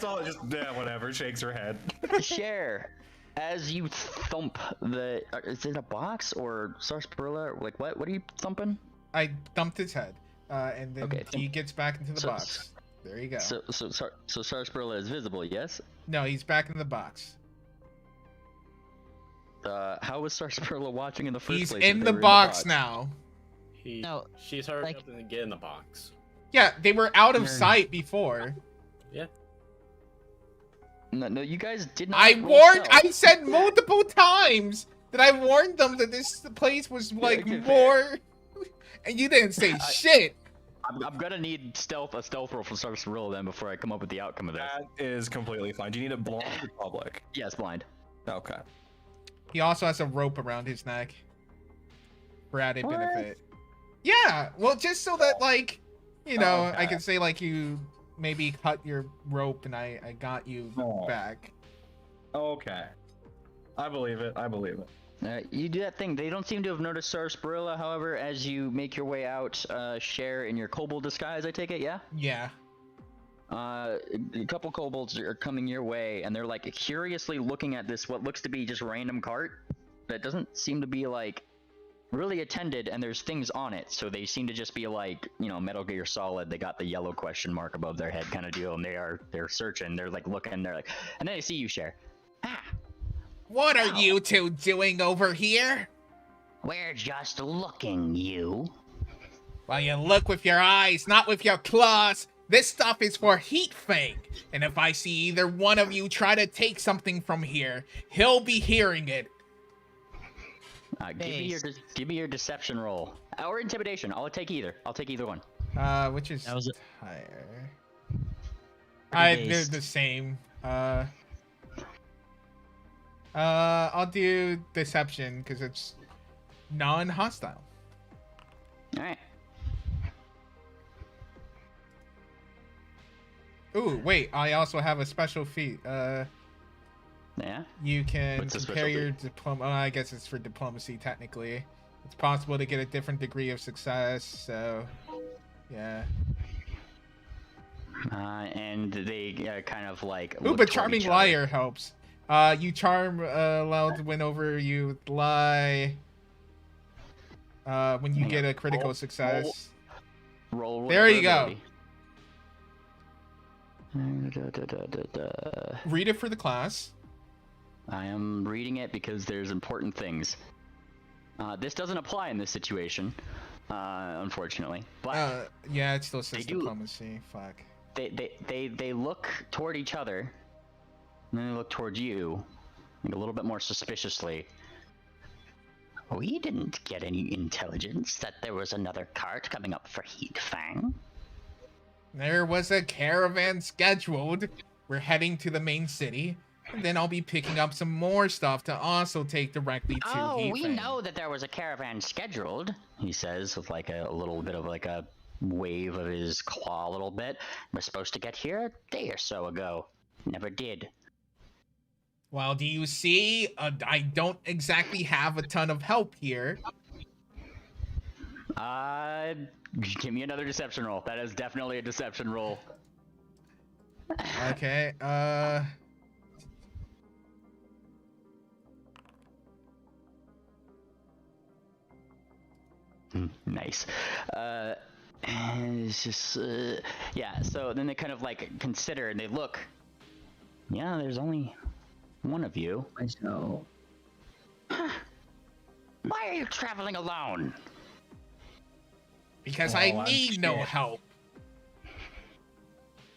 all. Just yeah, whatever. Shakes her head. Cher, as you thump the, is it a box or sarsaparilla? Like what are you thumping? I thumped his head. And then Okay, he gets back into the so- box. There you go. So sarsaparilla is visible, yes? No, he's back in the box. How was sarsaparilla watching in the first He's place? if in they the were box now. No, She's hurried like- up and get in the box. Yeah, they were out of sight before. Yeah. No, you guys did not. I roll warned. stealth. I said multiple times that I warned them that this place was like okay, more. And you didn't say shit. I'm gonna need a stealth roll from sarsaparilla then before I come up with the outcome of this. That is completely fine. Do you need it blind or public? Yes, blind. Okay. He also has a rope around his neck for added benefit. Yeah, well, just so that like, you know, I Okay. can say like you maybe cut your rope and I got you Oh. back. Okay. I believe it. I believe it. You do that thing. They don't seem to have noticed sarsaparilla. However, as you make your way out, Cher in your kobold disguise, I take it, yeah? Yeah. A couple kobolds are coming your way, and they're like curiously looking at this what looks to be just random cart that doesn't seem to be like really attended, and there's things on it, so they seem to just be like, you know, Metal Gear Solid. They got the yellow question mark above their head kind of deal, and they're searching. They're like looking. They're like, and then they see you, Cher. Ah, What are you two doing over here? we're just looking, you. Well, you look with your eyes, not with your claws. This stuff is for Heat Fang, and if I see either one of you try to take something from here, he'll be hearing it. Give me your deception roll or intimidation. I'll take either. I'll take either one. Which is That was higher? Pretty They're based. the same. I'll do deception because it's non-hostile. All right. Ooh, wait, I also have a special feat. Yeah. You can What's the compare special your diploma. I guess it's for diplomacy, technically. It's possible to get a different degree of success, so... Yeah. And they kind of like. Ooh, look but toward charming each other. liar helps. You charm allowed to win over you lie. When you Hang get on. a critical success. Roll. There you go. ability. Read it for the class. I am reading it because there's important things. This doesn't apply in this situation, unfortunately. But Yeah, it still says They do- diplomacy. Fuck. they look toward each other, and then they look towards you, like a little bit more suspiciously. We didn't get any intelligence that there was another cart coming up for Heat Fang. There was a caravan scheduled. We're heading to the main city. And then I'll be picking up some more stuff to also take directly to Oh, we Heatfang. know that there was a caravan scheduled, he says, with like a little bit of like a wave of his claw a little bit. We're supposed to get here a day or so ago. Never did. Well, do you see? I don't exactly have a ton of help here. Give me another deception roll. That is definitely a deception roll. Okay, Nice. And it's just, yeah, so then they kind of like consider and they look. Yeah, there's only one of you. So, Why are you traveling alone? because Well, I I'm need no scared. help.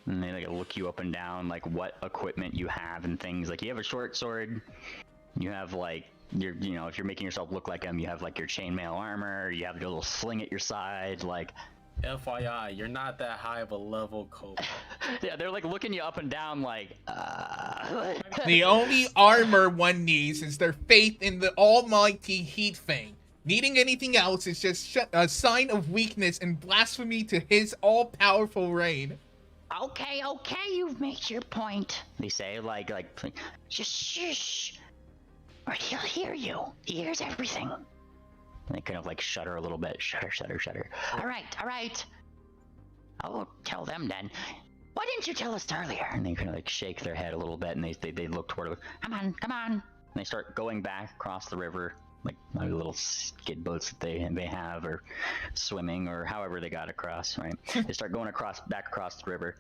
And they like look you up and down, like what equipment you have and things. Like you have a short sword, you have like your, you know, if you're making yourself look like him, you have like your chainmail armor, you have your little sling at your side, like. FYI, you're not that high of a level, Kobe. Yeah, they're like looking you up and down, like. The only armor one needs is their faith in the almighty Heatfang. Needing anything else is just a sign of weakness and blasphemy to his all-powerful reign. Okay, you've made your point. They say, like, just shush, or he'll hear you. He hears everything. And they kind of like shudder a little bit. Shudder. All right. I won't tell them then. Why didn't you tell us earlier? And they kind of like shake their head a little bit, and they look toward it. Come on. And they start going back across the river, like little skid boats that they have, or swimming, or however they got across. Right? They start going back across the river,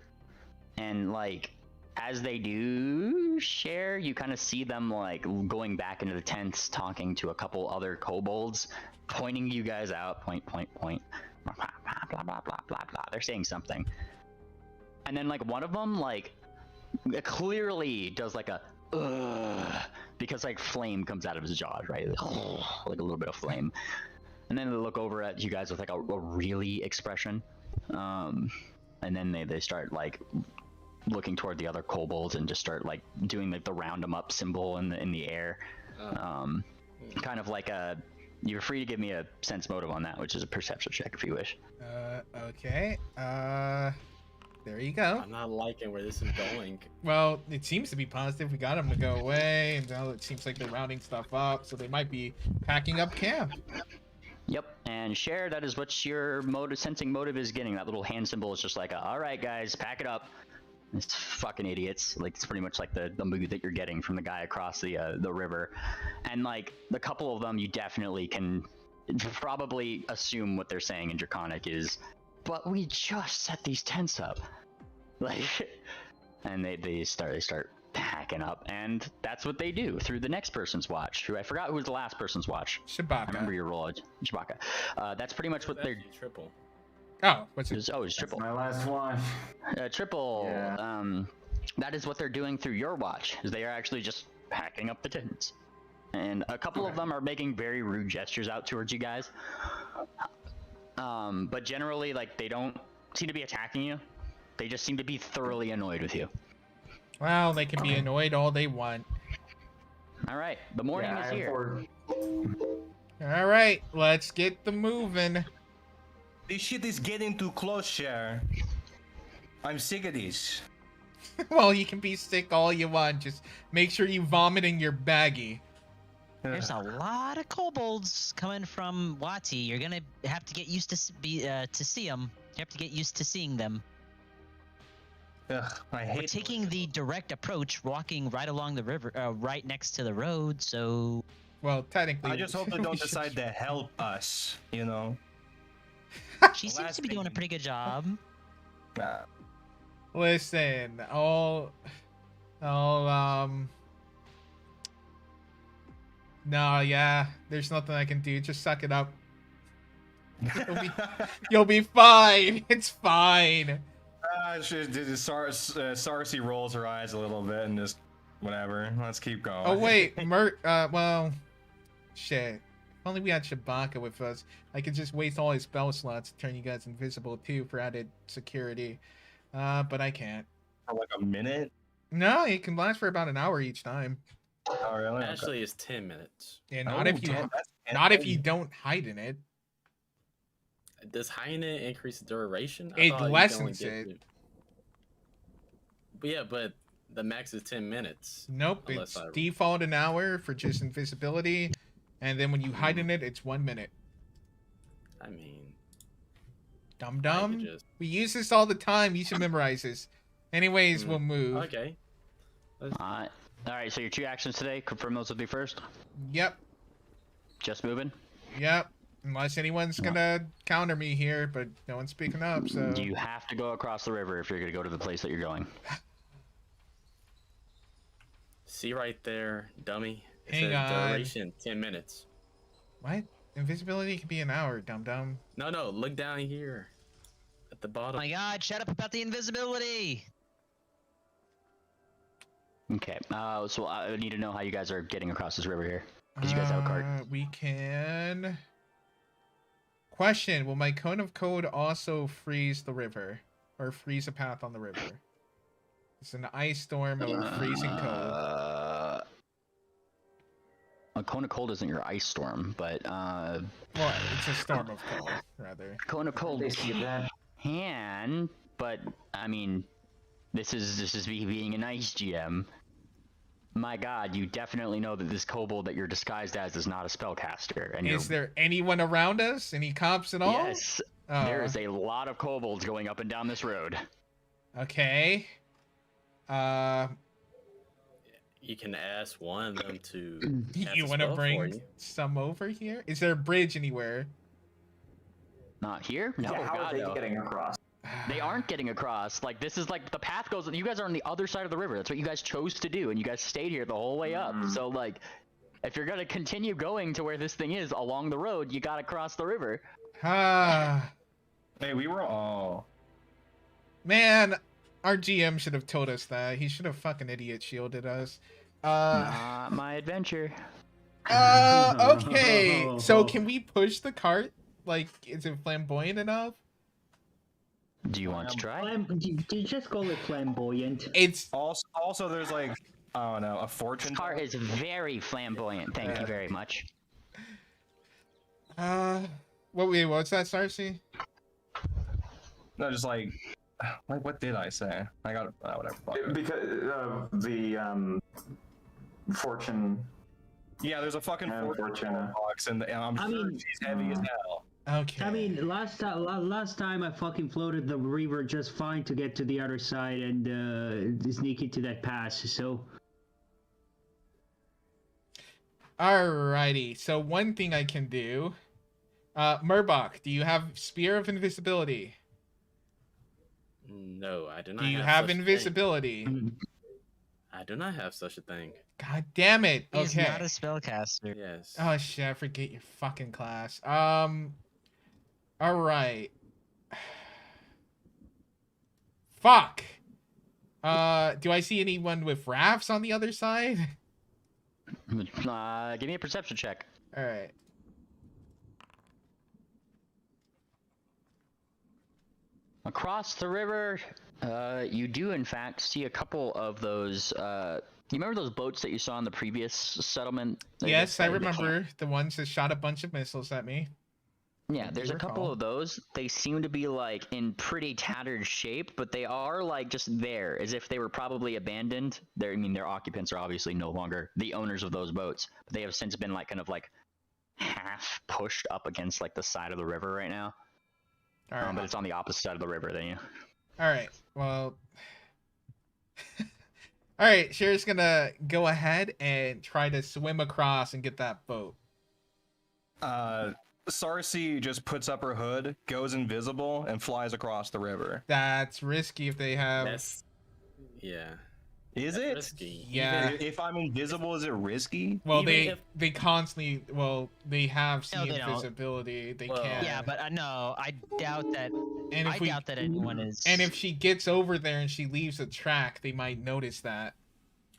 and like as they do share, you kind of see them like going back into the tents, talking to a couple other kobolds, pointing you guys out. Point. Blah blah blah. They're saying something. And then like one of them like clearly does like a because like flame comes out of his jaws, right? Like a little bit of flame. And then they look over at you guys with like a really expression. And then they start like looking toward the other kobolds and just start like doing like the round 'em up symbol in the air. Kind of like you're free to give me a sense motive on that, which is a perception check if you wish. Okay. There you go. I'm not liking where this is going. Well, it seems to be positive. We got them to go away, and now it seems like they're rounding stuff up, so they might be packing up camp. Yep, and share, that is what your sensing motive is getting. That little hand symbol is just like, all right, guys, pack it up. It's fucking idiots. Like, it's pretty much like the mood that you're getting from the guy across the river. And like the couple of them, you definitely can probably assume what they're saying in Draconic is, but we just set these tents up. Like, and they start packing up, and that's what they do through the next person's watch. Who I forgot who was the last person's watch. Shabaka. I remember your role, Chewbacca. That's pretty much what they're. Triple. Oh, what's it? It's triple. My last one. Triple. Yeah. That is what they're doing through your watch. Is they are actually just packing up the tents, and a couple of them are making very rude gestures out towards you guys. But generally, like, they don't seem to be attacking you. They just seem to be thoroughly annoyed with you. Well, they can be annoyed all they want. All right, the morning Yeah, is I here. have All right, let's get the moving. This shit is getting too close, Cher. I'm sick of this. Well, you can be sick all you want. Just make sure you vomit in your baggie. There's a lot of kobolds coming from Wati. You're gonna have to get used to see them. You have to get used to seeing them. Ugh, I hate We're taking the direct approach, walking right along the river, right next to the road. So Well, technically, I just hope they we don't should- decide to help us. You know. she The seems last to be doing a thing- pretty good job. Listen, no, yeah, there's nothing I can do. Just suck it up. You'll be fine. It's fine. Sarcy rolls her eyes a little bit and just whatever. Let's keep going. Oh wait, well, shit. If only we had Chewbacca with us. I could just waste all his spell slots to turn you guys invisible too for added security. But I can't. For like a minute. No, it can last for about an hour each time. Oh really? Actually, it's 10 minutes. And not Oh, if you damn, that's- not if you don't hide in it. Does hiding it increase the duration? It thought you could only lessens get it. to- But yeah, but the max is 10 minutes. Nope, Unless it's I- default an hour for just invisibility, and then when you hide in it, it's 1 minute. I mean, Dum I dum. could just We use this all the time. You should memorize this. Anyways, we'll move. okay. All right. So your 2 actions today. Confirm those with me first. Yep. Just moving. Yep. Unless anyone's gonna counter me here, but no one's speaking up, so. You have to go across the river if you're going to go to the place that you're going. See right there, dummy. It Hang says on. duration 10 minutes. What? Invisibility can be an hour, dum dum. No, look down here at the Oh bottom. my God! Shut up about the invisibility. Okay. So I need to know how you guys are getting across this river here. Because you guys have a cart. We can. Question: will my cone of code also freeze the river, or freeze a path on the river? It's an ice storm of freezing code. A cone of cold isn't your ice storm, but Well, it's a storm of cold, rather. cone of cold They see that. can, but I mean, this is me being an ice GM. My God, you definitely know that this kobold that you're disguised as is not a spellcaster, and Is there anyone around us? Any cops at all? yes, Oh, there is a lot of kobolds going up and down this road. Okay. You can ask one of them to. cast You a want to spell for bring you. some over here? Is there a bridge anywhere? Not here? No, Yeah, how God, are they no. getting across? They aren't getting across. Like, this is like the path goes. You guys are on the other side of the river. That's what you guys chose to do, and you guys stayed here the whole way up. So, like, if you're gonna continue going to where this thing is along the road, you gotta cross the river. Ah, Hey, we were all. man, our GM should have told us that. He should have fucking idiot shielded us. Not my adventure. Okay. So can we push the cart? Like, is it flamboyant enough? Do you want to try? You just call it flamboyant. It's Also, there's like, I don't know, a fortune. This car is very flamboyant. Thank you very much. what's that, Sarcy? No, just like what did I say? I got whatever. fuck it. Because of the fortune. Yeah, there's a fucking fortune box, and I'm I sure mean- she's heavy as hell. Okay. I mean, last time I fucking floated the river just fine to get to the other side and sneak into that pass. So Alrighty. So one thing I can do. Murbach, do you have Spear of Invisibility? No, I do not. Do you have have such a thing. invisibility? I do not have such a thing. God damn it. He's Okay. not a spellcaster. Yes. Oh shit, I forget your fucking class. Alright. Fuck. Do I see anyone with rafts on the other side? Give me a perception check. Alright. Across the river, you do in fact see a couple of those. You remember those boats that you saw in the previous settlement? Yes, I The camp? remember the ones that shot a bunch of missiles at me. Yeah, there's a couple recall. of those. They seem to be like in pretty tattered shape, but they are like just there, as if they were probably abandoned. I mean, their occupants are obviously no longer the owners of those boats, but they have since been like kind of like half pushed up against like the side of the river right now. Alright. But it's on the opposite side of the river than you. Alright. Well, All right, Cher's gonna go ahead and try to swim across and get that boat. Sarcy just puts up her hood, goes invisible, and flies across the river. That's risky if they have. That's yeah. Is That's it? risky. Yeah. If I'm invisible, is it risky? Well, Even they constantly. Well, they have No, seen they don't. invisibility. They Well, can't. Yeah, but no, I doubt that. And if I we doubt that anyone is. and if she gets over there and she leaves a track, they might notice that.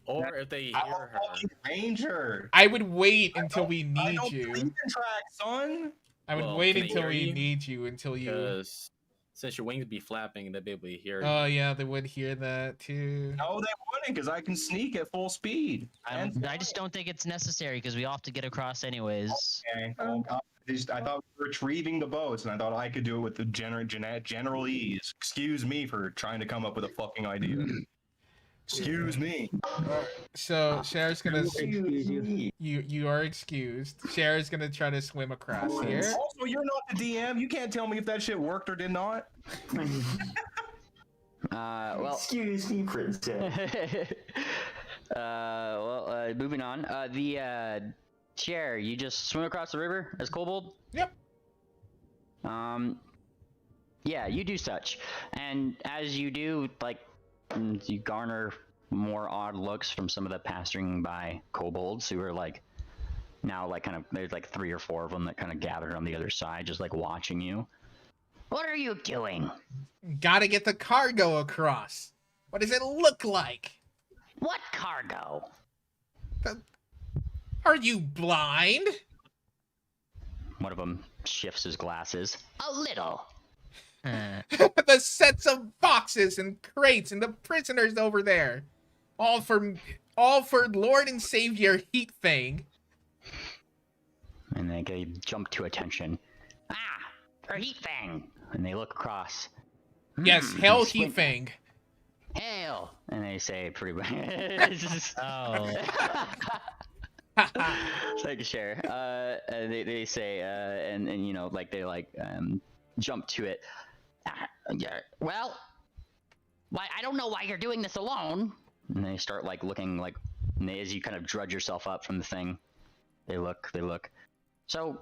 Or if they I'm hear a her. fucking ranger. I would wait until we I need don't you. believe in track, son. I would Well, wait can they until hear we you? need you until you. Because since your wings be flapping, they'll be able to hear you. Oh yeah, they would hear that too. No, they wouldn't, because I can sneak at full speed. I just don't think it's necessary because we all have to get across anyways. Okay. Well, I thought we were retrieving the boats, and I thought I could do it with the general ease. Excuse me for trying to come up with a fucking idea. Excuse me. So Cher's gonna. Excuse you. You are excused. Cher's gonna try to swim across here. Also, you're not the DM. You can't tell me if that shit worked or did not. Well. Excuse me, princess. Moving on. The chair. You just swim across the river as Kobold. Yep. Yeah, you do such, and as you do, like, you garner more odd looks from some of the passing by kobolds who are like, now like kind of there's like 3 or 4 of them that kind of gathered on the other side, just like watching you. What are you doing? Gotta get the cargo across. What does it look like? What cargo? Are you blind? One of them shifts his glasses. A little. The sets of boxes and crates and the prisoners over there. All for Lord and Savior Heatfang. And they jump to attention. Ah, for Heatfang. And they look across. Yes, hail and squint. Heatfang. Hail. And they say pretty much. Oh. Thank you, Cher. They say, and you know, like they jump to it. Yeah, well, why? I don't know why you're doing this alone. And they start like looking like, as you kind of drudge yourself up from the thing, they look. So,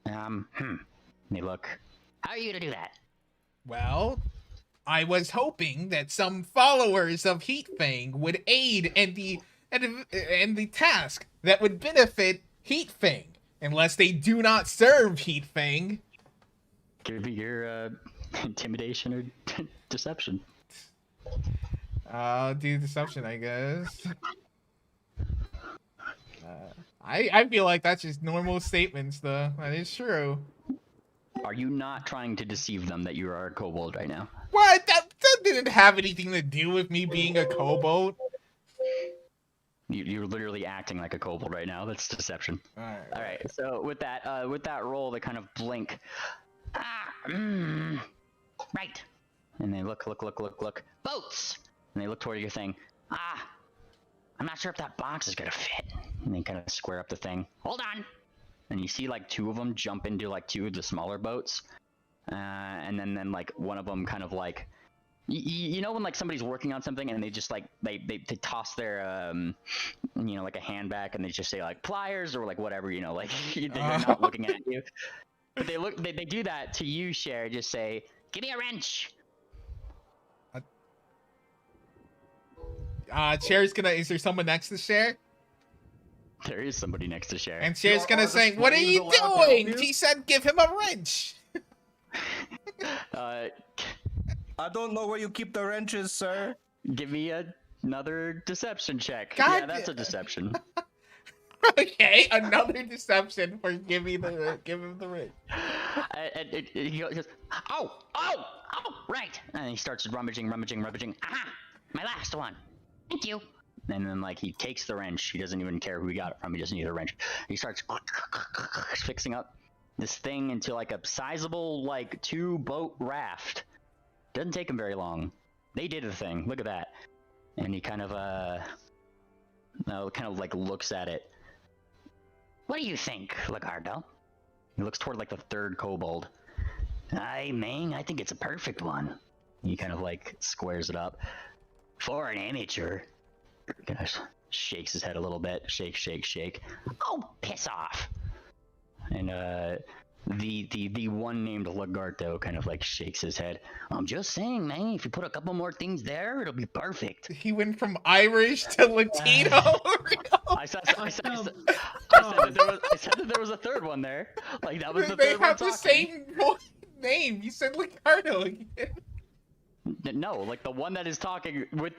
they look. How are you gonna do that? Well, I was hoping that some followers of Heatfang would aid in the task that would benefit Heatfang, unless they do not serve Heatfang. Give me your intimidation or deception. I'll do deception, I guess. I feel like that's just normal statements, though. That is true. Are you not trying to deceive them that you are a kobold right now? What? That didn't have anything to do with me being a kobold. You're literally acting like a kobold right now. That's deception. All All right. So with that roll, they kind of blink. Right. And they look. Boats. And they look toward your thing. I'm not sure if that box is gonna fit. And they kind of square up the thing. Hold on. And you see like 2 of them jump into like 2 of the smaller boats, and then like one of them kind of like, you know when like somebody's working on something and they just like they toss their you know, like a hand back and they just say like pliers or like whatever, you know, like they're not looking at you, but they do that to you, Cher. Just say, give me a wrench. Cher's gonna. Is there someone next to Cher? There is somebody next to Cher. And Cher's gonna Are the say, "What are you flames allowed to help doing?" you? He said, "Give him a wrench." I don't know where you keep the wrenches, sir. Give me another deception check. God Yeah, that's a deception. Okay, another deception for give him the wrench. And he goes, oh, right. And he starts rummaging. Aha, my last one. Thank you. And then like he takes the wrench. He doesn't even care who he got it from. He doesn't need the wrench. He starts fixing up this thing into like a sizable like 2-boat raft. Doesn't take him very long. They did the thing. Look at that. And he kind of like looks at it. What do you think, Lagardo? He looks toward like the 3rd kobold. Ming, I think it's a perfect one. He kind of like squares it up. For an amateur, Gosh, shakes his head a little bit. Shake, shake, shake. Oh, piss off! And the one named Lagarto kind of like shakes his head. I'm just saying, man. If you put a couple more things there, it'll be perfect. He went from Irish to Latino. I said that there was a third one there. Like that was the They third one have the talking. same name. You said Ricardo again. No, like the one that is talking with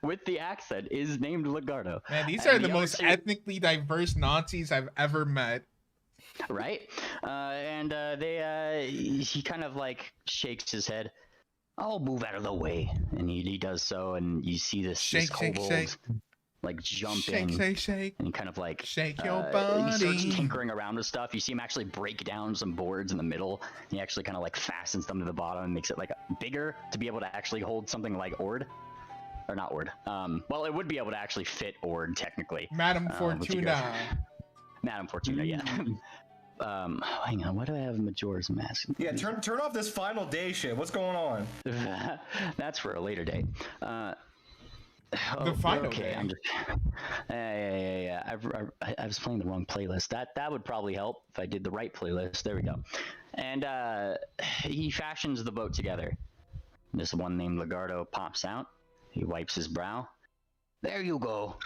with the accent is named Lagarto. Man, these And are the other most two- ethnically diverse Nazis I've ever met. right? He kind of like shakes his head. I'll move out of the way, and he does so, and you see this Shake, shake, kobold shake. like jump Shake, in shake, shake. and kind of like Shake your he body. starts tinkering around with stuff. You see him actually break down some boards in the middle. He actually kind of like fastens them to the bottom and makes it like bigger to be able to actually hold something like Ord. Or not Ord. Well, it would be able to actually fit Ord technically. Madame with you Fortuna. guys. Madame Fortuna, yeah. Hang on, why do I have Majora's Mask? Yeah, turn off this final day shit. What's going on? That's for a later date. The final day. I'm just. Yeah. I was playing the wrong playlist. That would probably help if I did the right playlist. There we go. And he fashions the boat together. This one named Lagarto pops out. He wipes his brow. There you go.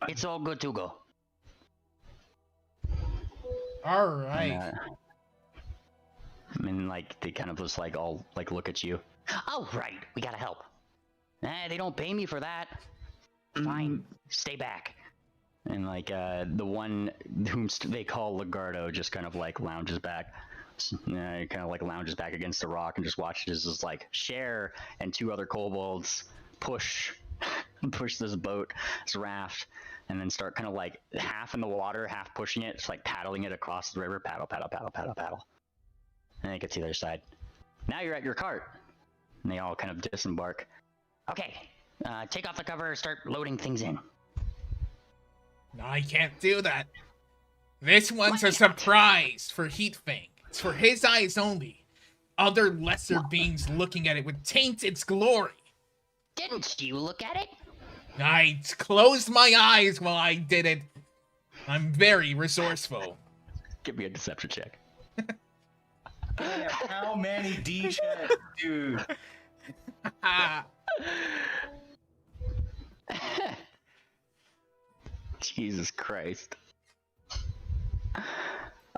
It's all good to go. All right. And like they kind of just like all like look at you. Oh right, we gotta help. They don't pay me for that. Fine, stay back. And like the one whom they call Lagarto just kind of like lounges back. He kind of like lounges back against the rock and just watches as like Cher and two other kobolds push this boat, this raft, and then start kind of like half in the water, half pushing it, just like paddling it across the river. Paddle, paddle, paddle, paddle, paddle. And then it gets to the other side. Now you're at your cart. And they all kind of disembark. Okay, take off the cover, start loading things in. No, I can't do that. This one's a surprise for Heatfang. It's for his eyes only. Other lesser beings looking at it would taint its glory. Didn't you look at it? I closed my eyes while I did it. I'm very resourceful. Give me a deception check. Yeah, how many D checks, dude? Jesus Christ.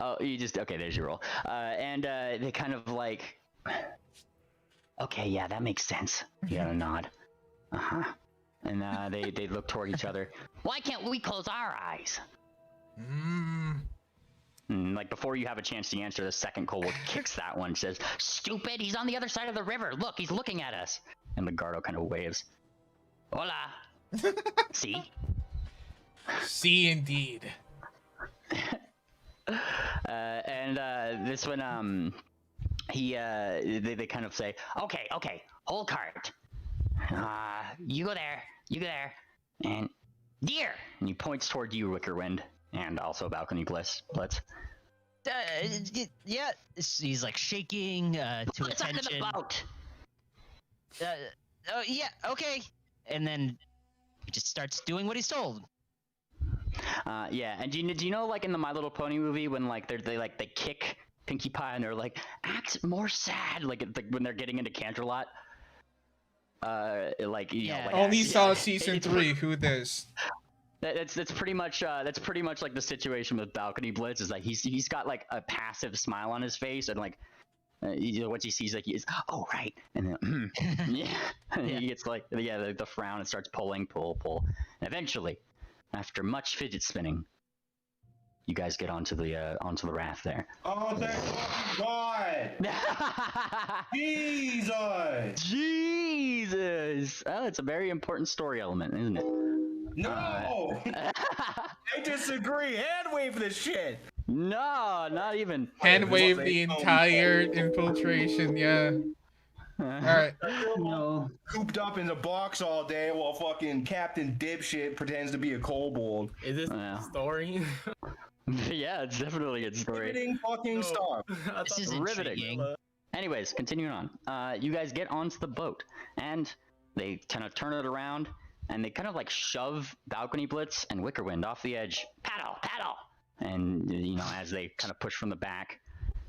Oh, you just okay. There's your roll. And they kind of like, okay, yeah, that makes sense. You got a nod. And they look toward each other. Why can't we close our eyes? And like before you have a chance to answer, the second kobold kicks that one. Says, "Stupid! He's on the other side of the river. Look, he's looking at us." And Lagarto kind of waves. Hola. See? See, indeed. This one, they kind of say, okay, whole cart. You go there, and deer. And he points toward you, Wickerwind, and also Balcony Blitz. Yeah, he's like shaking to Let's attention. under the boat. Oh yeah, okay. And then he just starts doing what he's told. Yeah, and do you know like in the My Little Pony movie when like they kick Pinkie Pie and they're like act more sad like when they're getting into Canterlot. Only saw season 3. Who this? That's pretty much like the situation with Balcony Blitz is like he's got like a passive smile on his face and like once he sees like he is oh right and then he gets like the frown and starts pull and eventually after much fidget spinning you guys get onto the raft there. Oh thank God! Jesus! Oh, it's a very important story element, isn't it? No! I disagree. Hand wave this shit. No, not even. Hand wave the entire infiltration, yeah. Alright. No. Cooped up in the box all day while fucking Captain Dipshit pretends to be a kobold. Is this a story? Yeah, it's definitely a good story. Riveting fucking stuff. This is Riveting. intriguing. Anyways, continuing on. You guys get onto the boat, and they kind of turn it around, and they kind of like shove Balcony Blitz and Wickerwind off the edge. Paddle, paddle! And, you know, as they kind of push from the back,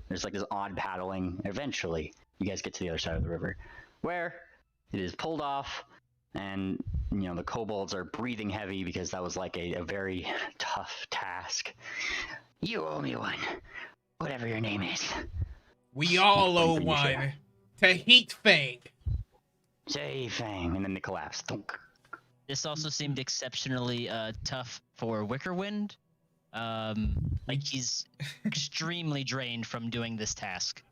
there's like this odd paddling. Eventually, you guys get to the other side of the river, where it is pulled off, and, you know, the kobolds are breathing heavy because that was like a very tough task. You owe me one, whatever your name is. We all owe Pretty sure. one to Heat Fang. Say Fang, and then they collapse. Thunk. This also seemed exceptionally tough for Wickerwind. Like he's extremely drained from doing this task.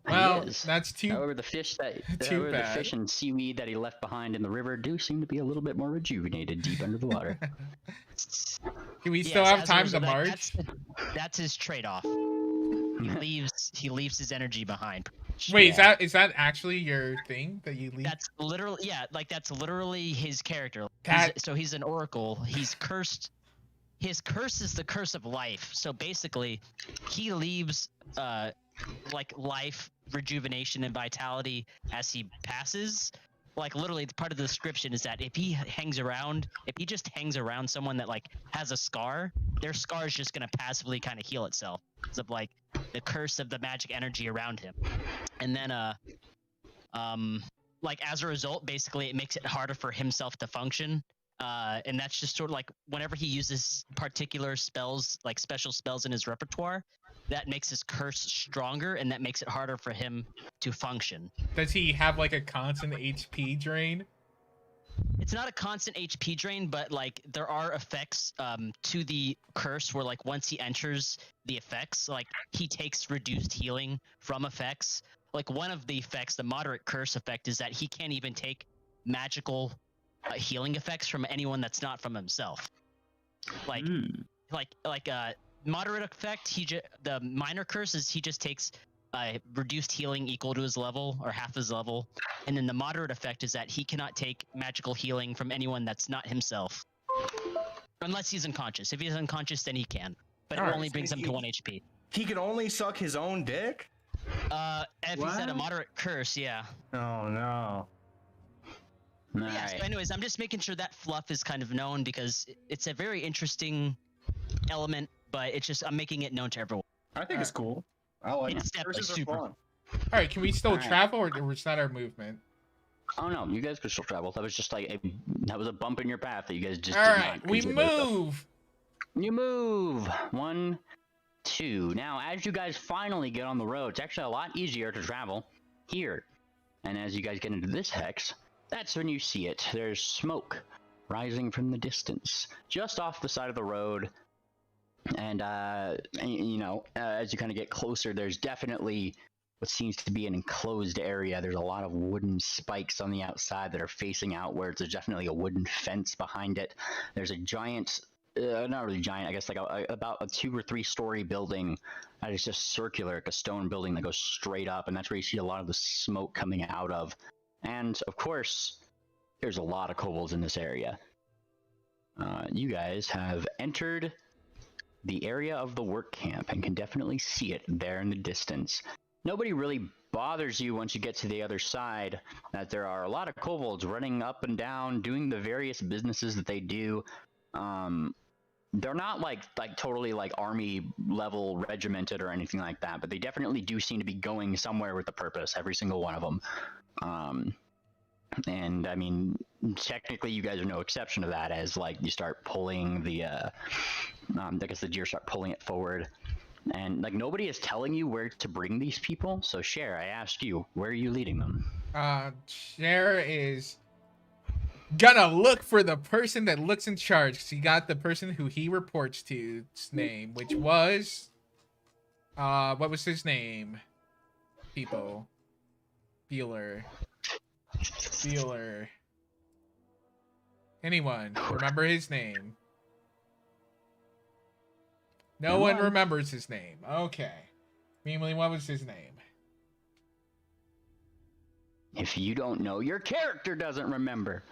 Well, He is. that's too. However, the fish Too the bad. fish and seaweed that he left behind in the river do seem to be a little bit more rejuvenated deep under the water. Can we still have time to march? That's his trade-off. He leaves his energy behind. Wait, Yeah. is that actually your thing that you leave? That's literally that's literally his character. That- He's an oracle. He's cursed. His curse is the curse of life. So basically, he leaves like life, rejuvenation, and vitality as he passes. Like literally, part of the description is that if he just hangs around someone that like has a scar, their scar is just gonna passively kind of heal itself because of like the curse of the magic energy around him. And then like as a result, basically it makes it harder for himself to function. And that's just sort of like whenever he uses particular spells, like special spells in his repertoire, that makes his curse stronger, and that makes it harder for him to function. Does he have like a constant HP drain? It's not a constant HP drain, but like there are effects to the curse where like once he enters the effects, like he takes reduced healing from effects. Like one of the effects, the moderate curse effect, is that he can't even take magical healing effects from anyone that's not from himself. Like moderate effect, the minor curse is he just takes reduced healing equal to his level or half his level, and then the moderate effect is that he cannot take magical healing from anyone that's not himself, unless he's unconscious. If he's unconscious, then he can, but it Alright, only so brings him to 1 HP. He can only suck his own dick? If he's at a What? moderate curse, yeah. Oh no. All Yeah, so right. anyways, I'm just making sure that fluff is kind of known because it's a very interesting element, but it's just I'm making it known to everyone. I think it's cool. I like It's it. definitely Curses are super. fun. All right, can we still Alright. travel, or was that our movement? Oh no, you guys could still travel. That was just like that was a bump in your path that you guys just All did right, not we consider. move. You move. 1, 2. Now, as you guys finally get on the road, it's actually a lot easier to travel here. And as you guys get into this hex, that's when you see it. There's smoke rising from the distance, just off the side of the road. And, you know, as you kind of get closer, there's definitely what seems to be an enclosed area. There's a lot of wooden spikes on the outside that are facing outwards. There's definitely a wooden fence behind it. There's a giant, not really giant, I guess like about a 2 or 3 story building that is just circular, like a stone building that goes straight up, and that's where you see a lot of the smoke coming out of. And of course, there's a lot of kobolds in this area. You guys have entered the area of the work camp and can definitely see it there in the distance. Nobody really bothers you once you get to the other side, that there are a lot of kobolds running up and down, doing the various businesses that they do. They're not like totally like army level regimented or anything like that, but they definitely do seem to be going somewhere with a purpose, every single one of them. And I mean, technically you guys are no exception to that, as like you start pulling the I guess the deer start pulling it forward, and like nobody is telling you where to bring these people. So Cher, I asked you, where are you leading them? Cher is gonna look for the person that looks in charge, because he got the person who he reports to's name, which was what was his name? People. Feeler. Anyone remember his name? No one remembers his name. Okay. Meanwhile, what was his name? If you don't know, your character doesn't remember.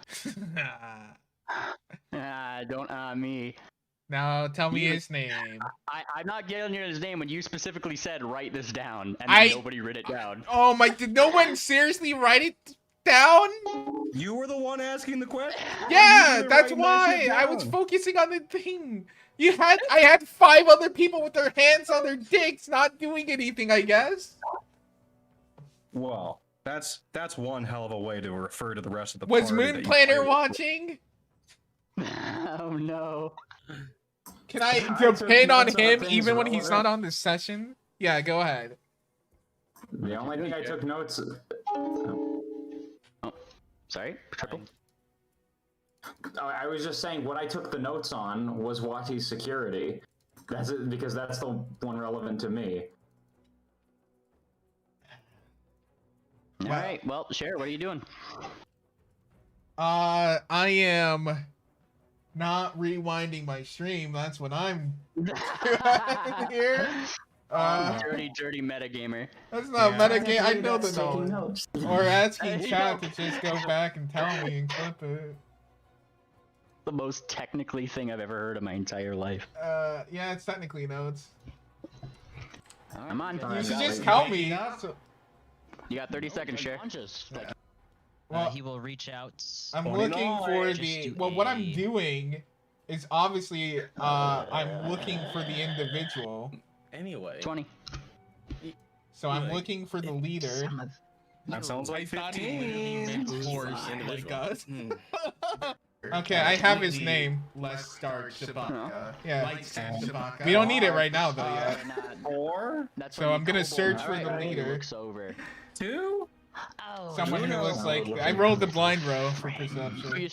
Don't me. Now tell me his name. I'm not getting you his name when you specifically said write this down, and I- nobody wrote it down. Oh my! Did no one seriously write it down? You were the one asking the question. Yeah, You that's writing that shit why I was down. focusing on the thing. I had 5 other people with their hands on their dicks, not doing anything. I guess. Well, that's one hell of a way to refer to the rest of the Was party. Moon that you Planner played with. watching? Oh no. Can I I took depend on notes on him things even when he's not relevant. on the session? Yeah, go ahead. The only thing I took notes. Sorry, triple. I was just saying what I took the notes on was Wati's security. That's it, because that's the one relevant to me. All right. Well, Cher, what are you doing? I am not rewinding my stream. That's what I'm here. Dirty metagamer. That's not metagame. I know That's the taking knowledge. notes. Or asking Hey, chat no. to just go back and tell me and clip it. The most technically thing I've ever heard in my entire life. Yeah, it's technically notes. I'm on. You should got just it. tell me. So, You got 30 seconds, Cher. well, He will reach out. I'm 29. looking for Just the. do Well, what I'm a- doing is obviously I'm looking for the individual. Anyway. 20. So I'm Like, looking for the leader. That sounds like I thought he 15. meant horse Individual. like us. Hmm. Okay, I have his name. Less starch Shabaka. Yeah. We don't need it right now though yet. Or That's So when I'm you gonna kobold search for the everybody leader. Looks over. 2? Oh, Someone who Juno. looks like I rolled the blind row for perception.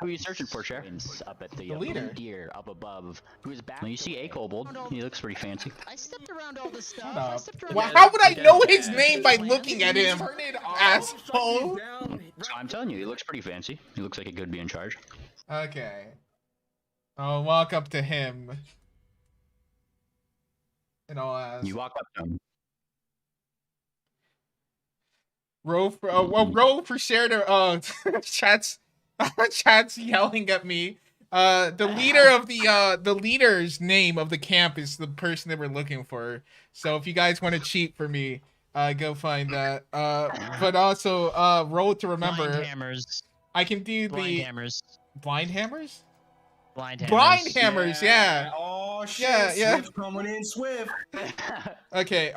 Who are you searching for, Cher? Up at the, The leader. blue deer up above. Who's back? You see a kobold. He looks pretty fancy. I stepped around all this stuff. Shut I up. stepped around Well, all how this would I Yeah, know yeah. his name by looking at him, Turn it off. asshole? So I'm telling you, he looks pretty fancy. He looks like he could be in charge. Okay. I'll walk up to him. And I'll ask. You walk up to him. Roll for share to chat's chat's yelling at me. The leader of the leader's name of the camp is the person that we're looking for. So if you guys want to cheat for me, go find that. But also roll to remember. Blind hammers. I can do Blind the hammers. blind hammers. Blind hammers. Blind hammers, yeah. Oh shit. Yeah. Swift coming in swift. Okay,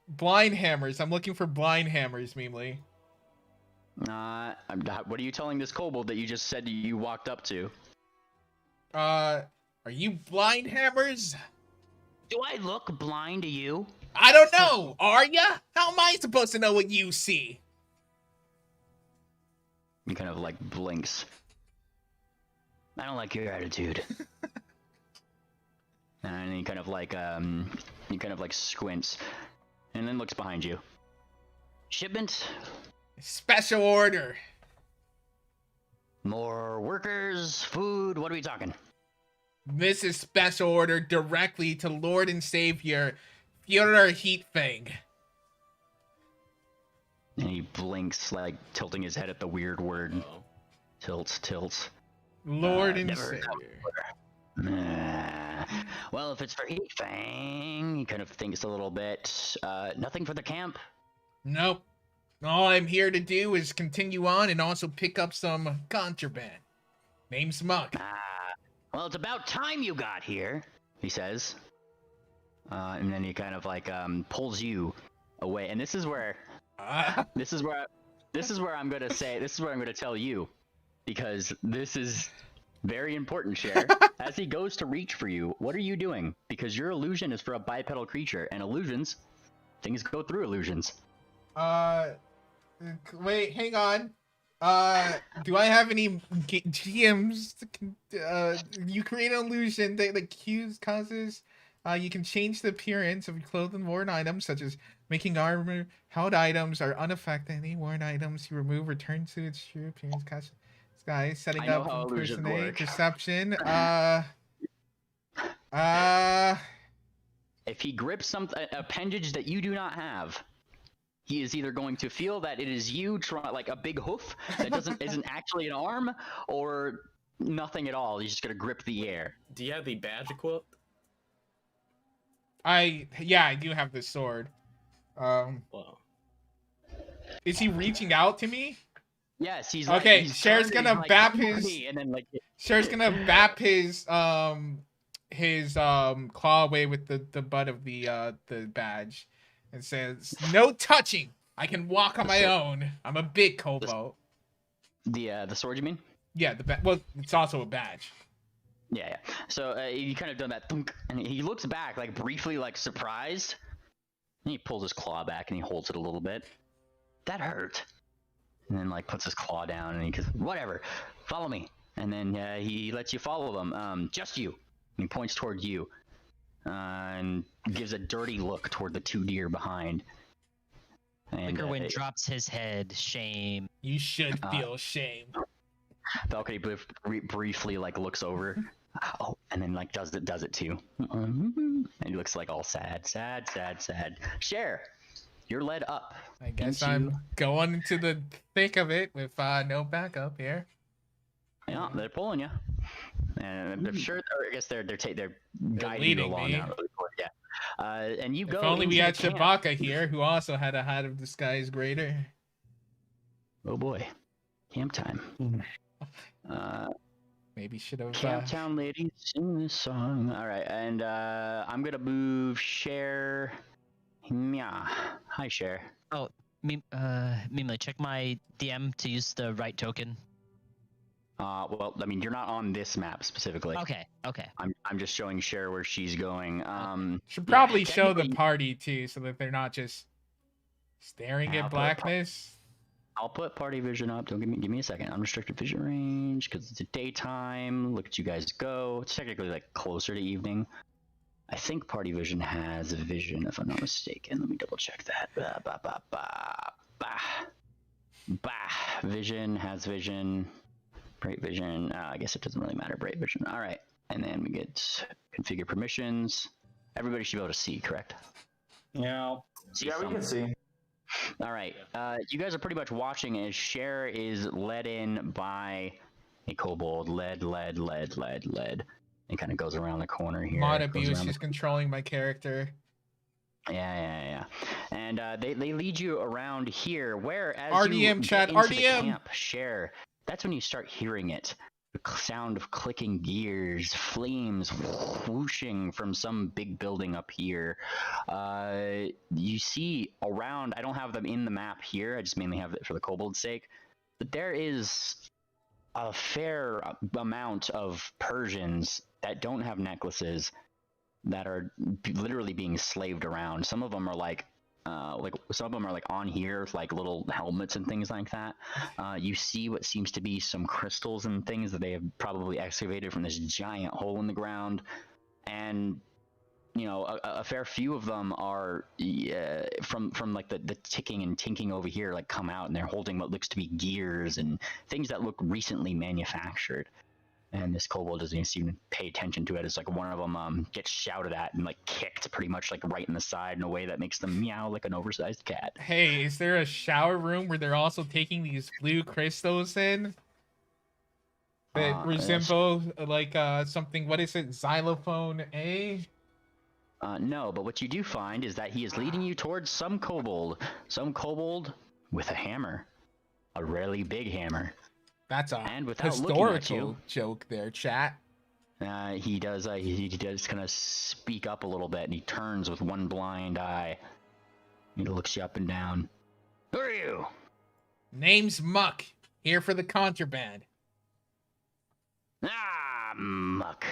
blind hammers. I'm looking for blind hammers, Meemly. What are you telling this kobold that you just said you walked up to? Are you blind hammers? Do I look blind to you? I don't know. Are ya? How am I supposed to know what you see? He kind of like blinks. I don't like your attitude. And he kind of like squints, and then looks behind you. Shipment? Special order. More workers? Food? What are we talking? This is special order directly to Lord and Savior Führer Heatfang. And he blinks, like tilting his head at the weird word. Oh. Tilts. Lord and never heard Savior. Well, if it's for Heat Fang, he kind of thinks a little bit. Nothing for the camp? Nope. All I'm here to do is continue on and also pick up some contraband. Name's Muck. Well, it's about time you got here, he says. And then he kind of like pulls you away. And this is where this is where I'm gonna tell you, because this is very important, Cher. As he goes to reach for you, what are you doing? Because your illusion is for a bipedal creature, and illusions, things go through illusions. Wait, hang on. Do I have any GMs? You create an illusion that causes. You can change the appearance of clothing worn items, such as making armor held items are unaffected. Any worn items you remove return to its true appearance. Guys, setting I know up how illusions impersonate, work. perception. If he grips an appendage that you do not have, he is either going to feel that it is you, like a big hoof that isn't actually an arm, or nothing at all. He's just gonna grip the air. Do you have the badge equipped? I do have this sword. Well, Is he reaching out to me? Yes, he's Okay, like, he's Cher's turned and gonna he's like, bap "Come with his- me," and then like, Cher's gonna bap his claw away with the butt of the badge and says, "No touching. I can walk on my own. I'm a big kobold." the sword, you mean? Yeah, well, it's also a badge. Yeah, yeah. So he kind of done that, thunk, and he looks back, like briefly, like surprised. And he pulls his claw back and he holds it a little bit. That hurt. And then like puts his claw down and he goes, "Whatever, follow me." And then he lets you follow them. Just you. And he points toward you, and gives a dirty look toward the 2 deer behind. And Wickerwind drops his head. Shame. You should feel shame. Valkyrie briefly like looks over. Oh, and then like does it too. And he looks like all sad. Cher, you're led up. I guess into- I'm going into the thick of it with no backup here. Yeah, they're pulling you. And I'm sure, or I guess they're guiding you leading along me. now. Really quick, yeah. And you go. If only we into had the camp. Shabaka here, who also had a hat of disguise greater. Oh boy, camp time. Maybe should have. Camp Town ladies sing this song. All right, and I'm gonna move Cher. Yeah. Hi, Cher. Mimle, check my DM to use the right token. Well, I mean, you're not on this map specifically. Okay. I'm just showing Cher where she's going. Should probably yeah, show the technically- party too, so that they're not just staring I'll at put blackness. I'll put party vision up. Don't give me a second. Unrestricted vision range because it's a daytime. Look at you guys go. It's technically like closer to evening. I think party vision has vision, if I'm not mistaken. Let me double check that. Vision has vision. Bright vision. I guess it doesn't really matter. Bright vision. All right. And then we get configure permissions. Everybody should be able to see, correct? Yeah. See Yeah, we can see. All right. You guys are pretty much watching as Cher is led in by a kobold. Led. It kind of goes around the corner here. Mod Goes abuse around is controlling my character. Yeah. And they lead you around here, where as RDM you chat, get into the RDM. camp, Cher, that's when you start hearing it. The sound of clicking gears, flames whooshing from some big building up here. You see around, I don't have them in the map here, I just mainly have it for the kobold's sake, but there is a fair amount of Persians that don't have necklaces that are literally being slaved around. Some of them are like some of them are like on here with like little helmets and things like that. You see what seems to be some crystals and things that they have probably excavated from this giant hole in the ground, and you know a fair few of them are from like the ticking and tinking over here like come out, and they're holding what looks to be gears and things that look recently manufactured. And this kobold doesn't even seem to pay attention to it. It's like one of them gets shouted at and like kicked pretty much like right in the side in a way that makes them meow like an oversized cat. Hey, is there a shower room where they're also taking these blue crystals in? That resemble like something, what is it, xylophone A? No, but what you do find is that he is leading you towards some kobold with a hammer, a really big hammer. That's a And without looking at historical joke there, chat. He does kind of speak up a little bit, and he turns with one blind eye. He looks you up and down. Who are you? Name's Muck, here for the contraband. Ah, Muck.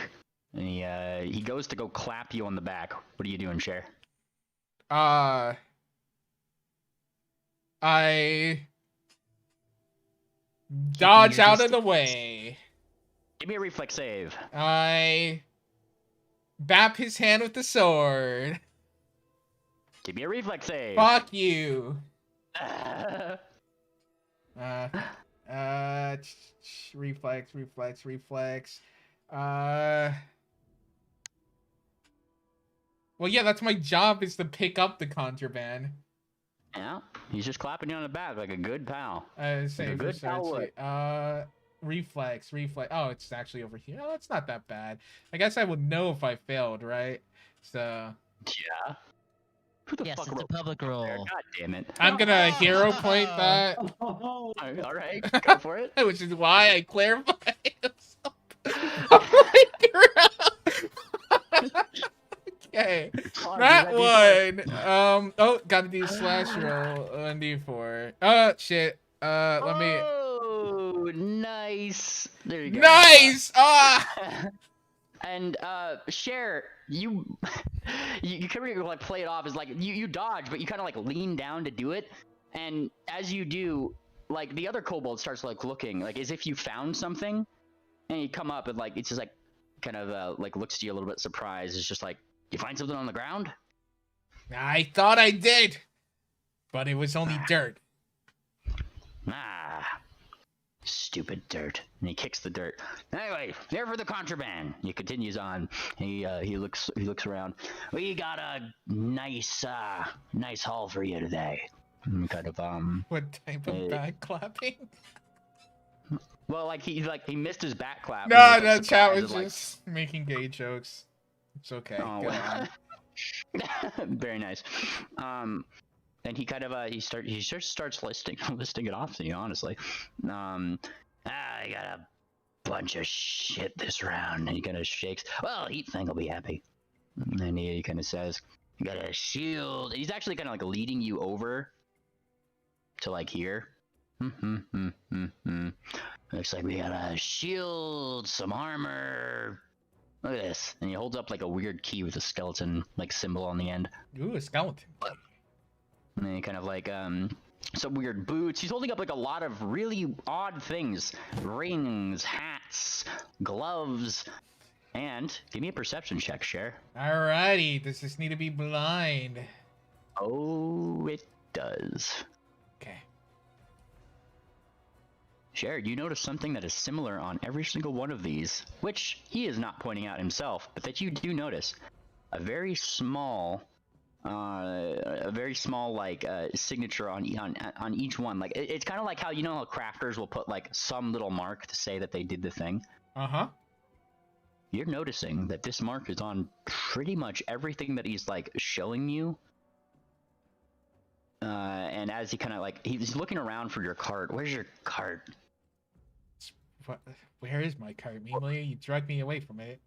And he goes to go clap you on the back. What are you doing, Cher? I dodge out of the way. Give me a reflex save. I bap his hand with the sword. Give me a reflex save. Fuck you. Reflex. Well, yeah, that's my job, is to pick up the contraband. Yeah, he's just clapping you on the back like a good pal. Save good for pal search. Reflex. Oh, it's actually over here. Oh, it's not that bad. I guess I would know if I failed, right? So. Yeah. Who the Yes, fuck it's a wrote public there? roll. God damn it. I'm gonna hero point that, Oh, All right, go for it. which is why I clarify. Oh my god. Okay, Come on, that do that one. Oh, gotta do slash roll 1d4. Shit. Let me. Oh, nice. There you go. Nice. Ah. And Cher, you kind of like play it off as like you dodge, but you kind of like lean down to do it, and as you do, like the other kobold starts like looking like as if you found something, and you come up and like it's just like kind of like looks at you a little bit surprised. It's just like, you find something on the ground? I thought I did, but it was only dirt. Ah, stupid dirt. And he kicks the dirt. Anyway, there for the contraband. He continues on. He looks around. We got a nice haul for you today. Kind of What type of back clapping? Well, like he missed his back clap. No, and he no, was, chat like, was surprised, just making gay jokes. It's okay. Oh, Go well. on. Very nice. And he kind of he starts listing it off to you, honestly. I got a bunch of shit this round. And he kind of shakes. Well, Heat Thing will be happy. And then he kind of says, you got a shield. He's actually kind of like leading you over to like here. Looks like we got a shield, some armor. Look at this. And he holds up like a weird key with a skeleton like symbol on the end. Ooh, a skeleton. And then he kind of like some weird boots. He's holding up like a lot of really odd things. Rings, hats, gloves. And give me a perception check, Cher. Alrighty, does this need to be blind? Oh, it does. Okay. Cher, you notice something that is similar on every single one of these, which he is not pointing out himself, but that you do notice. A very small like signature on each one. Like it's kind of like how, you know, how crafters will put like some little mark to say that they did the thing. Uh-huh. You're noticing that this mark is on pretty much everything that he's like showing you. And as he kind of like he's looking around for your cart. Where's your cart? What? Where is my cart, Mimley? You dragged me away from it.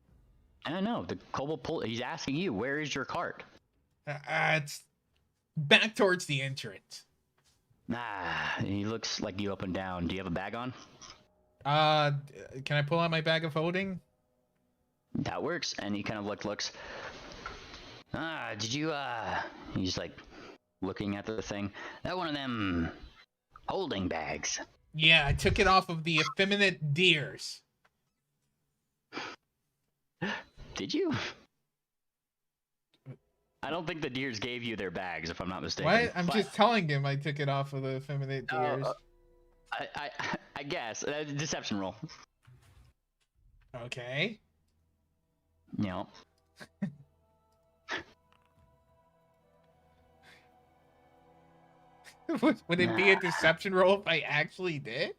I don't know. The kobold he's asking you, where is your cart? It's back towards the entrance. He looks like you up and down. Do you have a bag on? Can I pull out my bag of holding? That works. And he kind of looks. Did you, he's like looking at the thing. That one of them holding bags. Yeah, I took it off of the effeminate deers. Did you? I don't think the deers gave you their bags, if I'm not mistaken. What? I'm just telling him I took it off of the effeminate deers. I guess. Deception roll. Okay. No. Would it be a deception roll if I actually did?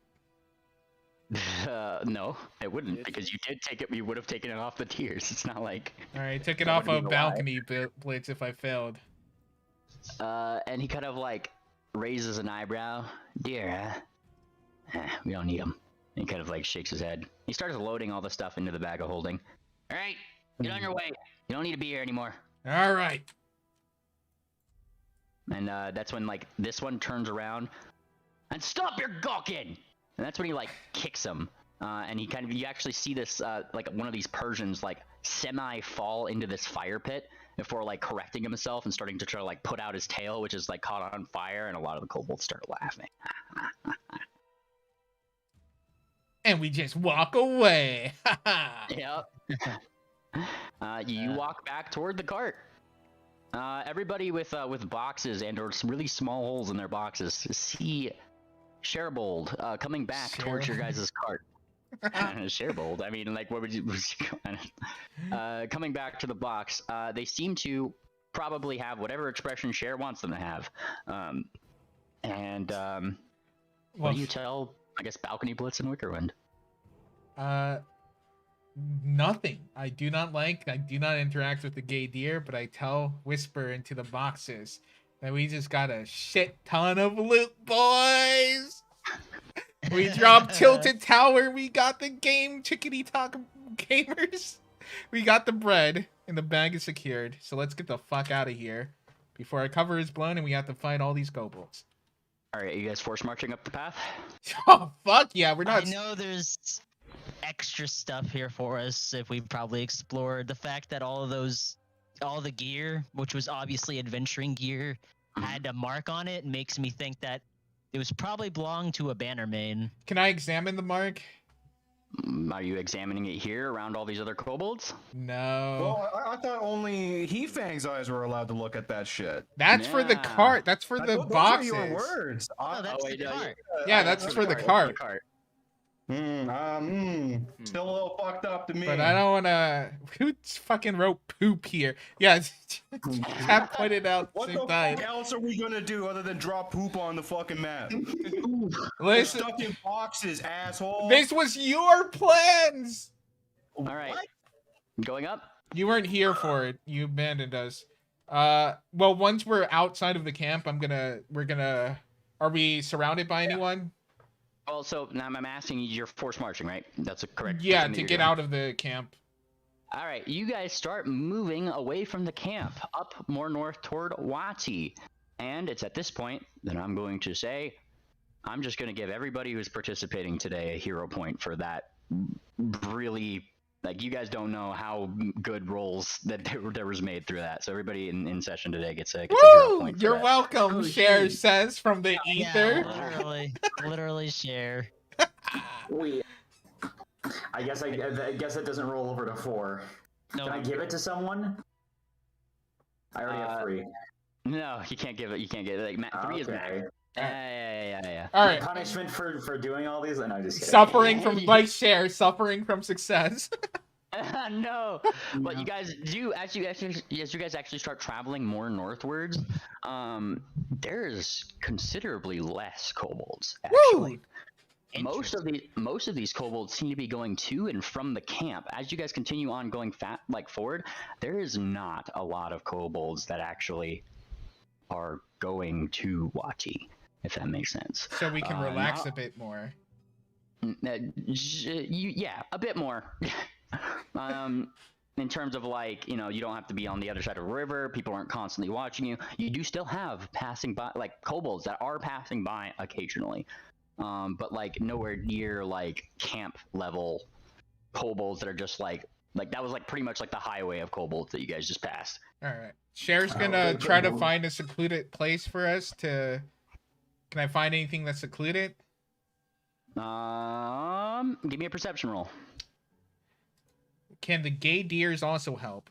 No, it wouldn't, because you did take it. You would have taken it off the tiers. It's not like. All right, took it That off wouldn't a be a balcony blitz if I failed. And he kind of like raises an eyebrow. Dear, we don't need them. And he kind of like shakes his head. He starts loading all the stuff into the bag of holding. All right, get on your way. You don't need to be here anymore. All right. And that's when like this one turns around and stop your gawking. And that's when he like kicks him. And he kind of, you actually see this like one of these Persians like semi fall into this fire pit before like correcting himself and starting to try to like put out his tail, which is like caught on fire, and a lot of the kobolds start laughing. And we just walk away. Yep. You walk back toward the cart. Everybody with boxes and or some really small holes in their boxes see Sherbold coming back towards your guys' cart. Sherbold, I mean, like, what would you coming back to the box? They seem to probably have whatever expression Cher wants them to have. What do you tell, I guess, Balcony Blitz and Wickerwind? Nothing. I do not interact with the gay deer, but I whisper into the boxes that we just got a shit ton of loot, boys. We dropped Tilted Tower. We got the game, Chickadee Talk Gamers. We got the bread, and the bag is secured. So let's get the fuck out of here before our cover is blown and we have to fight all these kobolds. All right, you guys force marching up the path? Oh, fuck yeah. We're not... I know there's extra stuff here for us if we probably explored. The fact that all the gear, which was obviously adventuring gear, had a mark on it makes me think that it was probably belonged to a bannerman. Can I examine the mark? Are you examining it here around all these other kobolds? No. Well, I thought only He-Fang's eyes were allowed to look at that shit. That's for the Yeah. cart. That's for the Those are boxes. your words. Oh, that's the cart. Yeah, that's for the cart. Still a little fucked up to me. But I don't want to... Who fucking wrote poop here? Yeah, Chap pointed out What same the time. fuck else are we gonna do other than drop poop on the fucking map? We're Listen, stuck in boxes, asshole. this was your plans! All right. Going up? You weren't here for it. You abandoned us. Well, once we're outside of the camp, are we surrounded by anyone? Well, so now I'm asking you, you're force marching, right? That's a correct. Yeah, thing that to you're get doing. out of the camp. All right, you guys start moving away from the camp, up more north toward Wati. And it's at this point that I'm going to say, I'm just going to give everybody who's participating today a hero point for that really, like, you guys don't know how good rolls that there was made through that. So everybody in session today gets a hero Woo! point for You're that. welcome, Oh, Cher shit. says from the ether. Yeah, literally share. I guess it doesn't roll over to 4. No, Can I give it to someone? I already have 3. No, you can't give it. You can't get it. Like, 3 is max. Okay. Yeah. All right. Punishment for doing all these? No, just kidding. Suffering from, like Cher, suffering from success. No, but you guys do as you guys actually start traveling more northwards. There's considerably less kobolds. Actually, most of these kobolds seem to be going to and from the camp. As you guys continue on going forward, there is not a lot of kobolds that actually are going to Wati, if that makes sense. So we can relax a bit more. Yeah, a bit more. In terms of, like, you know, you don't have to be on the other side of the river. People aren't constantly watching you. You do still have passing by, like, kobolds that are passing by occasionally. But, like, nowhere near, like, camp level kobolds that are just like that was like pretty much like the highway of kobolds that you guys just passed. All right. Cher's gonna try to find a secluded place for us to... Can I find anything that's secluded? Give me a perception roll. Can the gay deers also help?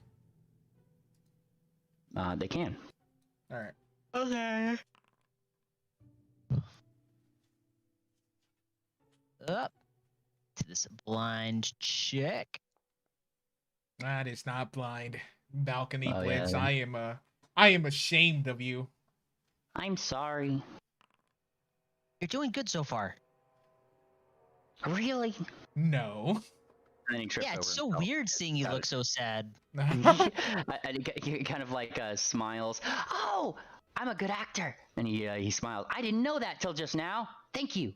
They can. All right. Okay. Up to this blind check. That is not blind. Balcony Oh, blitz. yeah. I am ashamed of you. I'm sorry. You're doing good so far. Really? No. And he trips Yeah, it's so over himself. weird seeing you look so sad. And he kind of like smiles. Oh, I'm a good actor. And he smiles. I didn't know that till just now. Thank you.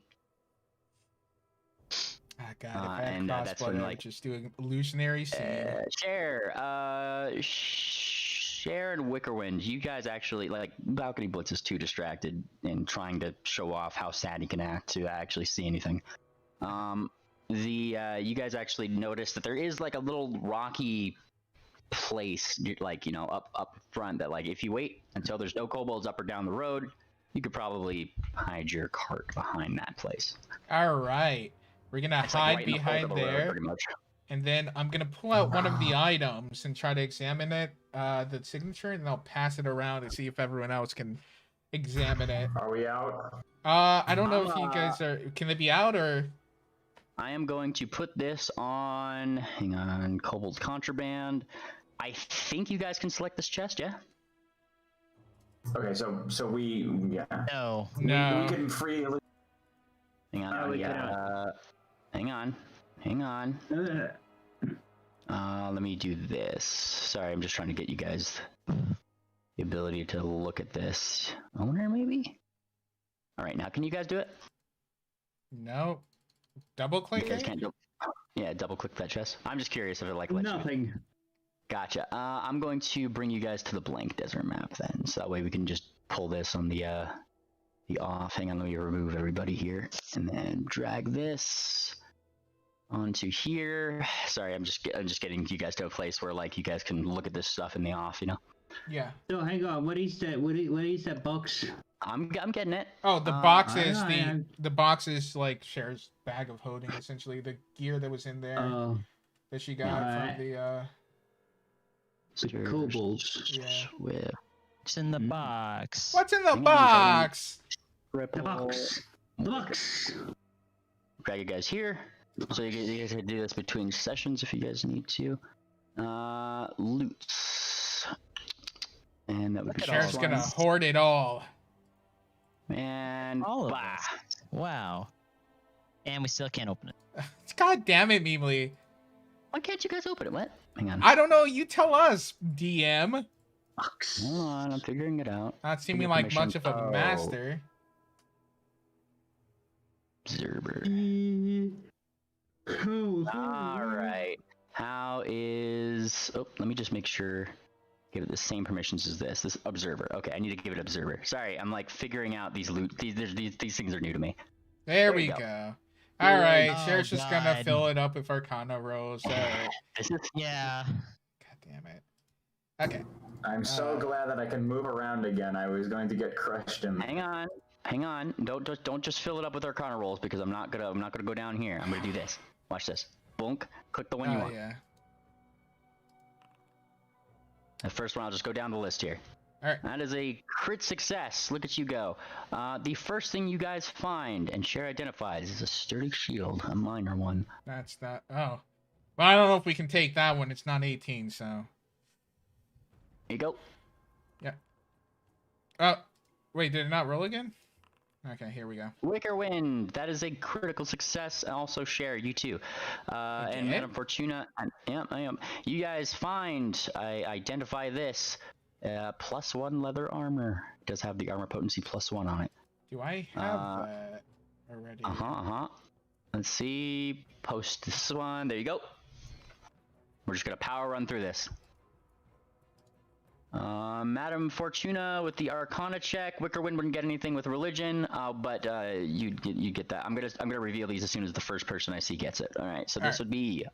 Ah, God, if I had and, that's crossbow, when, I would like, just do an illusionary scene. Cher and Wickerwind, you guys actually, like, Balcony Blitz is too distracted in trying to show off how sad he can act to actually see anything. You guys actually notice that there is, like, a little rocky place, like, you know, up front that, like, if you wait until there's no kobolds up or down the road, you could probably hide your cart behind that place. All right. We're going to It's like hide right in the fold behind of the road, there. pretty much. And then I'm going to pull out one of the items and try to examine it, the signature, and then I'll pass it around and see if everyone else can examine it. Are we out? I don't know if you guys are... Can they be out, or... I am going to put this on, hang on, Kobold's Contraband. I think you guys can select this chest, yeah? Okay, so we No. No. we can freely. Hang on, we cannot. hang on. Let me do this. Sorry, I'm just trying to get you guys the ability to look at this. Owner, maybe? All right, now can you guys do it? No. Double You click guys it? can't yeah, double click that chest. I'm just curious if it like lets you. Nothing. Gotcha. I'm going to bring you guys to the blank desert map then, so that way we can just pull this on the off. Hang on, let me remove everybody here, and then drag this onto here. Sorry, I'm just getting you guys to a place where like you guys can look at this stuff in the off, you know. Yeah. So hang on, what is that? What is that box? I'm getting it. Oh, the box I is know. the box is like Cher's bag of holding, essentially the gear that was in there Oh, that she got Alright. from the kobolds. yeah. Swift. It's in the box. What's in the Hang on, box? The box. The box. Drag you guys here. So you guys can do this between sessions if you guys need to. Loots. And that would be Cher's gonna ones. hoard it all. And All of bah. us. Wow. And we still can't open it. God damn it, Meemly. Why can't you guys open it? What? Hang on. I don't know. You tell us, DM. Box. Hold on, I'm figuring it out. Not seeming me like much permission. of a Oh. master. Observer. Oh, Alright. How is... Oh, let me just make sure... Give it the same permissions as this. This observer. Okay, I need to give it observer. Sorry, I'm like figuring out these loot... These things are new to me. There There we you go. go. All right, Oh, Cher's just gonna God. fill it up with Arcana rolls. All right. This is... Yeah. God damn it. Okay. I'm so glad that I can move around again. I was going to get crushed in. Hang on. Hang on. Don't just fill it up with Arcana rolls because I'm not gonna go down here. I'm gonna do this. Watch this. Bonk. Click the one you Oh want. yeah. The first one, I'll just go down the list here. All right. That is a crit success. Look at you go. The first thing you guys find and Cher identifies is a sturdy shield, a minor one. That's not. Oh. Well, I don't know if we can take that one. It's not 18, so. Here you go. Oh, wait. Did it not roll again? Okay, here we go. Wicker Wind. That is a critical success. And also Cher, you too. And Okay. Madame Fortuna. I am. You guys find. I identify this. +1 leather armor. It does have the armor potency +1 on it. Do I have that already? Let's see. Post this one. There you go. We're just gonna power run through this. Madame Fortuna with the Arcana check. Wickerwind wouldn't get anything with religion, but you get that. I'm gonna reveal these as soon as the first person I see gets it. All right. So this would be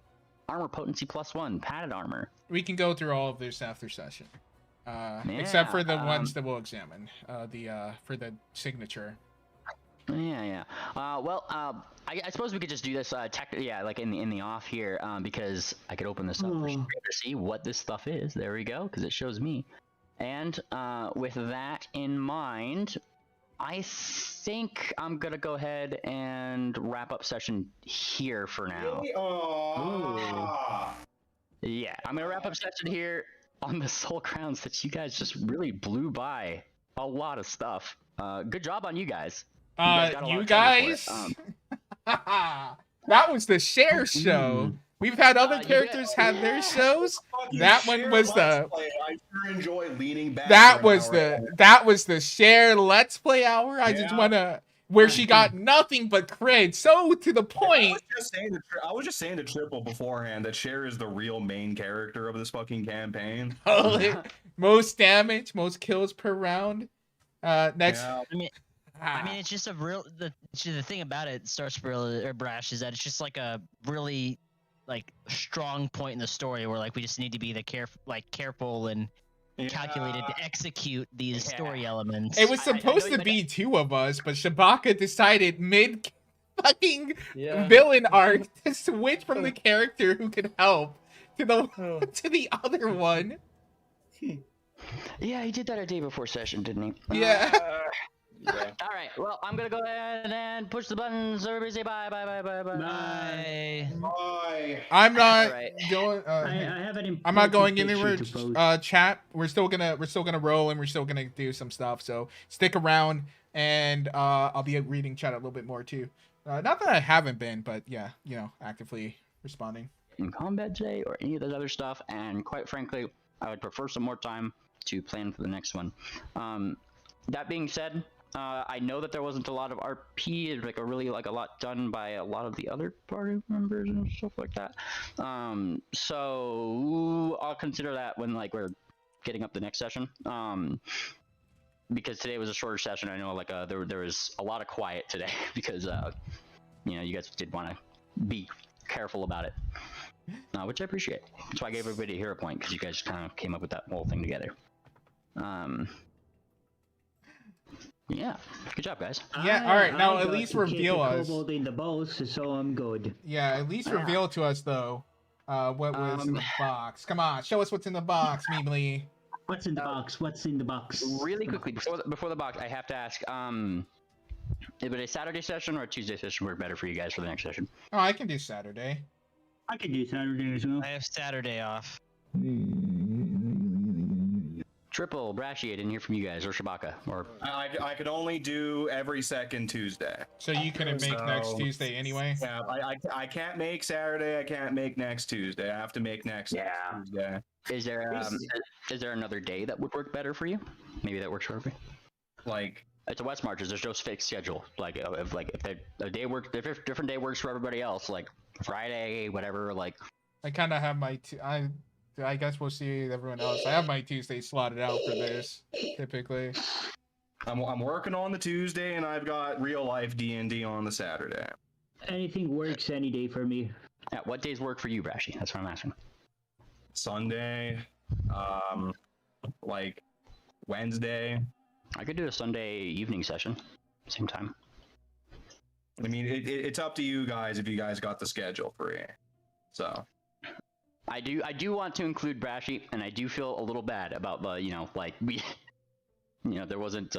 armor potency +1, padded armor. We can go through all of this after session. Except for the ones that we'll examine. For the signature. Yeah. I suppose we could just do this. Like in the off here, because I could open this up for Cher to see what this stuff is. There we go, because it shows me. And with that in mind, I think I'm gonna go ahead and wrap up session here for now. Yeah, I'm gonna wrap up session here on the sole grounds that you guys just really blew by a lot of stuff. Good job on you guys. got a lot You of credit for guys. it. That was the Cher show. We've had other characters have their shows. That one was the. I sure enjoy leaning back. That for an was hour. that was the Cher Let's Play hour. I just Yeah. wanna where she got nothing but cred. So to the point. I was just saying to Triple beforehand that Cher is the real main character of this fucking campaign. Most damage, most kills per round. Next. Yeah. I mean, it's just a real. The thing about it, Starsprill or Brash, is that it's just like a really like strong point in the story where like we just need to be careful and calculated to execute these story elements. It was I know supposed you to meant- be two of us, but Shabaka decided mid fucking villain arc to switch from the character who could help to the to the other one. Yeah, he did that a day before session, didn't he? Yeah. All right. Well, I'm gonna go ahead and push the buttons. Everybody say bye. Bye. Bye. I'm not Alright. going. I have an I'm not going important anywhere. picture to post. Chat. We're still gonna roll and we're still gonna do some stuff. So stick around, and I'll be reading chat a little bit more too. Not that I haven't been, but yeah, actively responding. in combat today or any of those other stuff, and quite frankly, I would prefer some more time to plan for the next one. That being said, I know that there wasn't a lot of RP, like a lot done by a lot of the other party members and stuff like that. So I'll consider that when we're getting up the next session. Because today was a shorter session. I know there was a lot of quiet today because you guys did want to be careful about it, which I appreciate. That's why I gave everybody a hero point, because you guys kind of came up with that whole thing together. Yeah, good job, guys. Yeah, all right. Now I at got least to hit reveal the us. kobold in the balls, so I'm good. Yeah, at least reveal to us though. What was in the box? Come on, show us what's in the box, Meebly. What's in the box? What's in the box? Really quickly, before the box, I have to ask, would a Saturday session or a Tuesday session work better for you guys for the next session? Oh, I can do Saturday. I can do Saturday as well. I have Saturday off. Triple, Brashy, I didn't hear from you guys, or Shabaka, or... I could only do every second Tuesday. So you couldn't make next Tuesday anyway? Yeah, I can't make Saturday. I can't make next Tuesday. I have to make next Tuesday. Is there another day that would work better for you? Maybe that works for everybody. It's a West Marches. There's no fixed schedule. If a day works, if a different day works for everybody else, like Friday, whatever. I kind of have my. I guess we'll see everyone else. I have my Tuesday slotted out for this. Typically, I'm working on the Tuesday, and I've got real life D&D on the Saturday. Anything works any day for me. Yeah, what days work for you, Brashy? That's what I'm asking. Sunday, Wednesday. I could do a Sunday evening session, same time. I mean, it's up to you guys if you guys got the schedule free. So. I do want to include Brashy, and I do feel a little bad about there wasn't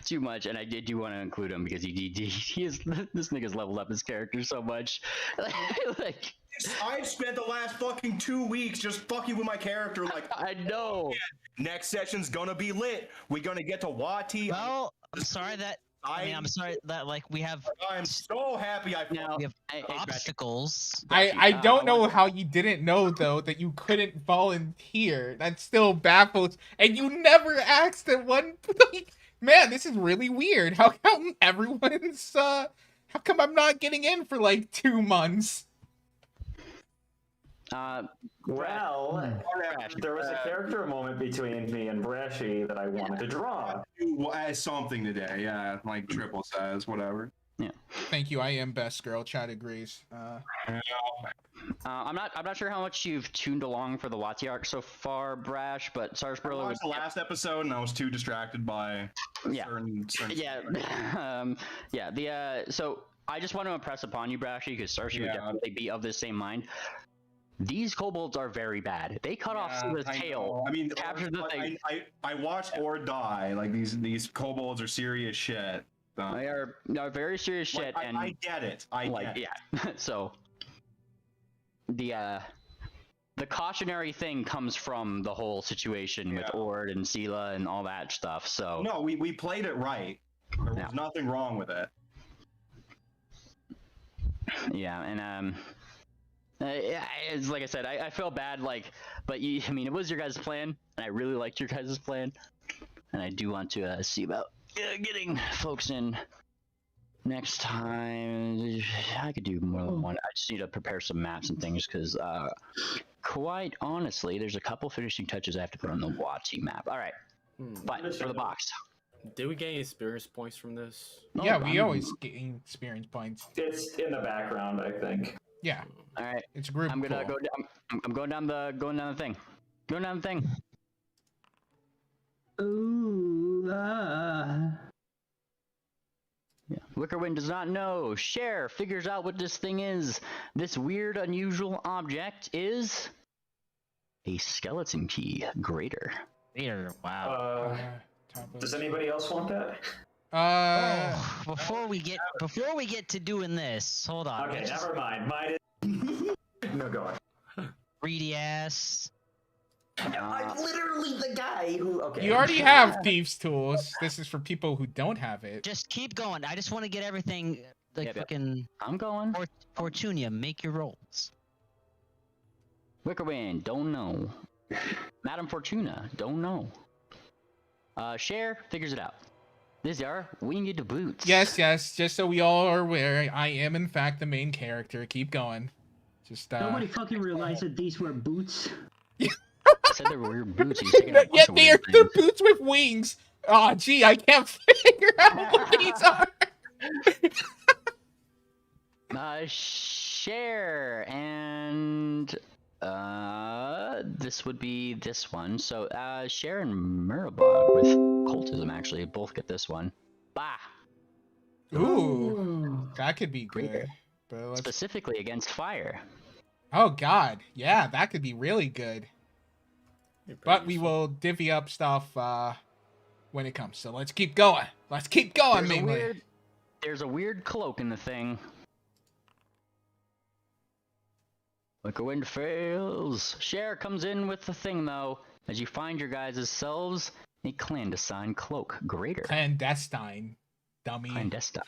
too much, and I do want to include him because he is this nigga's leveled up his character so much. I've spent the last fucking 2 weeks just fucking with my character. I know. Next session's gonna be lit. We're gonna get to Wati. Well, I'm sorry that. I'm sorry that we have. I'm so happy we have obstacles. I don't know how you didn't know though that you couldn't volunteer. That still baffles. And you never asked at one. Man, this is really weird. How come everyone's? How come I'm not getting in for 2 months? There was a character moment between me and Brashy that I wanted to draw. As something today, yeah, like Triple says, whatever. Yeah. Thank you. I am best girl. Chat agrees. I'm not sure how much you've tuned along for the Wati arc so far, Brash, but Sarsborough was the last episode, and I was too distracted by certain so I just want to impress upon you, Brashy, because Sarsi would definitely be of the same mind. These kobolds are very bad. They cut off the tail. I mean, capture the thing. I watched or die. These kobolds are serious shit. So. They are very serious shit. And I get it. So the cautionary thing comes from the whole situation with Ord and Sela and all that stuff. So no, we played it right. There was nothing wrong with it. Yeah, and it's like I said, I feel bad, but it was your guys' plan, and I really liked your guys' plan, and I do want to see about getting folks in next time. I could do more than one. I just need to prepare some maps and things, because quite honestly, there's a couple finishing touches I have to put on the Wati map. All right, but for the box. Did we gain experience points from this? Yeah, we always gain experience points. It's in the background, I think. Yeah. All right. It's a group. I'm gonna go. I'm going down the thing. Going down the thing. Ooh. Yeah. Wickerwind does not know. Cher figures out what this thing is. This weird, unusual object is a skeleton key. Greater. Wow. Does anybody else want that? Before we get to doing this, hold on. Okay, never mind. Mine is no, go on. Greedy ass. I'm literally the guy who. Okay. You already have thieves' tools. This is for people who don't have it. Just keep going. I just want to get everything fucking. I'm going. Fortunia, make your rolls. Wickerwind, don't know. Madame Fortuna, don't know. Cher figures it out. These are winged boots. Yes, just so we all are aware, I am in fact the main character. Keep going. Just Nobody fucking realized that these were boots. I said they were weird boots. He's taking a bunch Yeah, of they're weird things. boots with wings. Oh, gee, I can't figure out what these are. Cher and this would be this one. So Cher and Murabog with cultism actually both get this one. Bah. Ooh, that could be good. Greater. But let's... Specifically against fire. Oh God, yeah, that could be really good. But we will divvy up stuff when it comes. So let's keep going. Let's keep going, mainly. There's a weird cloak in the thing. Wickerwind fails. Cher comes in with the thing, though. As you find your guys' selves, a clandestine cloak. Greater. Clandestine, dummy. Clandestine.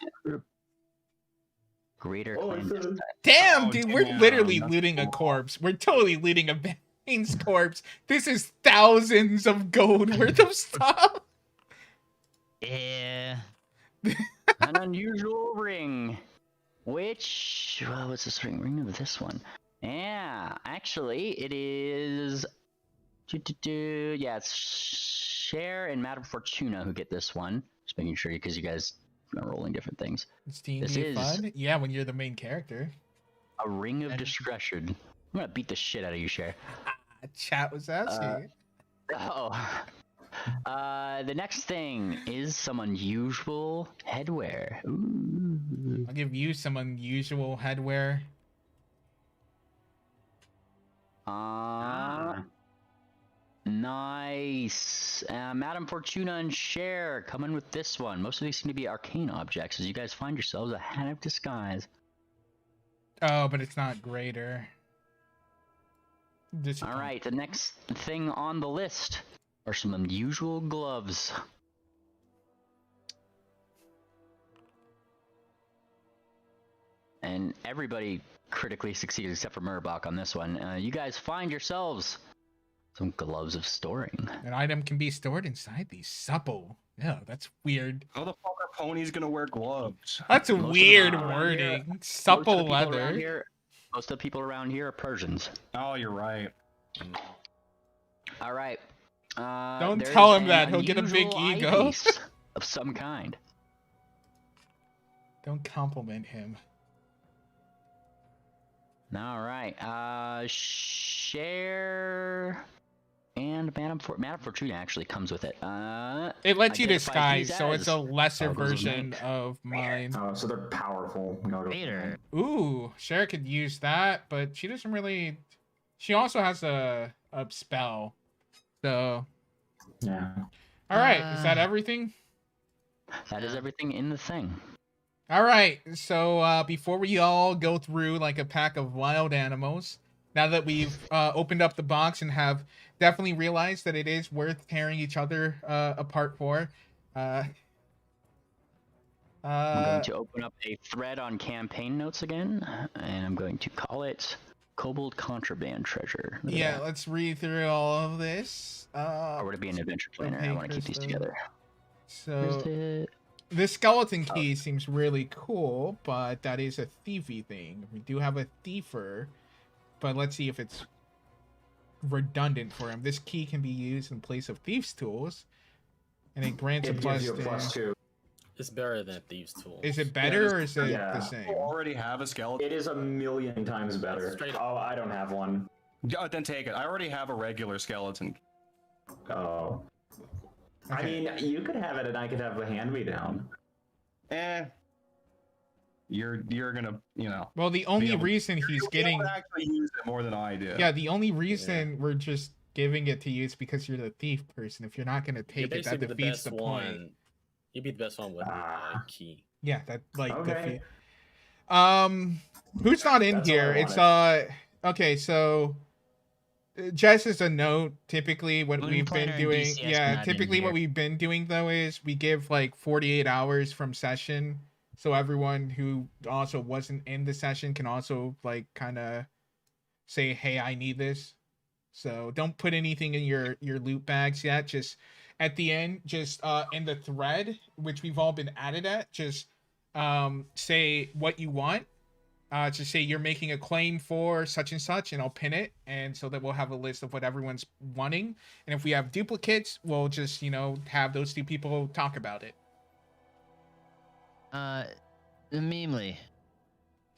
Greater Oh, clandestine. Damn, Oh, dude, we're damn, literally that's looting a cool. corpse. We're totally looting a Bane's corpse. This is thousands of gold worth of stuff. Yeah. An unusual ring. Which, well, what's this ring? Ring of this one. Yeah, actually, it is. Yeah, it's Cher and Madame Fortuna who get this one. Just making sure because you guys are rolling different things. It's D&D This is- fun. Yeah, when you're the main character. A ring of discretion. I'm gonna beat the shit out of you, Cher. Chat was asking. Oh. The next thing is some unusual headwear. Ooh. I'll give you some unusual headwear. Nice. Madame Fortuna and Cher coming with this one. Most of these seem to be arcane objects as you guys find yourselves a hat of disguise. Oh, but it's not greater. All right, the next thing on the list are some unusual gloves. And everybody critically succeeded except for Murbach on this one. You guys find yourselves some gloves of storing. An item can be stored inside these supple. Yeah, that's weird. How the fuck are ponies gonna wear gloves? That's a Most of weird the people around wording. here- Supple leather. Most of the people around here are Persians. Oh, you're right. All right. Don't there's tell him an that. He'll get a big unusual ego. eyepiece of some kind. Don't compliment him. All right. Cher and Madame Fortuna actually comes with it. It lets you identifies disguise, these so it's a as- lesser Oh, those are version nice. of mine. Oh, so they're powerful. Vader. Ooh, Cher could use that, but she doesn't really. She also has a spell. So, Yeah. all right, is that Uh, everything? That is everything in the thing. All right, so before we all go through like a pack of wild animals, now that we've opened up the box and have definitely realized that it is worth tearing each other apart for, I'm going to open up a thread on campaign notes again, and I'm going to call it Kobold Contraband Treasure. Look at yeah, that. let's read through all of this. Or would it be an adventure planner? I want to keep these Krista. together. So Where's it? this skeleton key seems really cool, but that is a thiefy thing. We do have a thiefer, but let's see if it's redundant for him. This key can be used in place of thieves' tools, and it grants a It plus gives you a plus 2. It's better than Thieves' Tool. Is it better or is it Yeah. the same? You already have a skeleton. It is a million times better. Straight up. Oh, I don't have one. Then take it. I already have a regular skeleton. Oh. I Okay. mean, you could have it and I could have a hand-me-down. You're gonna, Well, the only able- reason he's you'll be getting able to actually use it more than I do. yeah, the only reason we're just giving it to you is because you're the thief person. If you're not gonna You're take it, that basically the defeats best the point. one. You'd be the best one with Ah. key. Yeah, that like Okay. who's not in That's all here? I It's okay, so Jess is a note. Typically what Moon we've been Planner and doing, DCS yeah, not in typically what here. we've been doing though is we give like 48 hours from session, so everyone who also wasn't in the session can also like kind of say, hey, I need this. So don't put anything in your loot bags yet. Just at the end, just in the thread, which we've all been added at, just say what you want. Just say you're making a claim for such and such, and I'll pin it, and so that we'll have a list of what everyone's wanting. And if we have duplicates, we'll just, have those two people talk about it. Memely.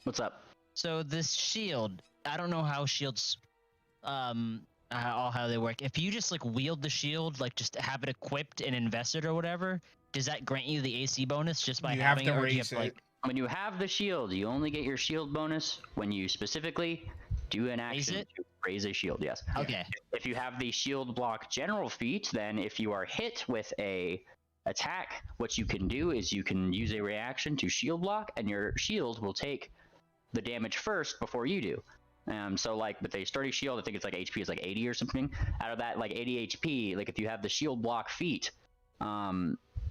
What's up? So this shield, I don't know how shields, how they work. If you just like wield the shield, like just have it equipped and invested or whatever, does that grant you the AC bonus just by You have having to it, or do you raise have to, like, it. When you have the shield, you only get your shield bonus when you specifically do an action it? to raise a shield. Yes. Okay. If you have the shield block general feat, then if you are hit with a attack, what you can do is you can use a reaction to shield block, and your shield will take the damage first before you do. So like with a sturdy shield, I think it's like HP is like 80 or something. Out of that, like 80 HP, like if you have the shield block feat,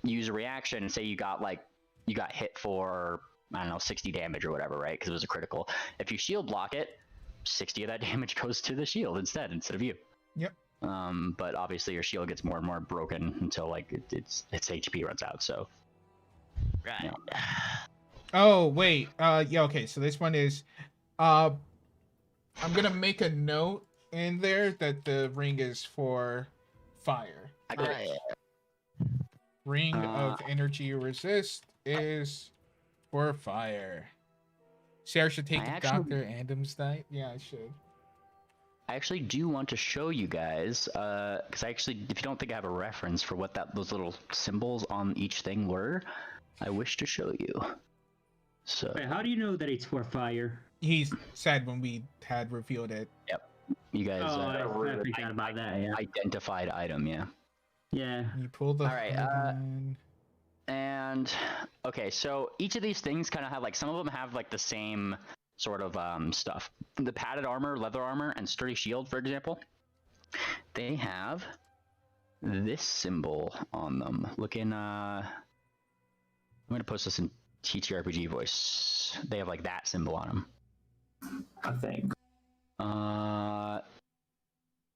use a reaction and say you got hit for, I don't know, 60 damage or whatever, right? Because it was a critical. If you shield block it, 60 of that damage goes to the shield instead of you. Yep. But obviously your shield gets more and more broken until like its HP runs out. So. Right. Yeah. Oh wait. Yeah. Okay. So this one is, I'm gonna make a note in there that the ring is for fire. I got it. Ring of energy resist is for fire. Sarah should take Dr. Adam's diet. Yeah, I should. I actually do want to show you guys, because if you don't think I have a reference for what those little symbols on each thing were, I wish to show you. So. Wait, how do you know that it's for fire? He said when we had revealed it. Yep. You guys. I forgot about that. Yeah. Identified item. Yeah. Yeah. You pulled the. All right. And okay, so each of these things kind of have like, some of them have like the same sort of stuff. The padded armor, leather armor, and sturdy shield, for example, they have this symbol on them. I'm gonna post this in TTRPG voice. They have like that symbol on them. I think.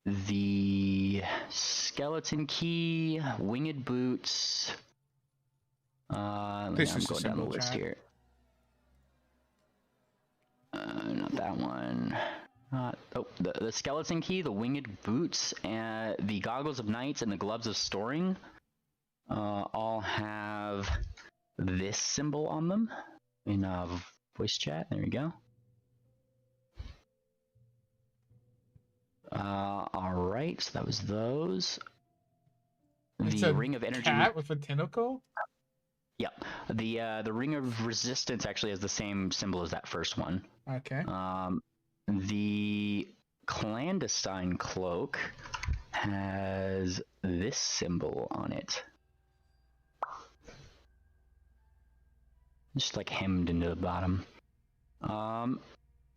The skeleton key, winged boots. This I'm is going the down the symbol, list chat. here. Not that one. The skeleton key, the winged boots, and the goggles of knights, and the gloves of storing all have this symbol on them in voice chat. There we go. All right, so that was those. It's The a ring of energy. Cat with a tentacle. Yep. The ring of resistance actually has the same symbol as that first one. Okay. The clandestine cloak has this symbol on it. Just like hemmed into the bottom.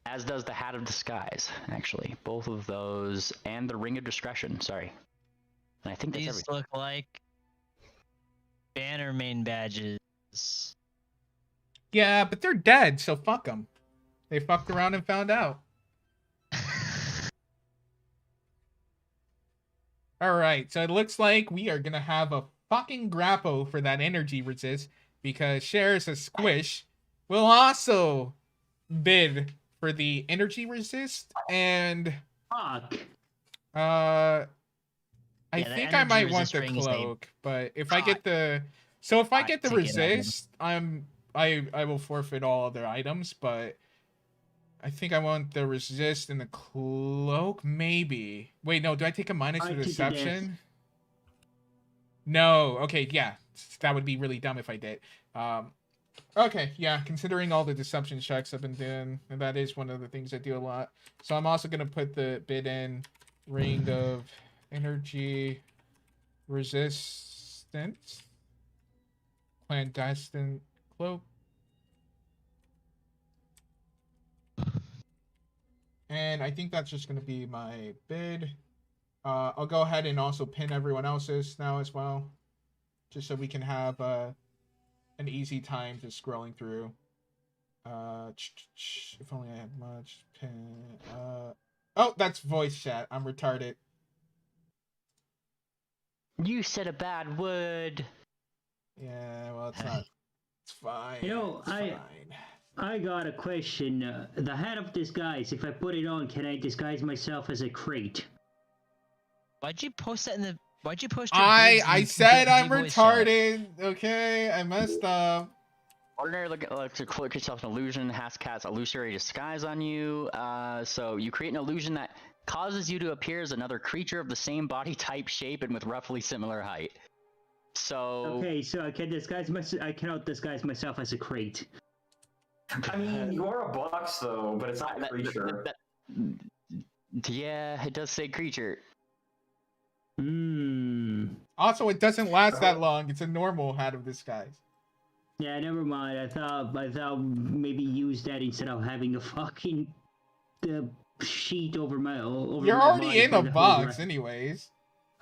As does the hat of disguise, actually. Both of those, and the ring of discretion, sorry. And I think that's these everything. look like banner main badges. Yeah, but they're dead, so fuck them. They fucked around and found out. Alright, so it looks like we are gonna have a fucking grappo for that energy resist, because Shares a squish will also bid for the energy resist, and Fuck. I the think I might energy want the resist ring is a cloak, but if I get the if I get the ticket item. resist, I will forfeit all other items, but I think I want the resist and the cloak, maybe. Wait, no, do I take a minus I to take a deception? No, okay, yeah. That would be really dumb if I did. Okay, yeah, considering all the deception checks I've been doing, and that is one of the things I do a lot. So I'm also gonna put the bid in ring of energy resistance, clandestine cloak, and I think that's just gonna be my bid. I'll go ahead and also pin everyone else's now as well, just so we can have an easy time just scrolling through. If only I had much pin. Oh, that's voice chat. I'm retarded. You said a bad word. Yeah, well, it's not. It's fine. You know, it's fine. I got a question. The hat of disguise, if I put it on, can I disguise myself as a crate? Why'd you post that in the? Why'd you post your? I said I'm retarded. Okay, I messed up. Ordinary to cloak yourself an illusion has cast illusory disguise on you. So you create an illusion that causes you to appear as another creature of the same body type, shape, and with roughly similar height. So Okay, so I can disguise myself. I cannot disguise myself as a crate. I mean, you are a box though, but it's not a creature. Yeah, it does say creature. Also, it doesn't last that long. It's a normal hat of disguise. Yeah, never mind. I thought maybe use that instead of having a fucking sheet over my. Over You're my already body in for a the whole box, rest. anyways.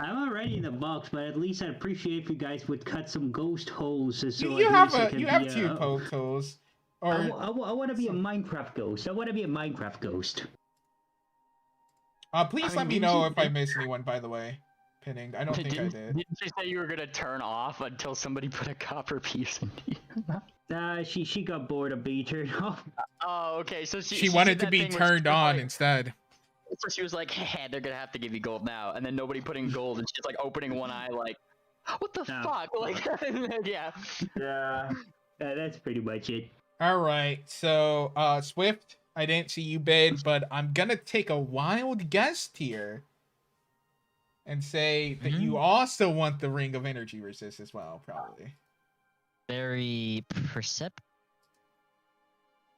I'm already in the box, but at least I'd appreciate if you guys would cut some ghost holes. So You at have least I can you have be two poke holes. Or I want to be a Minecraft ghost. I want to be a Minecraft ghost. please let me know if I miss anyone. By the way, pinning. I don't think I did. Didn't you say you were gonna turn off until somebody put a copper piece into you? She got bored of being turned off. Oh, okay. So She wanted to be turned on instead. So she was like, "Hey, they're gonna have to give you gold now," and then nobody put in gold, and she's like opening one eye, like, "What the fuck?" Like, yeah. Yeah. That's pretty much it. All right. So, Swift, I didn't see you bid, but I'm gonna take a wild guess here and say that you also want the Ring of Energy Resist as well, probably. Very perceptive.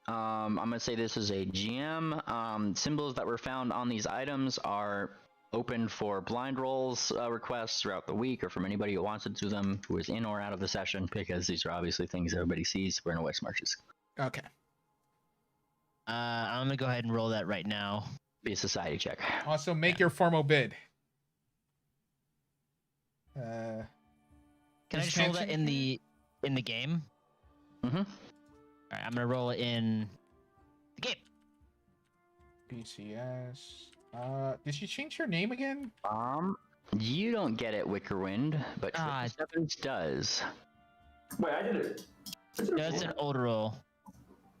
I'm gonna say this is a GM. Symbols that were found on these items are open for blind rolls requests throughout the week, or from anybody who wants to do them, who is in or out of the session, because these are obviously things everybody sees. We're in a West Marches. Okay. I'm gonna go ahead and roll that right now. Be a society check. Also, make your formal bid. Can I just roll that in the game? Mm-hmm. All right, I'm gonna roll it in the game. BCS. Did she change her name again? You don't get it, Wickerwind, but Sevens does. Wait, I did it. That's an old roll.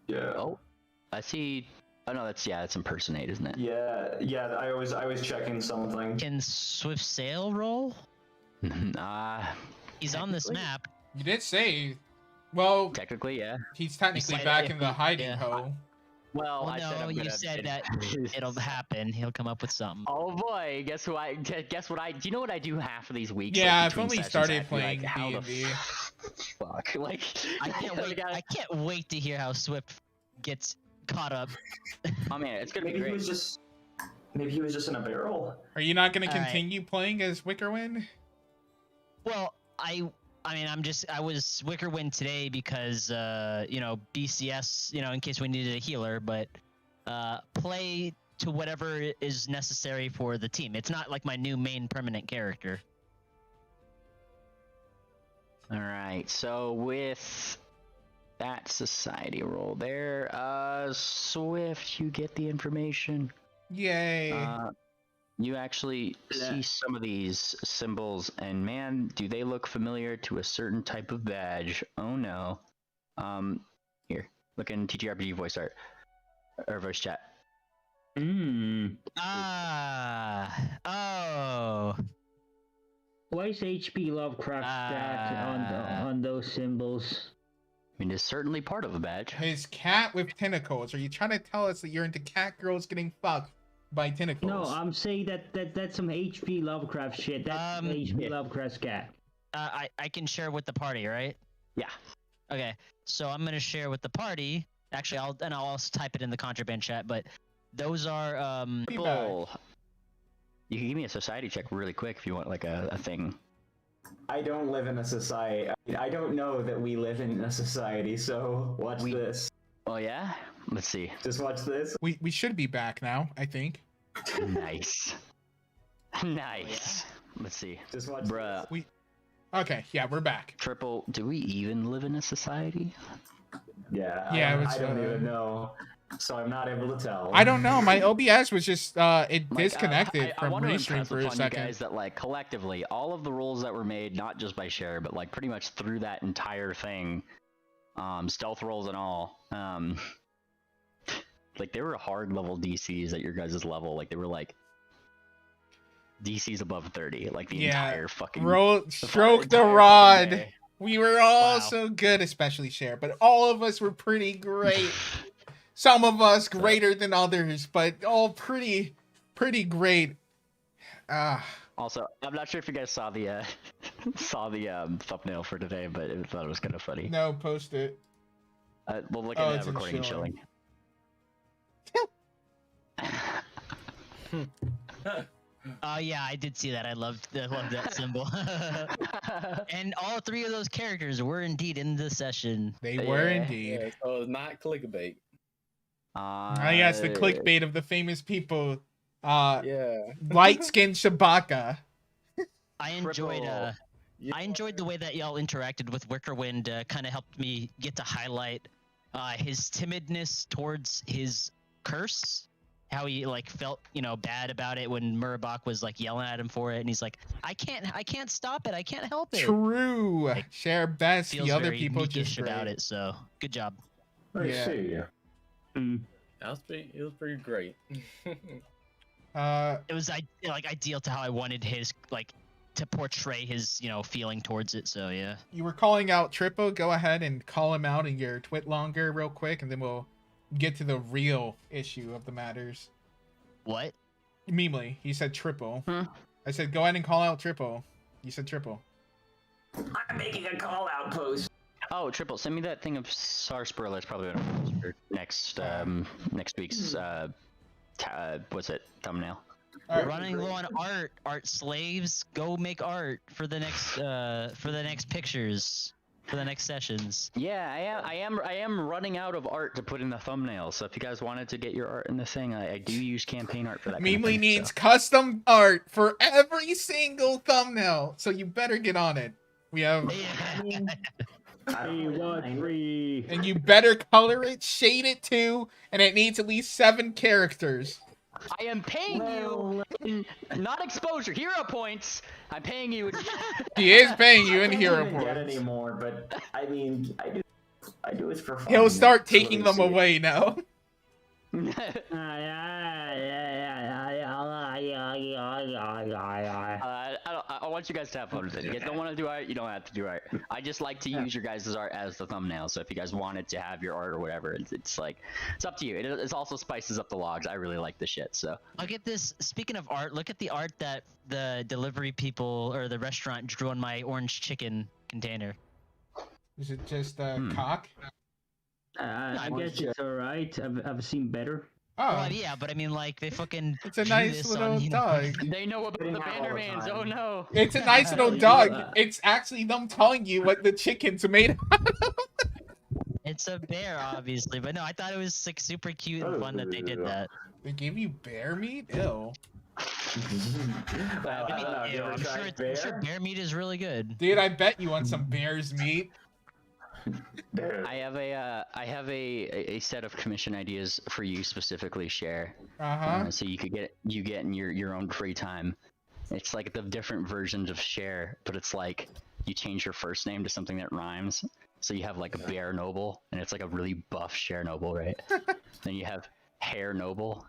Yeah. Oh, I see. Oh no, that's impersonate, isn't it? Yeah. I was checking something. Can Swift Sail roll? He's on this map. You did say. Well, technically, yeah. He's technically back in the hiding hole. Well, I no, you said that it'll happen. He'll come up with something. Oh boy, guess what I do you know what I do half of these weeks? Yeah, like, I've only started playing D&D. Fuck, like I can't wait to hear how Swift gets caught up. Oh man, it's gonna be great. Maybe he was just in a barrel. Are you not gonna continue playing as Wickerwind? Well, I mean, I was Wickerwind today because, BCS, in case we needed a healer, but play to whatever is necessary for the team. It's not like my new main permanent character. All right, so with that society roll there, Swift, you get the information. Yay. You actually see some of these symbols, and man, do they look familiar to a certain type of badge. Oh no. Here, look in TTRPG voice art, or voice chat. Oh. Why is HP Lovecraft stat on those symbols? I mean, it's certainly part of a badge. His cat with tentacles. Are you trying to tell us that you're into cat girls getting fucked by tentacles? No, I'm saying that's some HP Lovecraft shit. That's HP Lovecraft's cat. I can share with the party, right? Yeah. Okay, so I'm gonna share with the party. Actually, I'll also type it in the contraband chat. But those are people. You can give me a society check really quick if you want, like a thing. I don't live in a society. I don't know that we live in a society. So watch this. Oh yeah? Let's see. Just watch this. We should be back now, I think. Nice. Nice. Let's see. Just watch Bruh. this. Okay, yeah, we're back. Triple, do we even live in a society? Yeah. Yeah, I don't even know. so I'm not able to tell. I don't know. My OBS was just it Like, disconnected I from want to restream impress for a upon you second. guys that like collectively, all of the rules that were made, not just by Cher, but like pretty much through that entire thing, stealth rolls and all, like they were hard level DCs at your guys' level. Like they were like DCs above 30, like the entire fucking Stroke the entire rod. fucking day. We were all Wow. so good, especially Cher, but all of us were pretty great. Some of us greater than others, but all pretty great. Also, I'm not sure if you guys saw the thumbnail for today, but I thought it was kind of funny. No, post it. We'll look Oh, at it's that in recording and showing. chilling. Yeah, I did see that. I loved that symbol. And all three of those characters were indeed in the session. They were Yeah. indeed. Yeah, so it's not clickbait. Yes, the clickbait of the famous people. Yeah. Light skinned Shabaka. I enjoyed Triple. I enjoyed the way that y'all interacted with Wickerwind. Kind of helped me get to highlight his timidness towards his curse. How he like felt, bad about it when Murabak was like yelling at him for it, and he's like, "I can't stop it. I can't help it." True. Like, Share best. Feels The other very people meekish just about great. it. So good job. I Yeah. see. It was pretty great. It was ideal to how I wanted his to portray his feeling towards it. So yeah. You were calling out Triple. Go ahead and call him out in your twit longer real quick, and then we'll get to the real issue of the matters. What? Memely, he said Triple. Hmm. I said go ahead and call out Triple. You said Triple. I'm making a call out post. Oh, Triple, send me that thing of Sarsaparilla. It's probably gonna post for next week's thumbnail. All right. Running low on art slaves. Go make art for the next pictures. For the next sessions. Yeah, I am running out of art to put in the thumbnail. So if you guys wanted to get your art in the thing, I do use campaign art for that. kind of Memely thing, needs so. custom art for every single thumbnail, so you better get on it. We have, Hey, what free? and you better color it, shade it too, and it needs at least 7 characters. I am paying you, not exposure, hero points. I'm paying you. He is paying you in I hero don't even get points. anymore, but I mean, I do it for fun. He'll start So let taking me them see. away now. I want you guys to have fun with it. You guys don't want to do art, you don't have to do art. I just like to use your guys' art as the thumbnail. So if you guys wanted to have your art or whatever, it's up to you. It also spices up the logs. I really like the shit. So Look at this. Speaking of art, look at the art that the delivery people or the restaurant drew on my orange chicken container. Is it just cock? I guess it's alright. I've seen better. Oh, Well, yeah, but I mean, like they fucking. it's a drew nice this little on, dog. they know about Getting the out all the Bannermans. time. Oh no. It's a nice little dog. It's actually them telling you what the chicken's made out of. It's a bear, obviously, but no, I thought it was like super cute and fun that they did that. They gave you bear meat? Ew. Well, I I mean, don't know. Have you ew, ever I'm sure, tried I'm sure bear meat is really good. Dude, I bet you want some bear's meat. Dude. I have a set of commission ideas for you specifically, Cher. Uh-huh. So you get in your own free time. It's like the different versions of Cher, but it's like you change your first name to something that rhymes. So you have like a Bear Noble, and it's like a really buff Cher Noble, right? Then you have Hair Noble,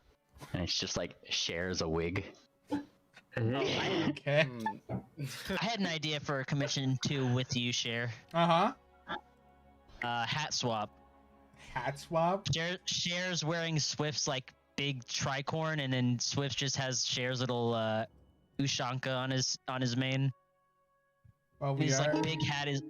and it's just like Cher as a wig. Okay. I had an idea for a commission too with you, Cher. Uh-huh. Hat swap. Hat swap? Cher's wearing Swift's like big tricorn, and then Swift just has Cher's little Ushanka on his mane. Well, we His are... like big hat is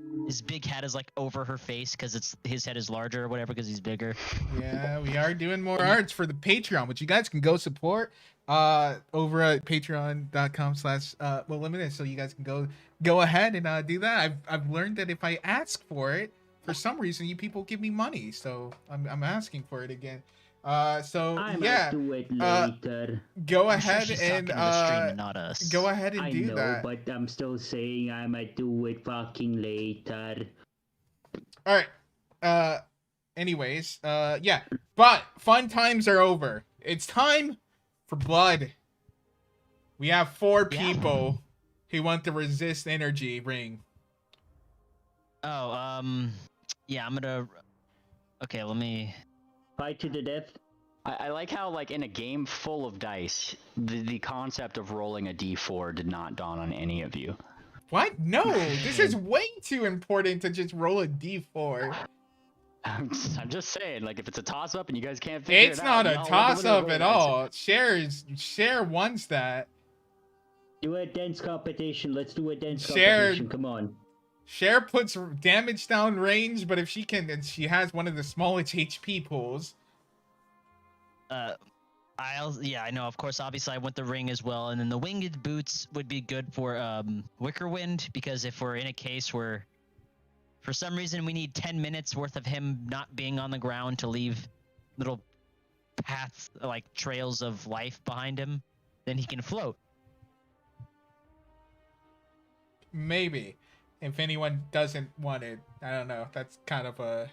like over her face because his head is larger or whatever because he's bigger. Yeah, we are doing more arts for the Patreon, which you guys can go support over at patreon.com/limited, so you guys can go ahead and do that. I've learned that if I ask for it, for some reason you people give me money, so I'm asking for it again. So I yeah, might do it later. go I'm sure ahead she's and talking to the stream and not us. go ahead and I do know, that. but I'm still saying I might do it fucking later. All right. anyways, yeah. But fun times are over. It's time for blood. We have 4 people who want the resist energy ring. Oh, yeah, I'm gonna. Okay, let me. Fight to the death. I like how, like, in a game full of dice, the concept of rolling a d4 did not dawn on any of you. What? No, this is way too important to just roll a d4. I'm just saying, like, if it's a toss-up and you guys can't figure It's it out, not a y'all toss-up roll at dice. all. Cher wants that. Do a dance competition. Let's do a dance Share- competition. Come on. Cher puts damage down range, but if she can, and she has one of the smallest HP pools. Yeah, I know. Of course, obviously, I want the ring as well, and then the winged boots would be good for Wicker Wind, because if we're in a case where, for some reason, we need 10 minutes worth of him not being on the ground to leave little paths, like trails of life behind him, then he can float. Maybe. If anyone doesn't want it, I don't know. That's kind of a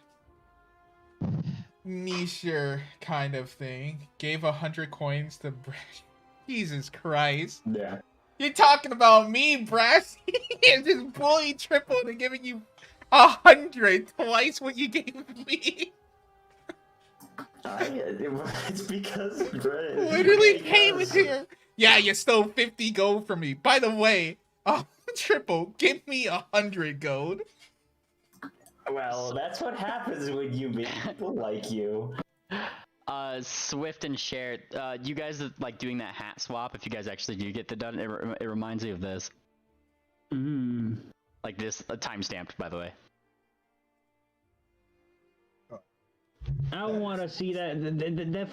niche kind of thing. Gave 100 coins to Brash. Jesus Christ. Yeah. You're talking about me, Brash. Just bully tripled and giving you 100, twice what you gave me. It's because Literally came in here. Yeah, you stole 50 gold from me. By the way, triple, give me 100 gold. Well, that's what happens when you meet people like you. Swift and Cher, you guys are, like, doing that hat swap. If you guys actually do get the done, it reminds me of this. Like this, time stamped, by the way. I don't want to see that. That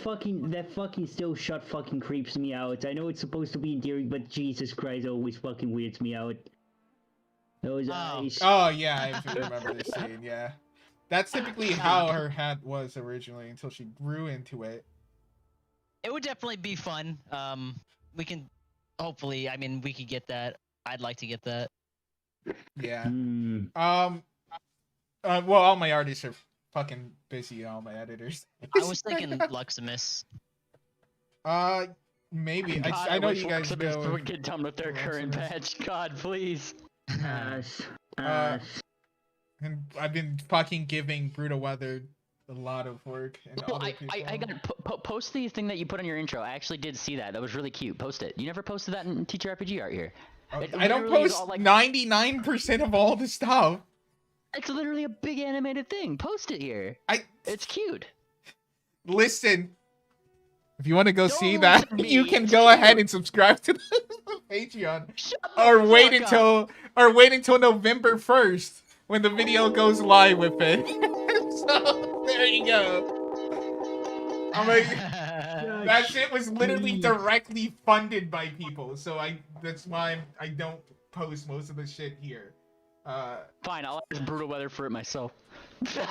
fucking still shut fucking creeps me out. I know it's supposed to be endearing, but Jesus Christ, it always fucking weirds me out. Those eyes. Oh yeah, I remember this scene. Yeah, that's typically how her hat was originally until she grew into it. It would definitely be fun. We can, hopefully, I mean, we could get that. I'd like to get that. Yeah. Well, all my artists are fucking busy. All my editors. I was thinking Luximus. Maybe. God, I know wish you guys Luximus know. would get done with their current patch. God, please. And I've been fucking giving Brutal Weather a lot of work. And Oh, other I people. got post the thing that you put on your intro. I actually did see that. That was really cute. Post it. You never posted that in Teacher RPG art here. I don't literally is post all, like, 99% of all the stuff. It's literally a big animated thing. Post it here. It's cute. Listen. If you want to go Don't see listen that, to me, you can it's go cute. ahead and subscribe to the Patreon, Shut the or wait fuck until November 1st when the video goes live with it. So there you go. I'm like, that shit was literally directly funded by people, so that's why I don't post most of the shit here. Fine, I'll ask Brutal Weather for it myself. Give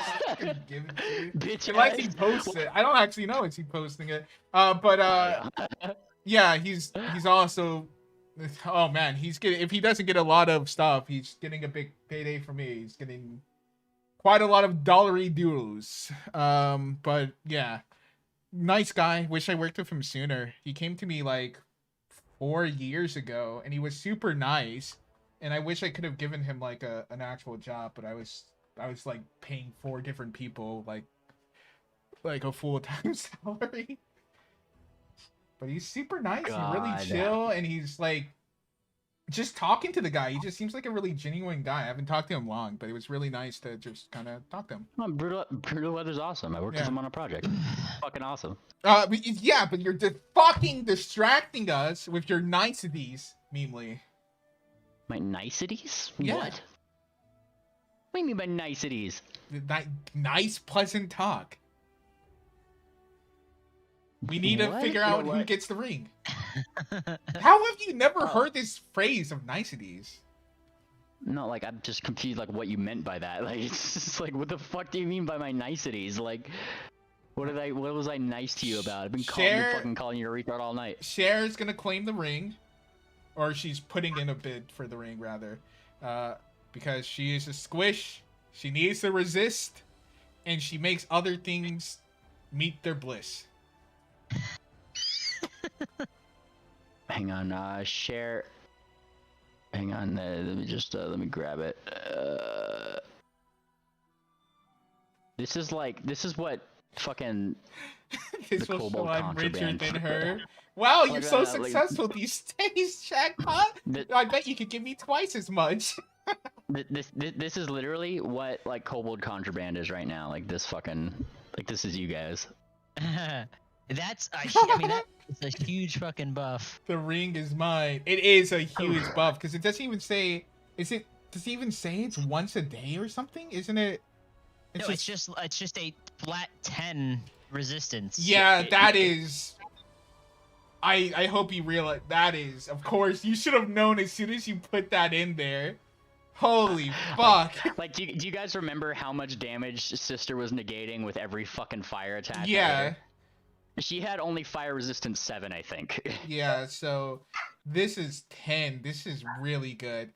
it to you. Bitch Unless he ass. posts it. I don't actually know if he's posting it. But yeah, he's also, oh man, he's getting, if he doesn't get a lot of stuff, he's getting a big payday from me. He's getting quite a lot of dollary dues. But yeah, nice guy. Wish I worked with him sooner. He came to me like 4 years ago, and he was super nice. And I wish I could have given him like an actual job, but I was like paying 4 different people like a full-time salary. But he's super nice. He's really God. chill, and he's like just talking to the guy. He just seems like a really genuine guy. I haven't talked to him long, but it was really nice to just kind of talk to him. Oh, Brutal Weather's awesome. I worked with him on a project. Fucking awesome. Yeah, but you're fucking distracting us with your niceties, Memely. My niceties? Yeah. What? What do you mean by niceties? Nice, pleasant talk. We need to What? figure You know out who what? gets the ring. How have you never heard this phrase of niceties? No, like, I'm just confused, like, what you meant by that. Like, it's just like, what the fuck do you mean by my niceties? Like, what was I nice to you about? I've been calling you a retard all night. Cher's gonna claim the ring. Or she's putting in a bid for the ring, rather. Because she is a squish. She needs to resist. and she makes other things meet their bliss. Hang on, share. Hang on, let me grab it. This is what fucking This the will show kobold I'm richer contraband. than her. Wow, you're Like, so like- successful these days, Jackpot. I bet you could give me twice as much. This is literally what like kobold contraband is right now. Like this fucking, like this is you guys. That's I mean that is a huge fucking buff. The ring is mine. It is a huge buff because it doesn't even say. Does it even say it's once a day or something? Isn't it? No, it's just a flat 10 resistance. Yeah, that is. I hope you realize that is. Of course, you should have known as soon as you put that in there. Holy fuck! Like, do you guys remember how much damage Sister was negating with every fucking fire attack? Yeah. She had only fire resistance 7, I think. Yeah. So this is 10. This is really good.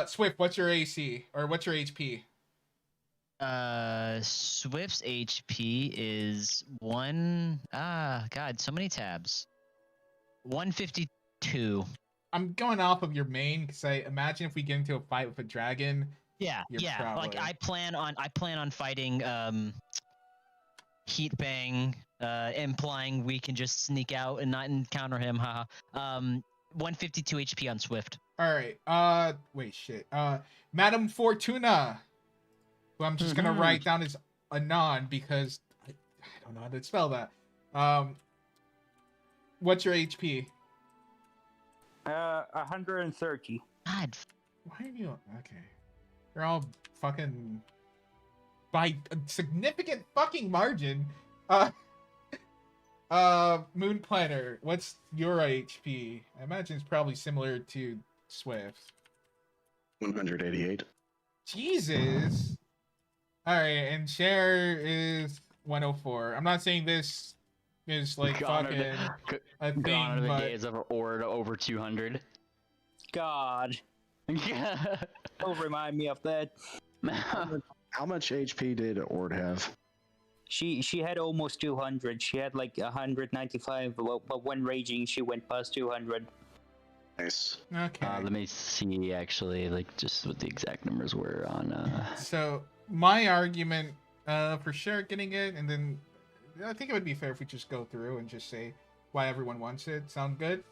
Swift, what's your AC or what's your HP? Swift's HP is God, so many tabs. 152. I'm going off of your main because I imagine if we get into a fight with a dragon. Yeah, You're yeah. probably- Like I plan on fighting Heat Bang, implying we can just sneak out and not encounter him. Haha. 152 HP on Swift. All right. Wait, shit. Madame Fortuna, who I'm just gonna write down as Anon because I don't know how to spell that. What's your HP? 130. God. Why are you okay? You're all fucking by a significant fucking margin. Moon Planner, what's your HP? I imagine it's probably similar to Swift. 188. Jesus. All right, and Cher is 104. I'm not saying this is like Gone are fucking the- a Gone are thing, the but days of Ord over 200. God, don't remind me of that. How much HP did Ord have? She had almost 200. She had like 195, but when raging, she went past 200. Nice. okay. Let me see, actually, like just what the exact numbers were on. So my argument for sure getting it, and then I think it would be fair if we just go through and just say why everyone wants it. Sound good?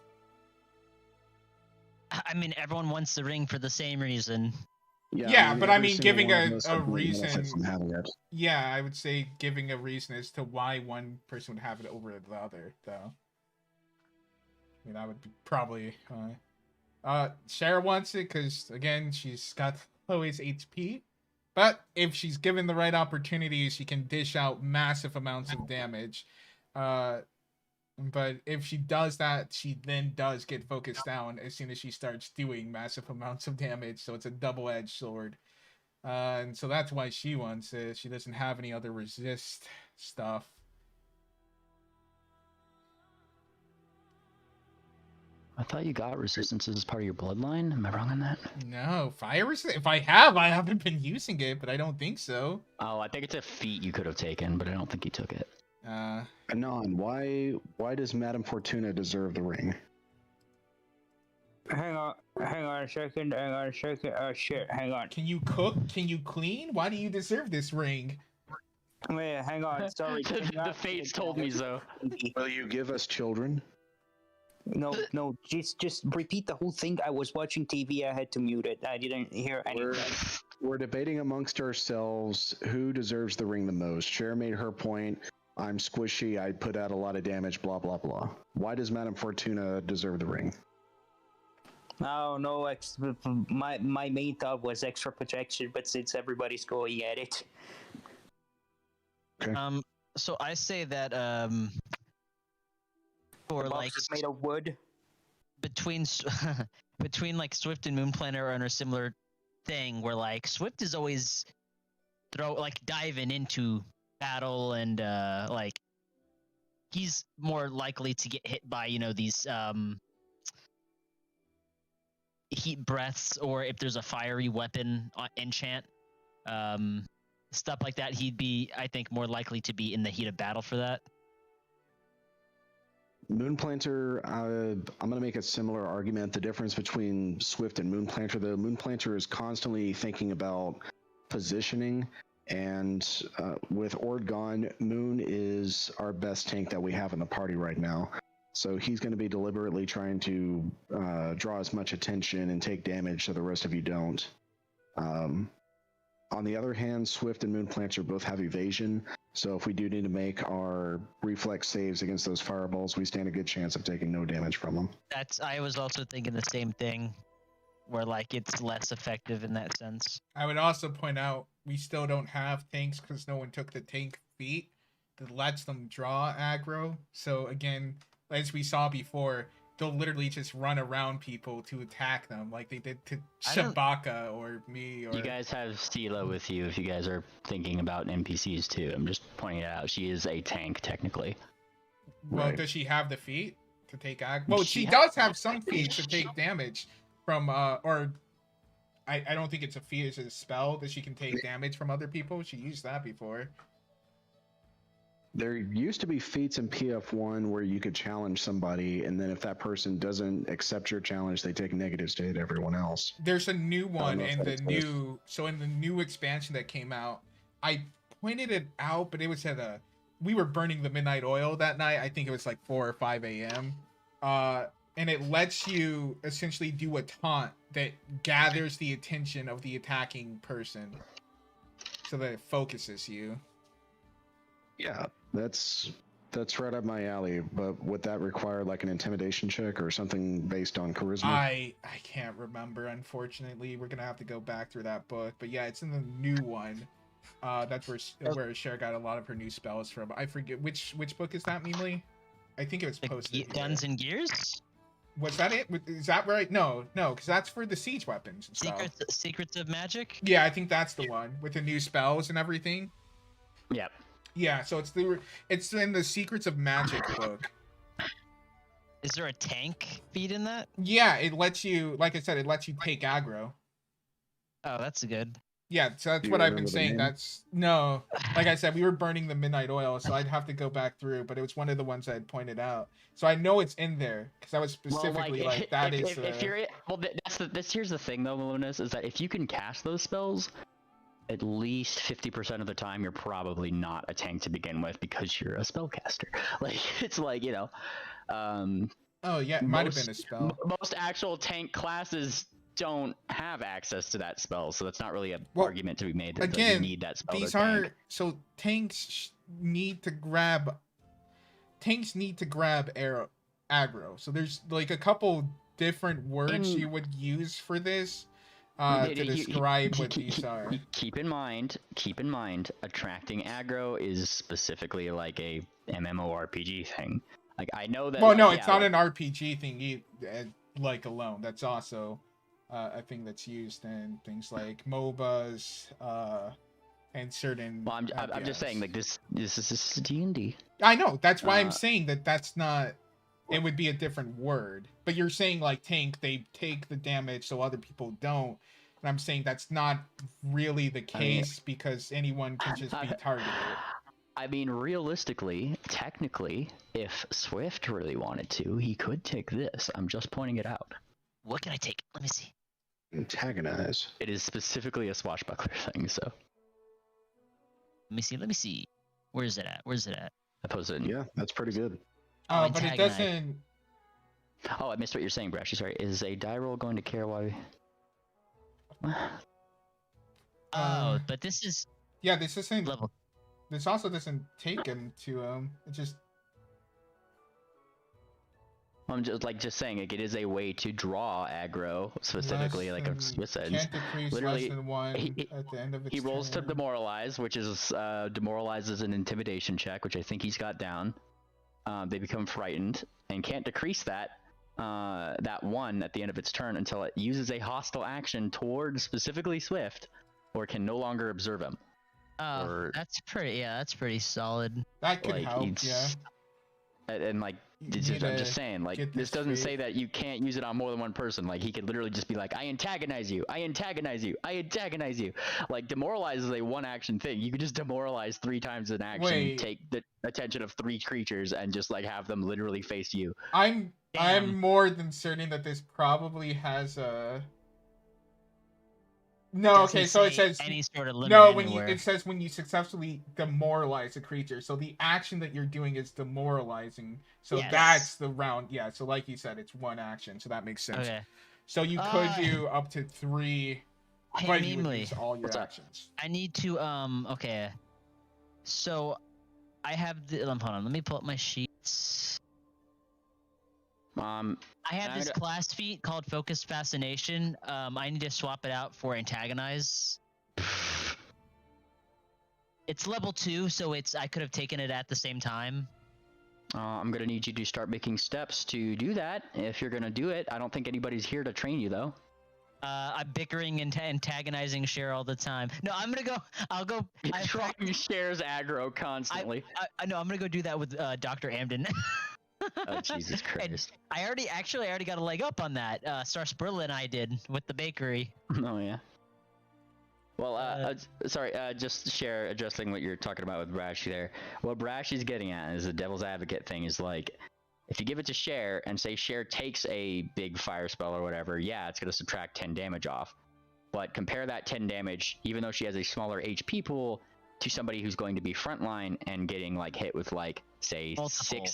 I mean, everyone wants the ring for the same reason. Yeah, but I every mean, single giving one of us a would benefit reason. from having it. Yeah, I would say giving a reason as to why one person would have it over the other, though. I mean, that would be probably. Cher wants it because again, she's got lowest HP. But if she's given the right opportunity, she can dish out massive amounts of damage. But if she does that, she then does get focused down as soon as she starts doing massive amounts of damage. So it's a double-edged sword. And so that's why she wants it. She doesn't have any other resist stuff. I thought you got resistances as part of your bloodline. Am I wrong on that? No, fire resist. If I have, I haven't been using it, but I don't think so. Oh, I think it's a feat you could have taken, but I don't think you took it. Anon, why does Madame Fortuna deserve the ring? Hang on a second. Shit, hang on. Can you cook? Can you clean? Why do you deserve this ring? Wait, hang on. Sorry. The fates told me so. Will you give us children? No. Just repeat the whole thing. I was watching TV. I had to mute it. I didn't hear anything. We're debating amongst ourselves who deserves the ring the most. Cher made her point. I'm squishy. I put out a lot of damage. Blah blah blah. Why does Madame Fortuna deserve the ring? Oh no, my main thought was extra protection, but since everybody's going at it, Okay. So I say that for the box like is made of wood. between between like Swift and Moon Planner are on a similar thing where like Swift is always diving into battle and like he's more likely to get hit by these heat breaths, or if there's a fiery weapon enchant, stuff like that, he'd be, I think, more likely to be in the heat of battle for that. Moonplanter, I'm going to make a similar argument. The difference between Swift and Moonplanter, though, Moonplanter is constantly thinking about positioning, and with Ord gone, Moon is our best tank that we have in the party right now. So he's going to be deliberately trying to draw as much attention and take damage so the rest of you don't. On the other hand, Swift and Moonplanter both have evasion, so if we do need to make our reflex saves against those fireballs, we stand a good chance of taking no damage from them. I was also thinking the same thing, where like it's less effective in that sense. I would also point out we still don't have tanks because no one took the tank feat that lets them draw aggro. So again, as we saw before, they'll literally just run around people to attack them like they did to Shabaka or me. Or You guys have Stila with you if you guys are thinking about NPCs too. I'm just pointing it out. She is a tank technically. Well, Right. does she have the feat to take aggro? Well, she She does have some feats to take damage from or I don't think it's a feat, it's a spell that she can take damage from other people. She used that before. There used to be feats in PF1 where you could challenge somebody, and then if that person doesn't accept your challenge, they take negatives to hit everyone else. There's a new one know if in that the exists. new, so in the new expansion that came out, I pointed it out, but it was we were burning the midnight oil that night. I think it was like 4 or 5 a.m. And it lets you essentially do a taunt that gathers the attention of the attacking person so that it focuses you. Yeah, that's right up my alley. But would that require like an intimidation check or something based on charisma? I can't remember, unfortunately. We're gonna have to go back through that book. But yeah, it's in the new one. That's where Cher got a lot of her new spells from. I forget which book is that, Meemly? I think it was posted. here. Guns and Gears? Was that it? Is that right? No, because that's for the siege weapons and stuff. Secrets of Magic? Yeah, I think that's the one with the new spells and everything. Yep. Yeah, so it's in the Secrets of Magic book. Is there a tank feat in that? Yeah, it lets you, like I said, it lets you take aggro. Oh, that's good. Yeah, so that's Do you what I've been remember the saying. name? No, like I said, we were burning the midnight oil, so I'd have to go back through, but it was one of the ones I had pointed out. So I know it's in there because I was specifically that is. If you're here's the thing though, Lunas, is that if you can cast those spells, at least 50% of the time you're probably not a tank to begin with because you're a spellcaster. Like it's like, you know, Oh yeah, it might have been a spell. Most actual tank classes don't have access to that spell, so that's not really an Well, argument to be made that Again, you need that spell. these to tank. are so tanks need to grab aggro. So there's like a couple different words you would use for this to describe what these are. Keep in mind, attracting aggro is specifically like a MMORPG thing. Like I know that. Well, like, no, yeah, it's not like, an RPG thing. Like alone, that's also a thing that's used in things like MOBAs and certain. Well, I'm just saying, like this is D&D. I know. That's why I'm saying that's not. It would be a different word. But you're saying like tank, they take the damage so other people don't. And I'm saying that's not really the case because anyone can just be targeted. I mean, realistically, technically, if Swift really wanted to, he could take this. I'm just pointing it out. What can I take? Let me see. Antagonize. It is specifically a swashbuckler thing, so. Let me see. Where's it at? I posted it. Yeah, that's pretty good. Oh, but it antagonize. doesn't. Oh, I missed what you're saying, Brashy. Sorry. Is a die roll going to care why? Oh, but this is Yeah, this isn't. level. This also doesn't take him to It just. I'm just saying, like, it is a way to draw aggro, specifically, like a Swiss said. Can't decrease Literally, less than one he- at the end of its He rolls to turn. demoralize, which is demoralizes an intimidation check, which I think he's got down. They become frightened and can't decrease that one at the end of its turn until it uses a hostile action towards specifically Swift, or can no longer observe him. Oh, Or- that's pretty. Yeah, that's pretty solid. That could like, help. it's- Yeah. And like, You I'm need just to saying, like, get this this doesn't say straight. that you can't use it on more than one person. Like, he could literally just be like, I antagonize you, I antagonize you, I antagonize you. Like, demoralize is a one-action thing. You could just demoralize 3 times an action, Wait. take the attention of 3 creatures, and just like have them literally face you. I'm Damn. more than certain that this probably has a. No, Doesn't okay, so it say says any sort of limit no when anywhere. it says when you successfully demoralize a creature. So the action that you're doing is demoralizing. So Yes. that's the round. Yeah. So like you said, it's one action. So that makes sense. Okay. So you could do up to 3, Hey, but you would Meemly, use all your What's up? actions. I need to okay. So I have the hold on, let me pull up my sheets. I have I'm this gonna- class feat called Focused Fascination. I need to swap it out for Antagonize. It's level 2, so I could have taken it at the same time. I'm gonna need you to start making steps to do that. If you're gonna do it, I don't think anybody's here to train you though. I'm bickering and antagonizing Cher all the time. No, I'm gonna go. I'll go. I Trying shares aggro constantly. I know. I'm gonna go do that with Dr. Amden. Oh, Jesus Christ. I already got a leg up on that. Sarsaparilla and I did with the bakery. Oh yeah. Well, sorry. Just share addressing what you're talking about with Brash there. What Brash is getting at is the devil's advocate thing. Is like, if you give it to Cher and say Cher takes a big fire spell or whatever, yeah, it's gonna subtract 10 damage off. But compare that 10 damage, even though she has a smaller HP pool, to somebody who's going to be frontline and getting like hit with like say Multiple.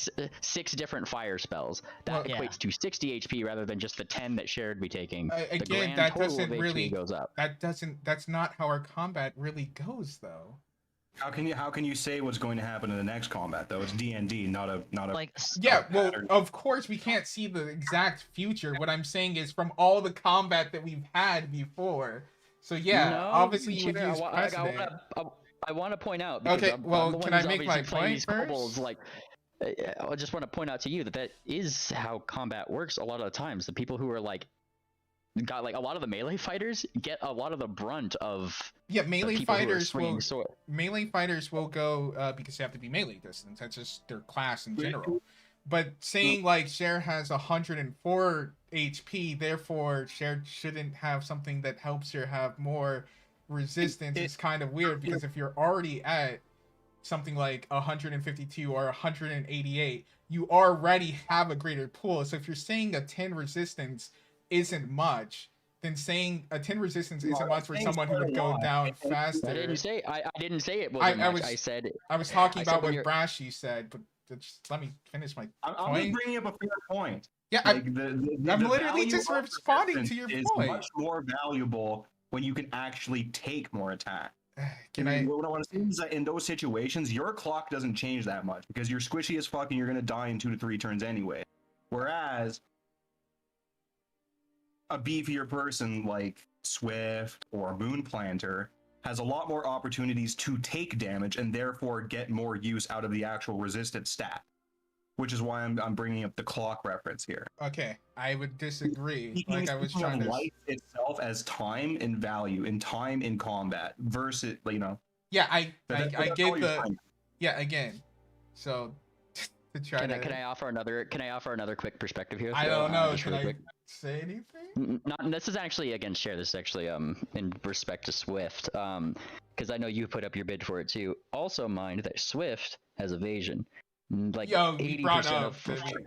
six different fire spells. That Well, equates to 60 HP rather than just the 10 that Cher would be taking. The Again, grand that total doesn't of really HP goes up. That's not how our combat really goes, though. How can you say what's going to happen in the next combat though? It's D&D, not a Like, Yeah, well, pattern. of course we can't see the exact future. What I'm saying is from all the combat that we've had before. So yeah, No, obviously you would Cher, use precedent. I want to point out. Because Okay, I'm well, the one can I who's make my obviously playing point these kobolds, first? like, I just want to point out to you that is how combat works a lot of the times. The people who are like got like a lot of the melee fighters get a lot of the brunt of Yeah, the melee people who are fighters swinging will sword. go because they have to be melee distance. That's just their class in general. But saying like Cher has 104 HP, therefore Cher shouldn't have something that helps her have more resistance is kind of weird, because if you're already at something like 152 or 188, you already have a greater pool. So if you're saying a 10 resistance isn't much, then saying a 10 resistance isn't much for someone who would go down faster. I didn't say it I wasn't much. was- I said I was talking I said about when what you're- Brashy said, but just let me finish my I'm point. just bringing up a fair point. Yeah, Like, I'm the literally value just of responding to your resistance is point. much more valuable when you can actually take more attack. Can I? What I want to say is that in those situations, your clock doesn't change that much because you're squishy as fuck and you're gonna die in 2 to 3 turns anyway. Whereas a beefier person like Swift or Moonplanter has a lot more opportunities to take damage and therefore get more use out of the actual resisted stat. Which is why I'm bringing up the clock reference here. Okay, I would disagree. Speaking Like I was of trying to. life itself as time and value, in time in combat versus, Yeah, I that's get all you're the. trying. Yeah, again. So to try to. can I offer another quick perspective here? I Theo? don't know. Just Can really I quick. say anything? Not this is actually against Cher. This is actually in respect to Swift. Because I know you put up your bid for it too. Also mind that Swift has evasion. Like Yo, you 80% brought up of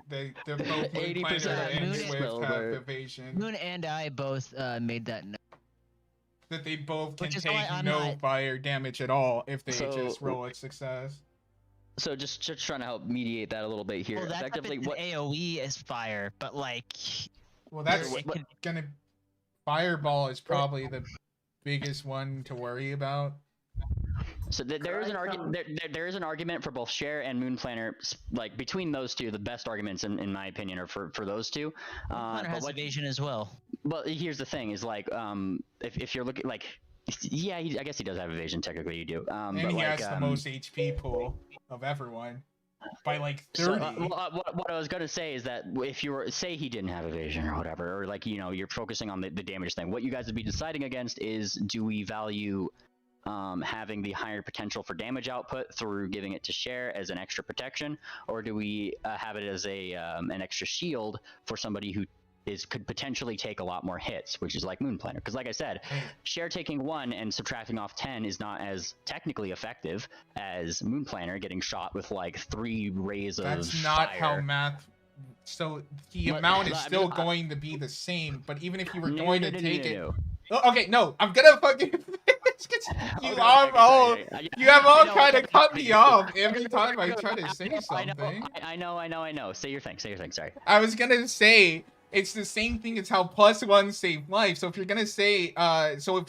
they're both 80% Moonplanter of and Moon Swift spells have are- evasion. Moon and I both made that note. That they both can Which is take why I'm no not- fire damage at all if they So- just roll a success. So just trying to help mediate that a little bit here. Well, that's Effectively, what AOE is fire, but like, Well, that's it could- gonna. Fireball is probably the biggest one to worry about. so there is an argument. There is an argument for both Cher and Moonplanter. Like between those two, the best arguments in my opinion are for those two. Hunter But has what, evasion as well. but here's the thing: is like if you're looking like. Yeah, I guess he does have evasion. Technically, you do. And but he like, has the most HP pool of everyone by like So, 30. what I was gonna say is that if you were say he didn't have evasion or whatever, or like you're focusing on the damage thing, what you guys would be deciding against is do we value having the higher potential for damage output through giving it to Cher as an extra protection, or do we have it as a an extra shield for somebody who could potentially take a lot more hits, which is like Moon Planner? Because like I said, Cher taking 1 and subtracting off 10 is not as technically effective as Moon Planner getting shot with like 3 rays of That's not fire. how math. So the amount is still going to be the same, but even if you were going to take it. Oh, okay, no, I'm gonna fucking. You have all kind of cut me off every time I try to say something. I know. Say your thing. Sorry. I was gonna say it's the same thing as how +1 saved life. So if you're gonna say, so if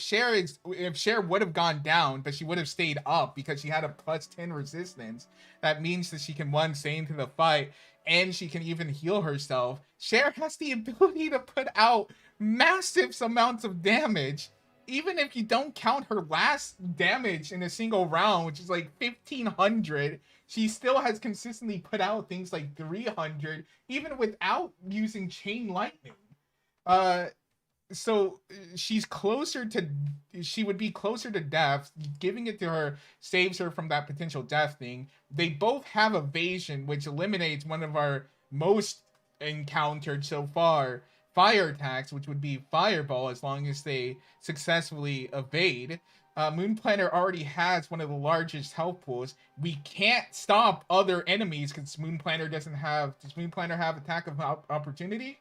Cher would have gone down, but she would have stayed up because she had a +10 resistance, that means that she can stay into the fight and she can even heal herself. Cher has the ability to put out massive amounts of damage. Even if you don't count her last damage in a single round, which is like 1,500, she still has consistently put out things like 300, even without using Chain Lightning. So she would be closer to death. Giving it to her saves her from that potential death thing. They both have evasion, which eliminates one of our most encountered so far fire attacks, which would be Fireball, as long as they successfully evade. Moon Planner already has one of the largest health pools. We can't stop other enemies because Moon Planner doesn't have. Does Moon Planner have attack of opportunity?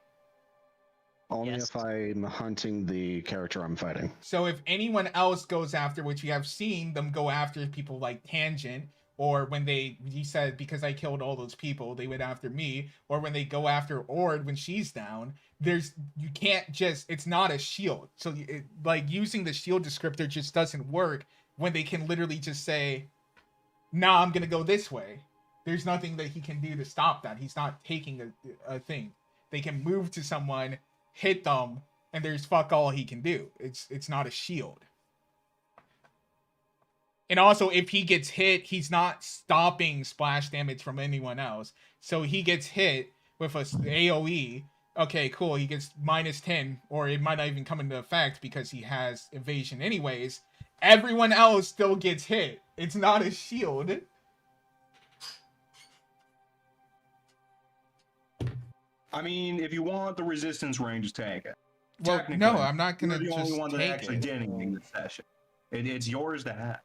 Only if I'm hunting the character I'm fighting. So if anyone else goes after, which we have seen them go after people like Tangent, or when he said, because I killed all those people, they went after me, or when they go after Ord when she's down, you can't just, it's not a shield. So like using the shield descriptor just doesn't work when they can literally just say, nah, I'm gonna go this way. There's nothing that he can do to stop that. He's not taking a thing. They can move to someone, hit them, and there's fuck all he can do. It's not a shield. And also, if he gets hit, he's not stopping splash damage from anyone else. So he gets hit with a AoE. Okay, cool. He gets -10, or it might not even come into effect because he has evasion anyways. Everyone else still gets hit. It's not a shield. I mean, if you want the resistance range, take it. Well, no, I'm not gonna you're the just only one that take actually it. did anything in this session. It's yours to have.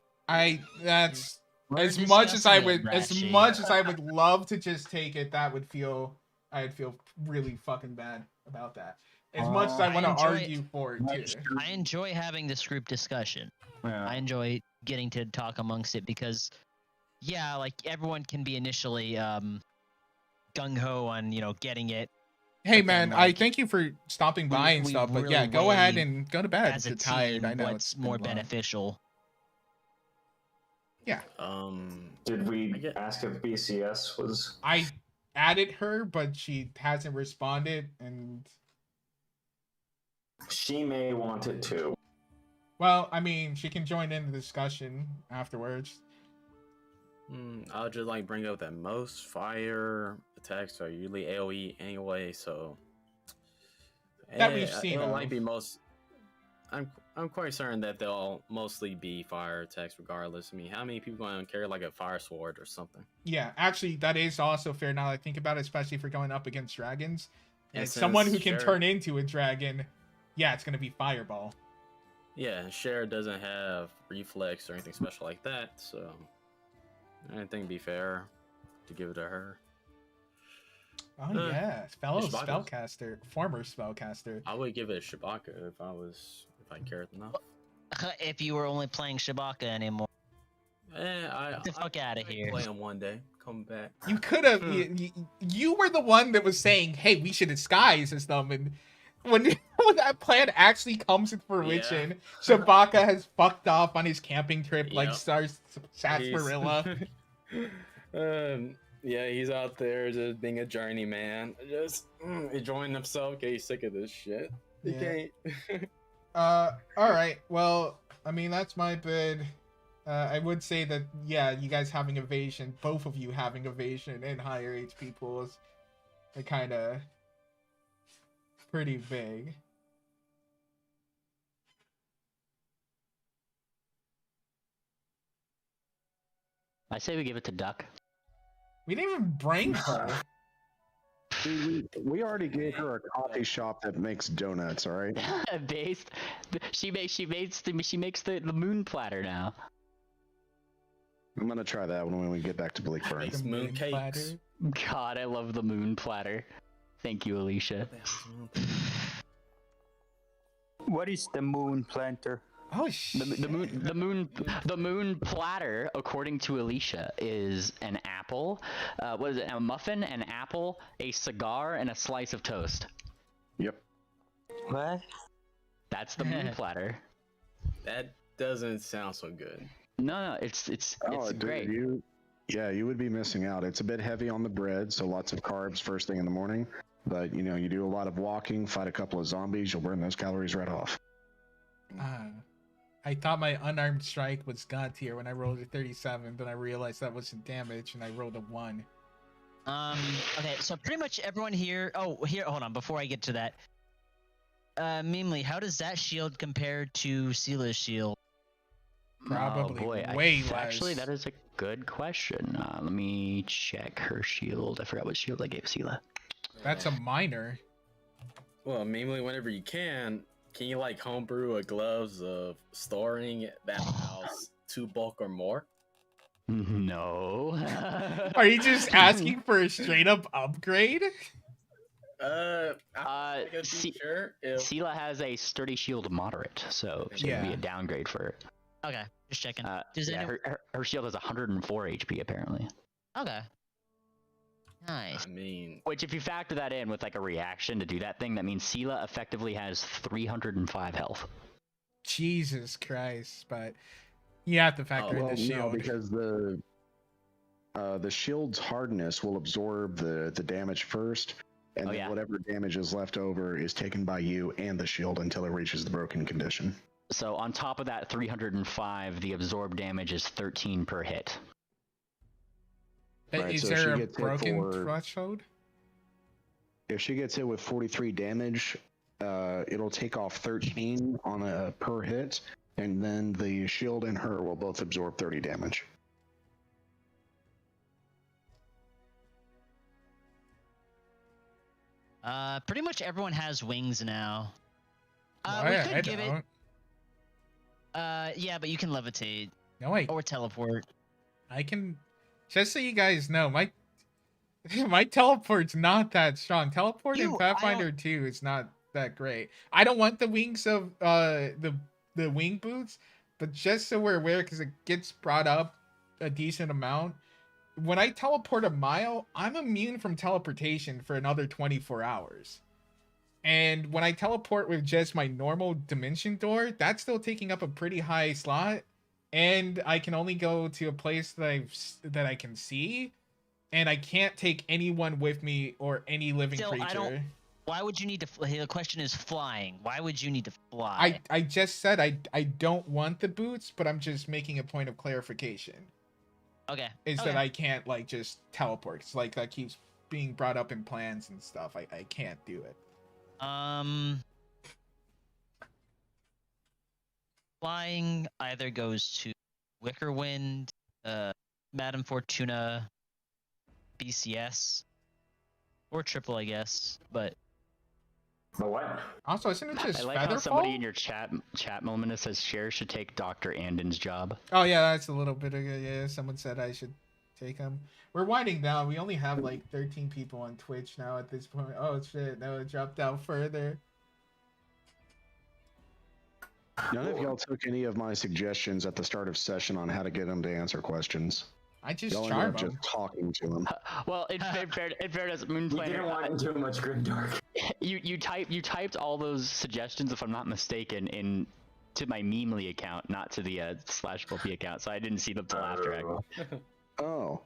That's We're as much as I would, discussing it, as much as I would love to just take it. I'd feel really fucking bad about that. As much as I want to argue for it too. I enjoy having this group discussion. Yeah. I enjoy getting to talk amongst it because, yeah, like everyone can be initially gung ho on getting it. Hey But then, man, I like, thank you for stopping by and we stuff, but really yeah, go ahead weigh and go to bed. As a You're tired. team, I know what's it's been more long. beneficial. Yeah, Did we ask if BCS was? I added her, but she hasn't responded, and She may want it too. well, I mean, she can join in the discussion afterwards. I'll just like bring up that most fire attacks are usually AoE anyway, so That we've seen It'll of. like be most. I'm quite certain that they'll mostly be fire attacks regardless. I mean, how many people going to carry like a fire sword or something? Yeah, actually, that is also fair now that I think about it, especially if we're going up against dragons. And And someone who since can Cher- turn into a dragon, yeah, it's gonna be Fireball. Yeah, Cher doesn't have reflex or anything special like that, so I didn't think it'd be fair to give it to her. Oh yeah, fellow Shabaka. spellcaster, former spellcaster. I would give it a Shabaka if I cared enough. If you were only playing Shabaka anymore. Get the fuck outta here. Play him one day. Come back. You could have. You were the one that was saying, "Hey, we should disguise as them." And when that plan actually comes to fruition, Shabaka has fucked off on his camping trip like Yep. Sarsaparilla. Yeah, he's out there just being a journeyman, just enjoying himself. Okay, he's sick of this shit. He Yeah. can't. All right. Well, I mean, that's my bid. I would say that, yeah, you guys having evasion, both of you having evasion and higher HP pools, are kind of pretty big. I say we give it to Duck. We didn't even bring her. We already gave her a coffee shop that makes donuts. All right. She makes the moon platter now. I'm gonna try that one when we get back to Bleakburn. Makes moon cakes. platter. God, I love the moon platter. Thank you, Alicia. What is the moon planter? Oh shit. The moon platter, according to Alicia, is an apple. What is it? A muffin, an apple, a cigar, and a slice of toast. Yep. What? That's the moon platter. That doesn't sound so good. No, it's Dude, great. you would be missing out. It's a bit heavy on the bread, so lots of carbs first thing in the morning. But you do a lot of walking, fight a couple of zombies, you'll burn those calories right off. I thought my unarmed strike was god tier when I rolled a 37, then I realized that wasn't damage and I rolled a 1. Okay, so pretty much everyone here. Oh, here. Hold on. Before I get to that, Mimely, how does that shield compare to Sela's shield? Probably oh boy, way less. Actually, that is a good question. Let me check her shield. I forgot what shield I gave Sela. That's a minor. Well, mainly whenever you can you like homebrew a gloves of storing that allows 2 bulk or more? No. Are you just asking for a straight up upgrade? I'm not gonna be sure if... Sela has a sturdy shield moderate, so it would be a downgrade for her. Okay, just checking. Her shield has 104 HP apparently. Okay. Nice. I mean, which if you factor that in with like a reaction to do that thing, that means Sela effectively has 305 health. Jesus Christ! But you have to factor in the shield. No, because the shield's hardness will absorb the damage first, and then whatever damage is left over is taken by you and the shield until it reaches the broken condition. So on top of that 305, the absorbed damage is 13 per hit. Right, is so there a broken threshold? If she gets hit with 43 damage, it'll take off 13 on a per hit, and then the shield and her will both absorb 30 damage. Pretty much everyone has wings now. We could give it. Yeah, but you can levitate. No, wait. Or teleport. I can. Just so you guys know, my teleport's not that strong. Teleport in Pathfinder 2 is not that great. I don't want the wings of the wing boots, but just so we're aware, because it gets brought up a decent amount. When I teleport a mile, I'm immune from teleportation for another 24 hours. And when I teleport with just my normal dimension door, that's still taking up a pretty high slot. And I can only go to a place that I can see, and I can't take anyone with me or any living creature. Why would you need to? The question is flying. Why would you need to fly? I just said I don't want the boots, but I'm just making a point of clarification. Okay. Is that I can't like just teleport? It's like that keeps being brought up in plans and stuff. I can't do it. Flying either goes to Wickerwind, Madame Fortuna, BCS, or Triple, I guess. But what? Also, isn't it just I like how somebody in your chat moment says Cher should take Dr. Andon's job. Oh yeah, that's a little bit of someone said I should take him. We're winding down. We only have like 13 people on Twitch now at this point. Oh shit, no, it dropped out further. None of y'all took any of my suggestions at the start of session on how to get them to answer questions. I just y'all charm just talking to them. Well, in fairness, Moonplanet. You didn't want too much grimdark. You typed all those suggestions, if I'm not mistaken, in to my Memely account, not to the /Bulpy account, so I didn't see them till after. Oh.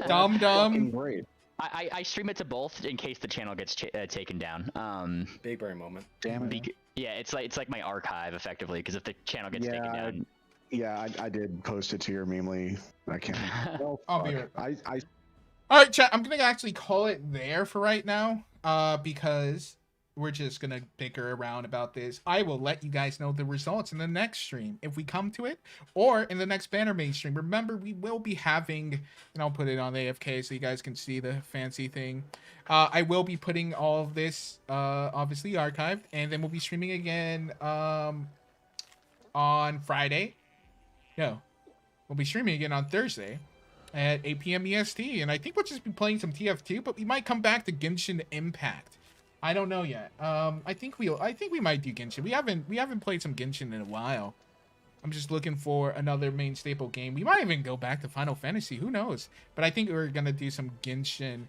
Dumb. Great. I stream it to both in case the channel gets taken down. Big brain moment. Damn it. Yeah, it's like my archive effectively, because if the channel gets taken down. Yeah, I did post it to your Memely. I can't. Well, I'll be right. All right, chat. I'm gonna actually call it there for right now. Because we're just gonna bicker around about this. I will let you guys know the results in the next stream if we come to it, or in the next banner main stream. Remember, we will be having, and I'll put it on AFK so you guys can see the fancy thing. I will be putting all of this obviously archived, and then we'll be streaming again on Friday. No, we'll be streaming again on Thursday at 8 p.m. EST, and I think we'll just be playing some TF2, but we might come back to Genshin Impact. I don't know yet. I think we might do Genshin. We haven't played some Genshin in a while. I'm just looking for another main staple game. We might even go back to Final Fantasy. Who knows? But I think we're gonna do some Genshin.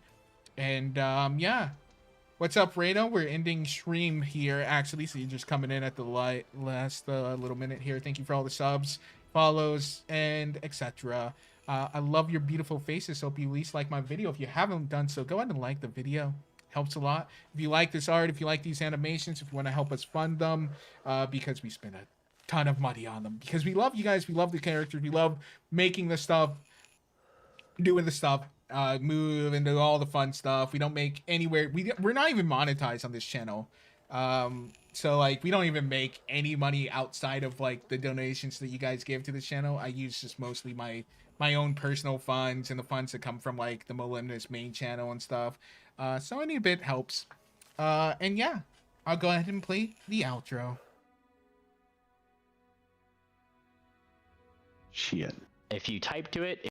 And yeah. What's up, Rado? We're ending stream here actually, so you're just coming in at the last little minute here. Thank you for all the subs, follows, and etc. I love your beautiful faces. Hope you at least like my video. If you haven't done so, go ahead and like the video. Helps a lot. If you like this art, if you like these animations, if you want to help us fund them, because we spend a ton of money on them, because we love you guys, we love the characters, we love making the stuff, doing the stuff, move and do all the fun stuff. We don't make anywhere. We're not even monetized on this channel. So like we don't even make any money outside of like the donations that you guys give to the channel. I use just mostly my own personal funds and the funds that come from like the Melendez main channel and stuff. So any bit helps. And yeah, I'll go ahead and play the outro. Shit. If you type to it,